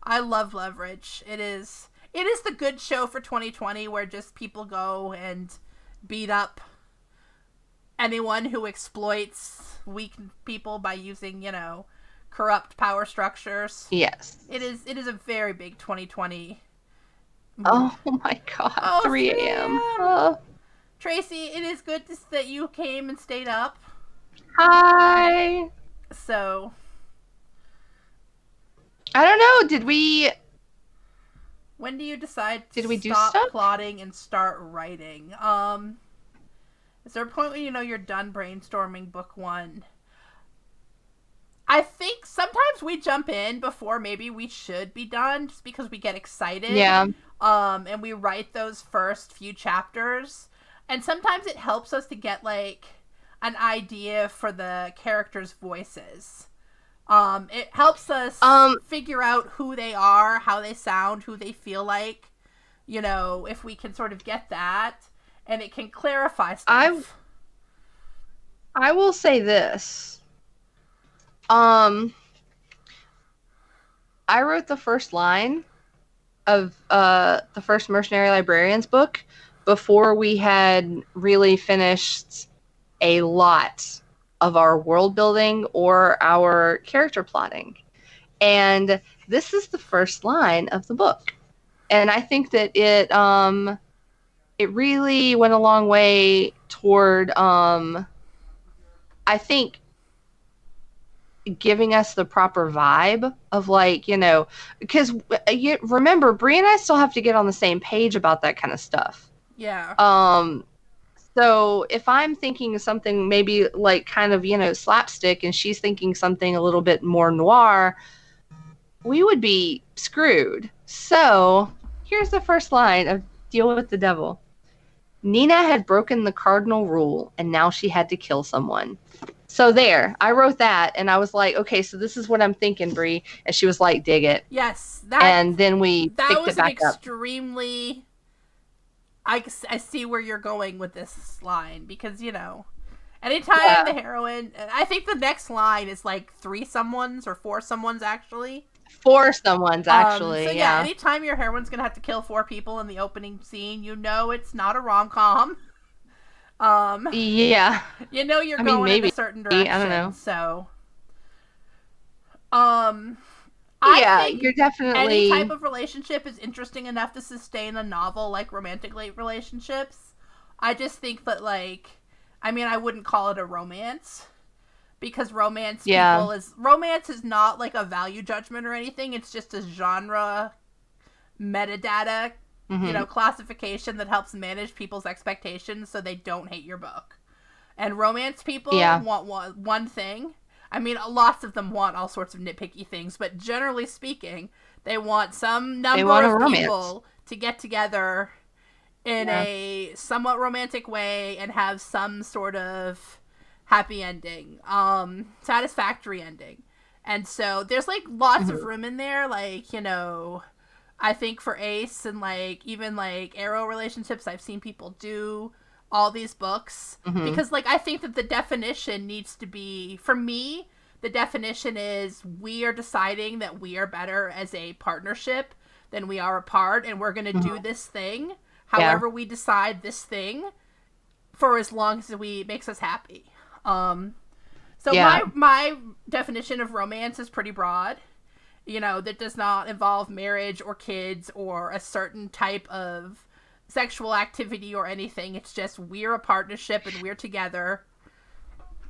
I love Leverage. It is the good show for 2020 where just people go and beat up anyone who exploits weak people by using, corrupt power structures. Yes. It is a very big 2020. Oh my god, 3 a.m. Tracy, it is good that you came and stayed up. Hi. So, I don't know, when do you decide to do stop stuff? plotting and start writing? Is there a point when you're done brainstorming book 1? I think sometimes we jump in before maybe we should be done just because we get excited. Yeah. And we write those first few chapters. And sometimes it helps us to get, like, an idea for the characters' voices. It helps us figure out who they are, how they sound, who they feel like. If we can sort of get that. And it can clarify stuff. I will say this. I wrote the first line of the first Mercenary Librarians book before we had really finished a lot of our world building or our character plotting. And this is the first line of the book. And I think that it really went a long way toward, I think, giving us the proper vibe of, like, because remember, Bree and I still have to get on the same page about that kind of stuff. Yeah. So if I'm thinking of something maybe like kind of, slapstick, and she's thinking something a little bit more noir, we would be screwed. So here's the first line of Deal with the Devil. Nina had broken the cardinal rule, and now she had to kill someone. So there, I wrote that, and I was like, okay, so this is what I'm thinking, Bree. And she was like, dig it. Yes. And then we picked it back up. That was an extremely I see where you're going with this line, because, anytime the heroine, I think the next line is like 3 someones or 4 someones actually. 4 someones actually. So yeah, anytime your heroine's gonna have to kill 4 people in the opening scene, it's not a rom-com. Yeah. You're going in a certain direction. I don't know. So, I think you're definitely, any type of relationship is interesting enough to sustain a novel, like romantic relationships. I just think that, I wouldn't call it a romance, because romance is not like a value judgment or anything. It's just a genre metadata, classification that helps manage people's expectations so they don't hate your book. And romance people want one thing. Lots of them want all sorts of nitpicky things, but generally speaking, they want some number of people to get together in a somewhat romantic way and have some sort of happy ending, satisfactory ending. And so there's lots of room in there, I think for Ace and even Arrow relationships, I've seen people do all these books, because I think that the definition needs to be, for me, the definition is we are deciding that we are better as a partnership than we are apart, and we're going to do this thing however we decide this thing for as long as it makes us happy. My definition of romance is pretty broad. That does not involve marriage or kids or a certain type of sexual activity or anything. It's just we're a partnership and we're together.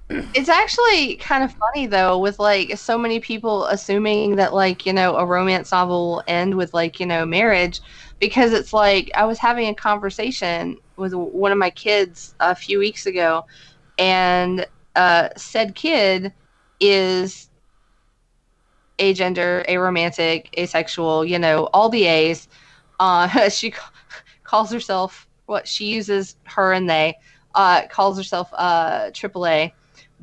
It's actually kind of funny though, with so many people assuming that a romance novel will end with marriage, because it's I was having a conversation with one of my kids a few weeks ago, and said kid is agender, aromantic, asexual, all the A's. She calls herself, she uses her and they, calls herself AAA.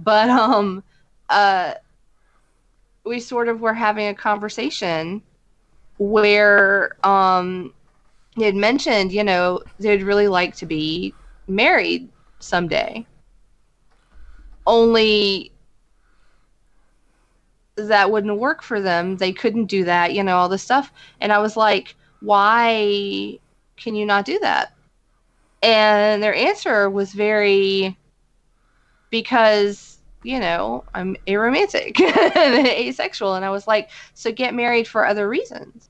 But we sort of were having a conversation where they had mentioned, they'd really like to be married someday. Only that wouldn't work for them. They couldn't do that, all this stuff. And I was like, why can you not do that? And their answer was because, I'm aromantic and asexual. And I was like, so get married for other reasons.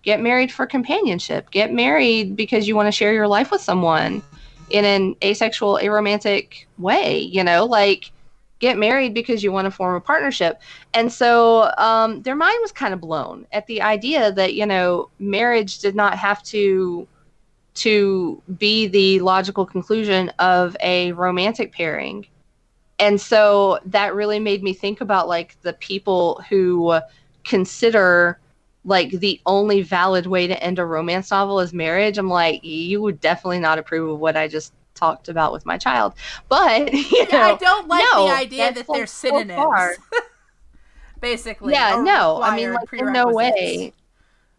Get married for companionship. Get married because you want to share your life with someone in an asexual, aromantic way, get married because you want to form a partnership. And so their mind was kind of blown at the idea that, marriage did not have to be the logical conclusion of a romantic pairing. And so that really made me think about the people who consider the only valid way to end a romance novel is marriage. I'm like, you would definitely not approve of what I just talked about with my child. But I don't like the idea that they're synonyms. Basically. No way.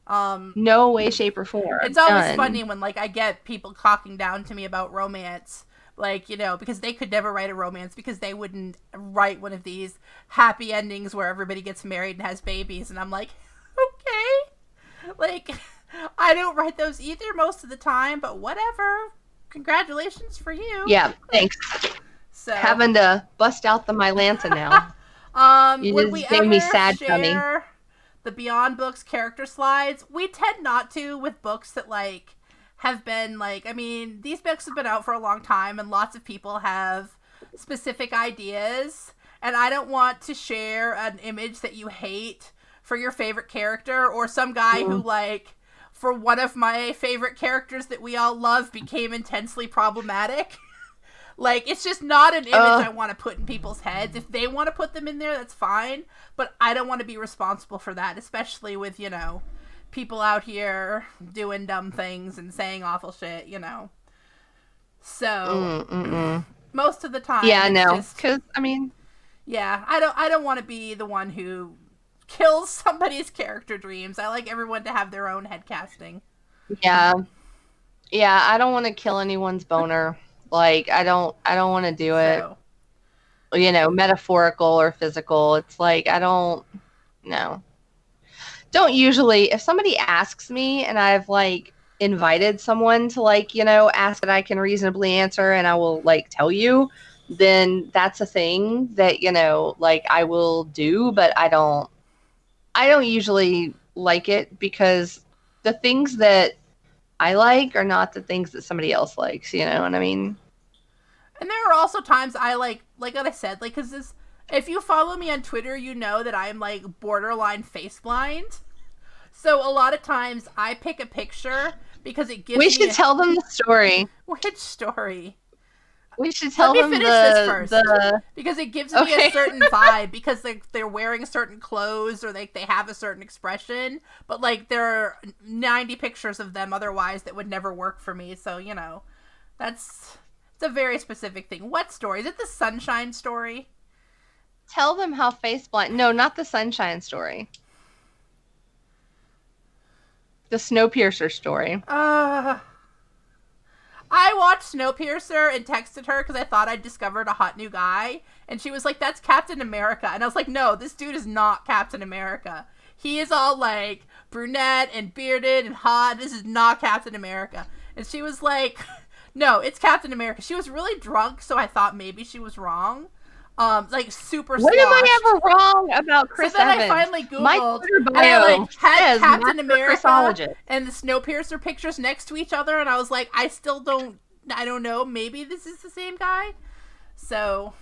No way, shape, or form. It's always funny when I get people talking down to me about romance, because they could never write a romance because they wouldn't write one of these happy endings where everybody gets married and has babies, and I'm like, okay, I don't write those either most of the time, but whatever. Congratulations for you. Yeah, thanks. So having to bust out the Mylanta now. You would just we made ever me sad, share the Beyond Books character slides? We tend not to with books that have been these books have been out for a long time and lots of people have specific ideas, and I don't want to share an image that you hate for your favorite character, or some guy who for one of my favorite characters that we all love became intensely problematic. It's just not an image I want to put in people's heads. If they want to put them in there, that's fine, but I don't want to be responsible for that, especially with, people out here doing dumb things and saying awful shit, So, most of the time, because, yeah, I don't want to be the one who kills somebody's character dreams. I like everyone to have their own head casting. Yeah. Yeah, I don't want to kill anyone's boner. Like, I don't want to do it. So, You know, metaphorical or physical. It's like I don't. No. Don't usually. If somebody asks me and I've like invited someone to like, ask that I can reasonably answer and I will like tell you, then that's a thing that, like I will do, but I don't usually like it because the things that I like are not the things that somebody else likes, you know what I mean? and there are also times I like what I said, like, because this, if you follow me on Twitter, you know that I'm like borderline face blind. So a lot of times I pick a picture because it gives We me should tell them the story. which story? We should Let tell me them finish this first. the Because it gives me okay. a certain vibe because they're wearing certain clothes or they have a certain expression, but like there are 90 pictures of them otherwise that would never work for me. So, that's it's a very specific thing. What story? Is it the sunshine story? Tell them how face blind. No, not the sunshine story. The Snowpiercer story. I watched Snowpiercer and texted her because I thought I'd discovered a hot new guy. And she was like, that's Captain America. And I was like, no, this dude is not Captain America. He is all like brunette and bearded and hot. This is not Captain America. And she was like, no, it's Captain America. She was really drunk, so I thought maybe she was wrong. Like super When am I ever wrong about Chris So then Evans? I finally Googled My Twitter and I like had says Captain Master America Chrisologist. and the Snowpiercer pictures next to each other, and I was like, I don't know, maybe this is the same guy. So,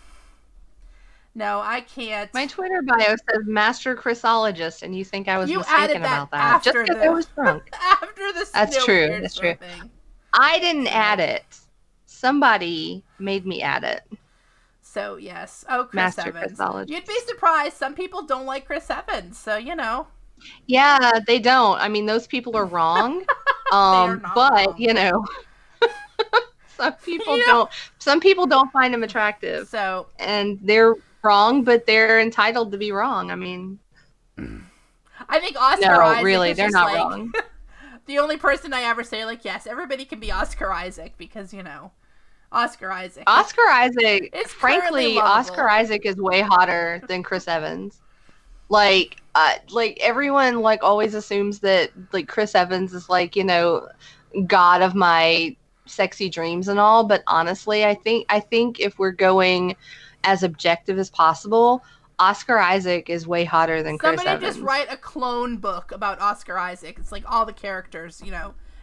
no, I can't. My Twitter bio says Master Chrisologist, and you think I was mistaken about that? Just because I was drunk. After the That's true. Snowpiercer That's true. thing. I didn't add it. Somebody made me add it. So, yes. Oh, Chris Master Evans. Chrisologist. You'd be surprised. Some people don't like Chris Evans, so, Yeah, they don't. I mean, those people are wrong. They are not but, wrong. some people don't find him attractive. So, and they're wrong, but they're entitled to be wrong. I mean, I think Oscar Isaac really, is they're just not like, wrong. The only person I ever say, like, yes, everybody can be Oscar Isaac because, Oscar Isaac. Oscar Isaac, It's frankly, lovable. Oscar Isaac is way hotter than Chris Evans. Like everyone like always assumes that like Chris Evans is like, god of my sexy dreams and all, but honestly, I think if we're going as objective as possible, Oscar Isaac is way hotter than Chris Evans. Somebody just write a clone book about Oscar Isaac. It's like all the characters,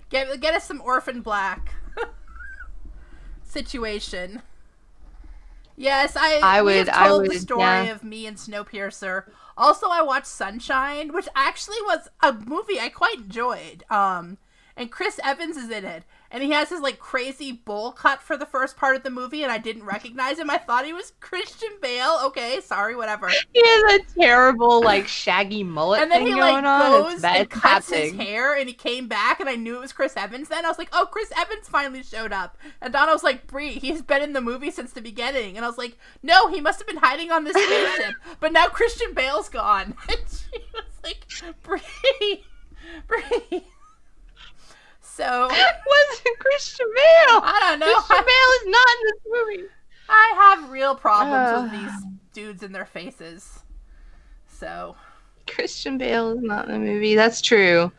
Get us some Orphan Black situation. Yes, we have told the story of me and Snowpiercer. Also, I watched Sunshine, which actually was a movie I quite enjoyed. And Chris Evans is in it. And he has his, like, crazy bowl cut for the first part of the movie, and I didn't recognize him. I thought he was Christian Bale. Okay, sorry, whatever. He has a terrible, like, shaggy mullet and then thing he, like, going on. goes and cuts his hair, and he came back, and I knew it was Chris Evans then. I was like, oh, Chris Evans finally showed up. And Donna was like, Bree, he's been in the movie since the beginning. And I was like, no, he must have been hiding on this spaceship. But now Christian Bale's gone. And she was like, Bree. So wasn't Christian Bale. I don't know. Christian Bale is not in this movie. I have real problems with these dudes and their faces. So Christian Bale is not in the movie. That's true.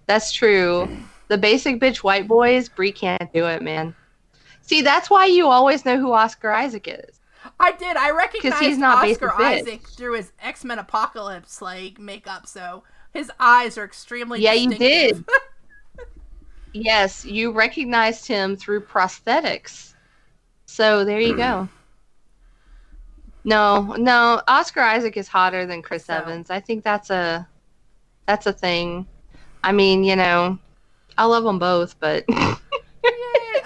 The basic bitch white boys, Brie can't do it, man. See, that's why you always know who Oscar Isaac is. I did. I recognized he's not Oscar Isaac through his X-Men Apocalypse like makeup, so his eyes are extremely distinctive. You did. Yes, you recognized him through prosthetics. So there you go. No, Oscar Isaac is hotter than Chris Evans. I think that's a thing. I mean, I love them both, but Yay,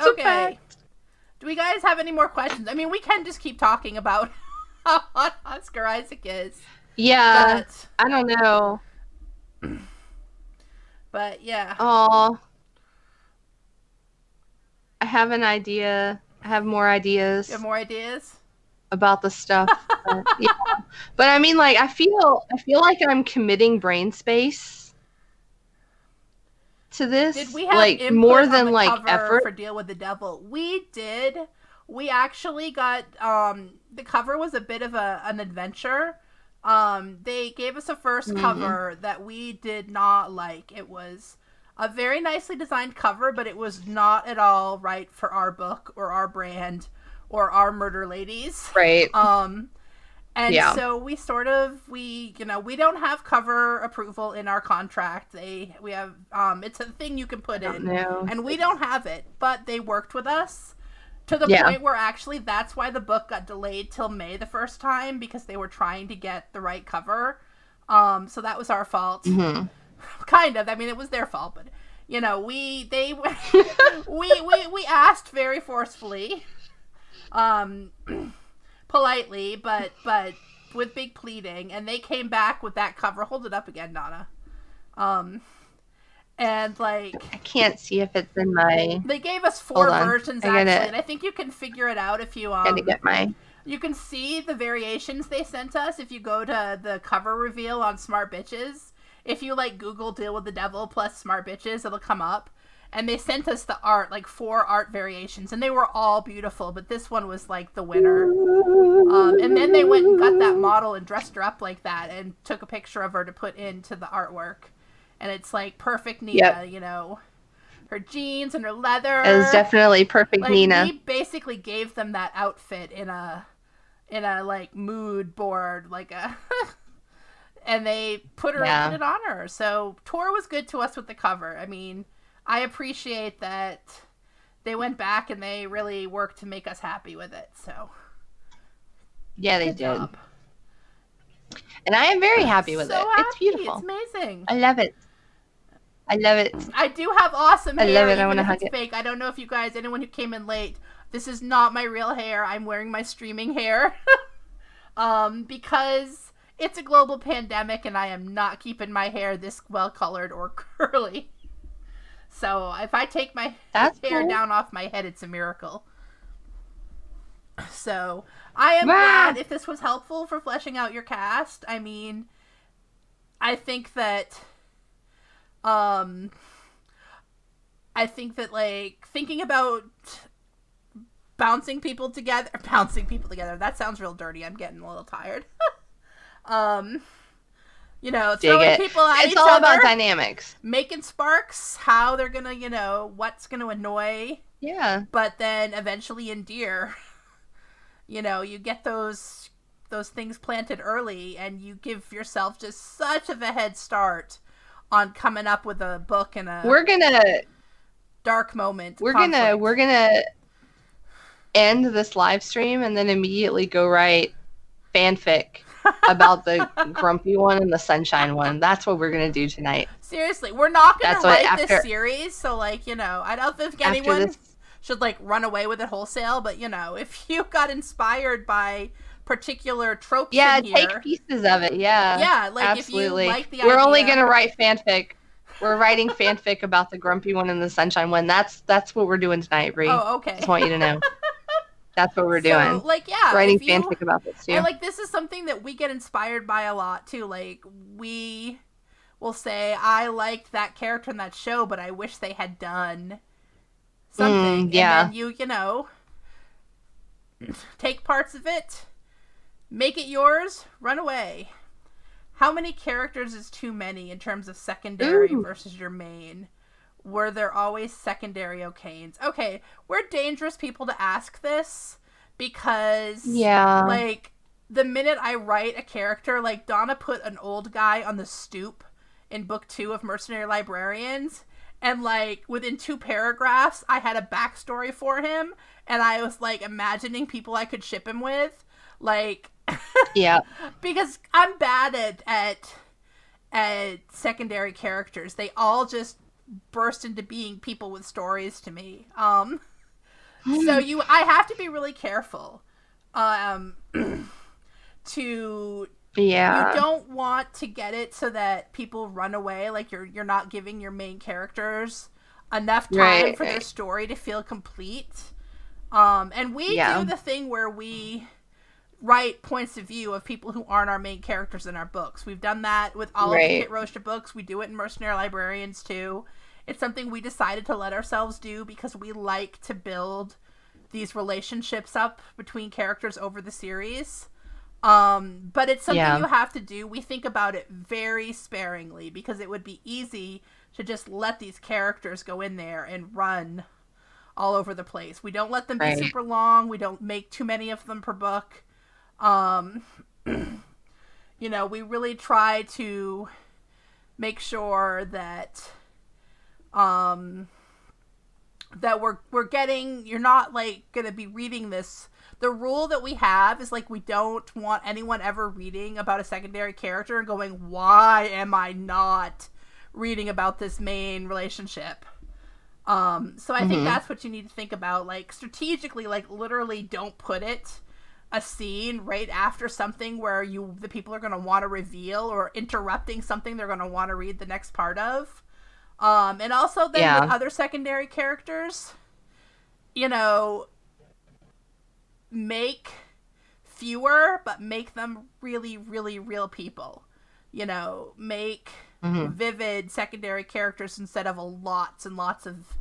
okay. Do we guys have any more questions? I mean, we can just keep talking about how hot Oscar Isaac is. Yeah, but I don't know. But yeah. Oh. I have an idea. I have more ideas. You have more ideas? About the stuff. Yeah. But I mean, like, I feel like I'm committing brain space to this. Did we have like input more on than the like cover effort for Deal with the Devil? We did. We actually got the cover was a bit of an adventure. They gave us a first cover that we did not like. It was a very nicely designed cover, but it was not at all right for our book or our brand or our murder ladies. right. And so we don't have cover approval in our contract. We have it's a thing you can put in, and we don't have it. But they worked with us to the point where actually that's why the book got delayed till May the first time, because they were trying to get the right cover. So that was our fault, kind of. I mean, it was their fault, but we asked very forcefully. Politely, but with big pleading, and they came back with that cover. Hold it up again, Donna. And like I can't see if it's in my. They gave us 4 versions actually, and I think you can figure it out if you Gotta get my. You can see the variations they sent us if you go to the cover reveal on Smart Bitches. If you like Google Deal with the Devil plus Smart Bitches, it'll come up. And they sent us the art, like 4 art variations, and they were all beautiful, but this one was like the winner. And then they went and got that model and dressed her up like that and took a picture of her to put into the artwork. And it's like perfect Nina, her jeans and her leather. It was definitely perfect Nina. We basically gave them that outfit in a like mood board, like a and they put it on her. So Tor was good to us with the cover. I mean, I appreciate that they went back and they really worked to make us happy with it. So yeah, they did. And I am very happy with it. Happy. It's beautiful. It's amazing. I love it. I do have awesome hair. I love it. I want to hug it. Fake. I don't know if you guys, anyone who came in late, this is not my real hair. I'm wearing my streaming hair. Because it's a global pandemic and I am not keeping my hair this well colored or curly. So if I take my hair down off my head, it's a miracle. So I am glad if this was helpful for fleshing out your cast. I mean, I think that like thinking about bouncing people together, that sounds real dirty. I'm getting a little tired. Throwing people at each other. It's all about dynamics. Making sparks, how they're gonna, what's gonna annoy. Yeah. But then eventually endear. You get those things planted early, and you give yourself just such of a head start on coming up with a book and dark moment. We're gonna end this live stream and then immediately go write fanfic about the grumpy one and the sunshine one. That's what we're gonna do tonight. Seriously, we're not gonna write this series, so I don't think anyone should run away with it wholesale. But if you got inspired by particular tropes, in here, take pieces of it. Yeah, absolutely. If you like the idea, we're only gonna write fanfic. We're writing fanfic about the grumpy one and the sunshine one. That's what we're doing tonight, Bree. Oh, okay. Just want you to know. That's what we're doing. Writing fanfic about this too. And this is something that we get inspired by a lot too. We will say, I liked that character in that show, but I wish they had done something. And then you take parts of it, make it yours, run away. How many characters is too many in terms of secondary versus your main? Were there always secondary O'Kanes? Okay, we're dangerous people to ask this because, the minute I write a character, Donna put an old guy on the stoop in book 2 of Mercenary Librarians, and within 2 paragraphs, I had a backstory for him, and I was imagining people I could ship him with, because I'm bad at secondary characters. They all just burst into being people with stories to me. So I have to be really careful. You don't want to get it so that people run away. You're not giving your main characters enough time for their story to feel complete. And we do the thing where we write points of view of people who aren't our main characters in our books. We've done that with all of the Kit Rocha books. We do it in Mercenary Librarians too. It's something we decided to let ourselves do because we like to build these relationships up between characters over the series. But it's something you have to do. We think about it very sparingly because it would be easy to just let these characters go in there and run all over the place. We don't let them be super long. We don't make too many of them per book. You know, we really try to make sure that that we're getting, you're not like gonna be reading this. The rule that we have is like we don't want anyone ever reading about a secondary character and going, why am I not reading about this main relationship? So I think that's what you need to think about, like strategically, like literally don't put a scene right after something where the people are going to want to reveal, or interrupting something they're going to want to read the next part of. And also then with other secondary characters, you know, make fewer, but make them really, really real people. You know, make vivid secondary characters instead of lots and lots of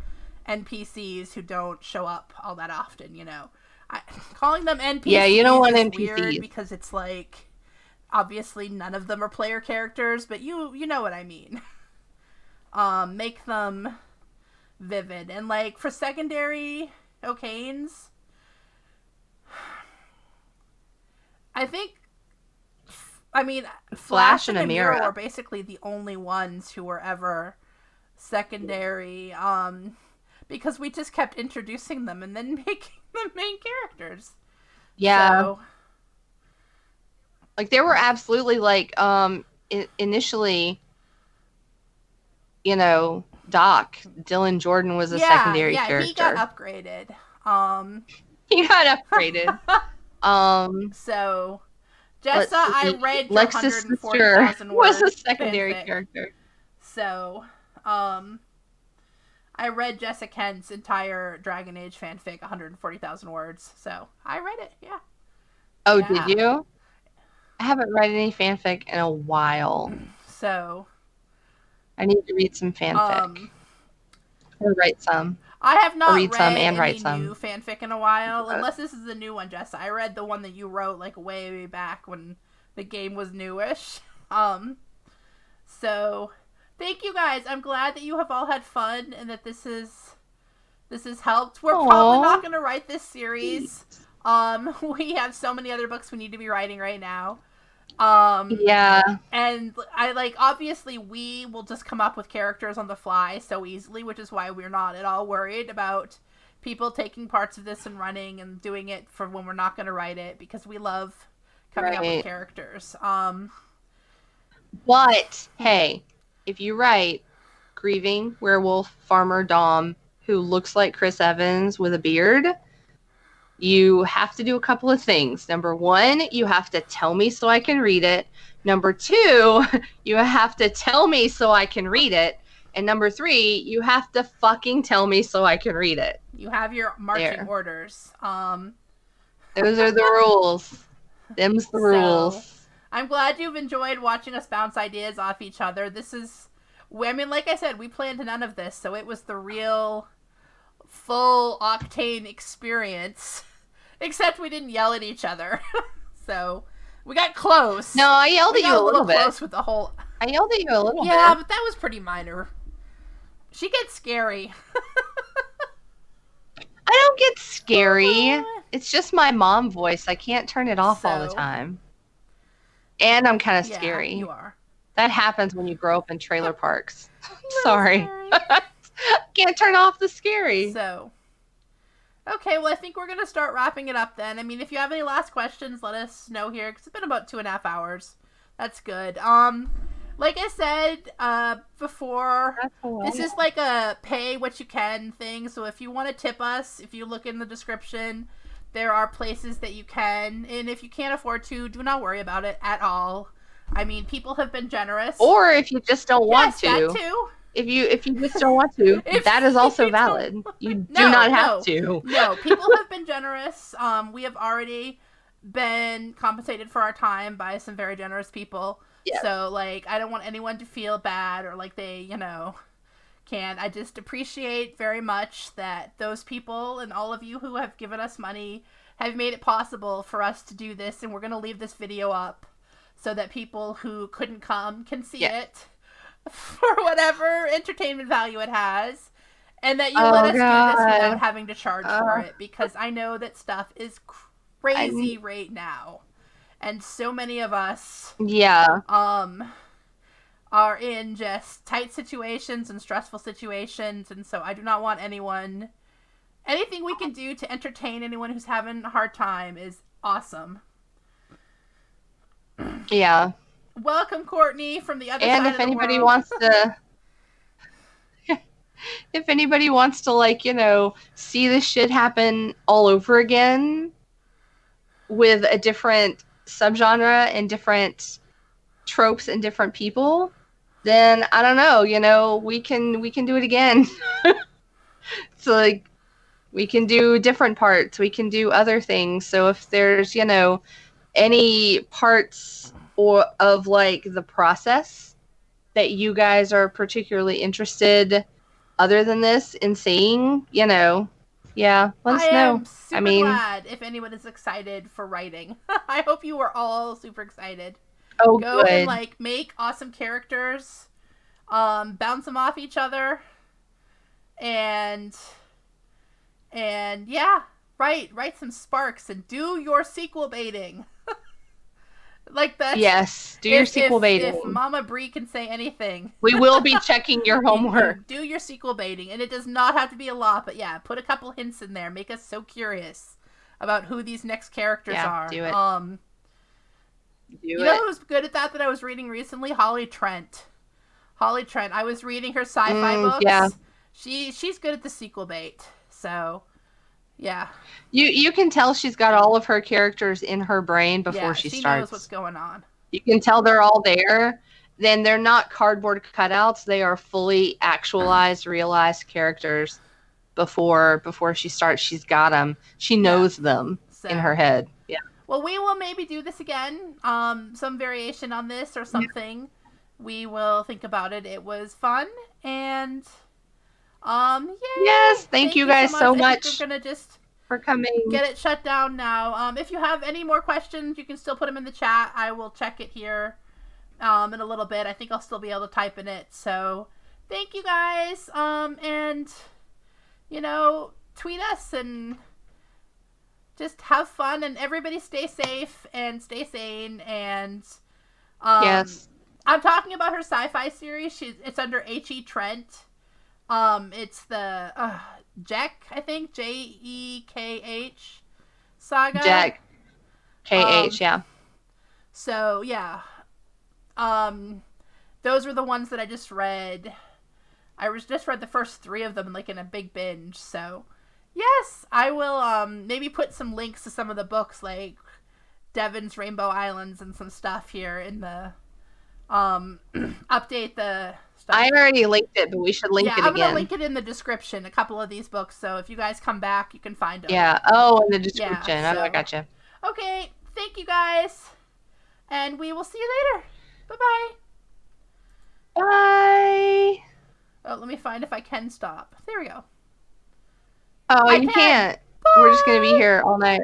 NPCs who don't show up all that often, you know. Calling them NPCs you don't want is NPCs. weird because it's like, obviously none of them are player characters, but you know what I mean. Make them vivid. And like for secondary O'Kanes, I think, I mean, Flash and Amira were basically the only ones who were ever secondary, because we just kept introducing them and then making them main characters. Yeah. So, like, there were absolutely, like, initially, you know, Doc, Dylan Jordan was a secondary character. Yeah, he got upgraded. He got upgraded. So, Jessa, I read your Lex's 140,000 was word a secondary fanfic. character. So, I read Jessa Kent's entire Dragon Age fanfic, 140,000 words. So, I read it, yeah. Oh, yeah. Did you? I haven't read any fanfic in a while. So, I need to read some fanfic. Or write some. I have not read some and any write some new fanfic in a while, unless this is the new one, Jessa. I read the one that you wrote like way back when the game was newish. So thank you guys. I'm glad that you have all had fun and that this has helped. We're probably not going to write this series. We have so many other books we need to be writing right now. Yeah. And I like, obviously we will just come up with characters on the fly so easily, which is why we're not at all worried about people taking parts of this and running and doing it for when we're not going to write it, because we love coming up with characters. But hey, if you write grieving werewolf farmer Dom who looks like Chris Evans with a beard, you have to do a couple of things. Number one, you have to tell me so I can read it. Number two, you have to tell me so I can read it. And number three, you have to fucking tell me so I can read it. You have your marching orders. Those are the rules. Them's the rules. I'm glad you've enjoyed watching us bounce ideas off each other. This is, I mean, like I said, we planned none of this, so it was the real full octane experience, except we didn't yell at each other. So we got close. No, I yelled at you a little bit. Close with the whole. I yelled at you a little bit. Yeah, but that was pretty minor. She gets scary. I don't get scary. It's just my mom voice. I can't turn it off all the time. And I'm kind of scary. You are. That happens when you grow up in trailer parks. Sorry. Can't turn off the scary. So, okay, well, I think we're going to start wrapping it up then. I mean, if you have any last questions, let us know here, because it's been about 2.5 hours. That's good. Like I said before, this is like a pay what you can thing. So if you want to tip us, if you look in the description, there are places that you can. And if you can't afford to, do not worry about it at all. I mean, people have been generous. Or if you just don't want to. That too. If you just don't want to, that is also valid. You do not have to. No, people have been generous. We have already been compensated for our time by some very generous people. Yeah. So, like, I don't want anyone to feel bad or like they, can. I just appreciate very much that those people and all of you who have given us money have made it possible for us to do this, and we're going to leave this video up so that people who couldn't come can see it for whatever entertainment value it has, and that you let us do this without having to charge for it, because I know that stuff is crazy right now, and so many of us are in just tight situations and stressful situations, and so I do not want anything we can do to entertain anyone who's having a hard time is awesome. Yeah. Welcome, Courtney, from the other side of the world. And if anybody wants to, like, you know, see this shit happen all over again with a different subgenre and different tropes and different people, then I don't know, you know, we can do it again. So, like, we can do different parts, we can do other things. So if there's, you know, any parts of like the process that you guys are particularly interested other than this in seeing, you know, let us know. I am super glad if anyone is excited for writing. I hope you are all super excited. Go good. And like make awesome characters, bounce them off each other, and write some sparks and do your sequel baiting. Like that. Yes, do your sequel baiting. If Mama Bree can say anything, we will be checking your homework. Do your sequel baiting, and it does not have to be a lot, but put a couple hints in there. Make us so curious about who these next characters are. Do it. You know who's good at that I was reading recently? Holly Trent. I was reading her sci-fi books. Yeah. She's good at the sequel bait. So, yeah. You can tell she's got all of her characters in her brain before she starts. She knows what's going on. You can tell they're all there. Then they're not cardboard cutouts. They are fully actualized, realized characters before she starts. She's got them. She knows them in her head. Yeah. Well, we will maybe do this again. Some variation on this or something. Yeah. We will think about it. It was fun, and yes, thank you guys so much. We're gonna just for coming. Get it shut down now. If you have any more questions, you can still put them in the chat. I will check it here in a little bit. I think I'll still be able to type in it. So thank you guys. And you know, tweet us and just have fun, and everybody stay safe and stay sane. And yes, I'm talking about her sci-fi series. It's under H.E. Trent. It's the Jack, I think, Jekh saga. Jack KH, yeah. So yeah, those were the ones that I just read. I just read the first 3 of them like in a big binge. So yes, I will maybe put some links to some of the books, like Devon's Rainbow Islands and some stuff here in the update the stuff. I already linked it, but we should link it again. I'm going to link it in the description, a couple of these books, so if you guys come back, you can find them. Yeah, in the description. Yeah, so, I gotcha. Okay, thank you guys, and we will see you later. Bye-bye. Bye. Oh, let me find if I can stop. There we go. Oh, you can't. Bye. We're just going to be here all night.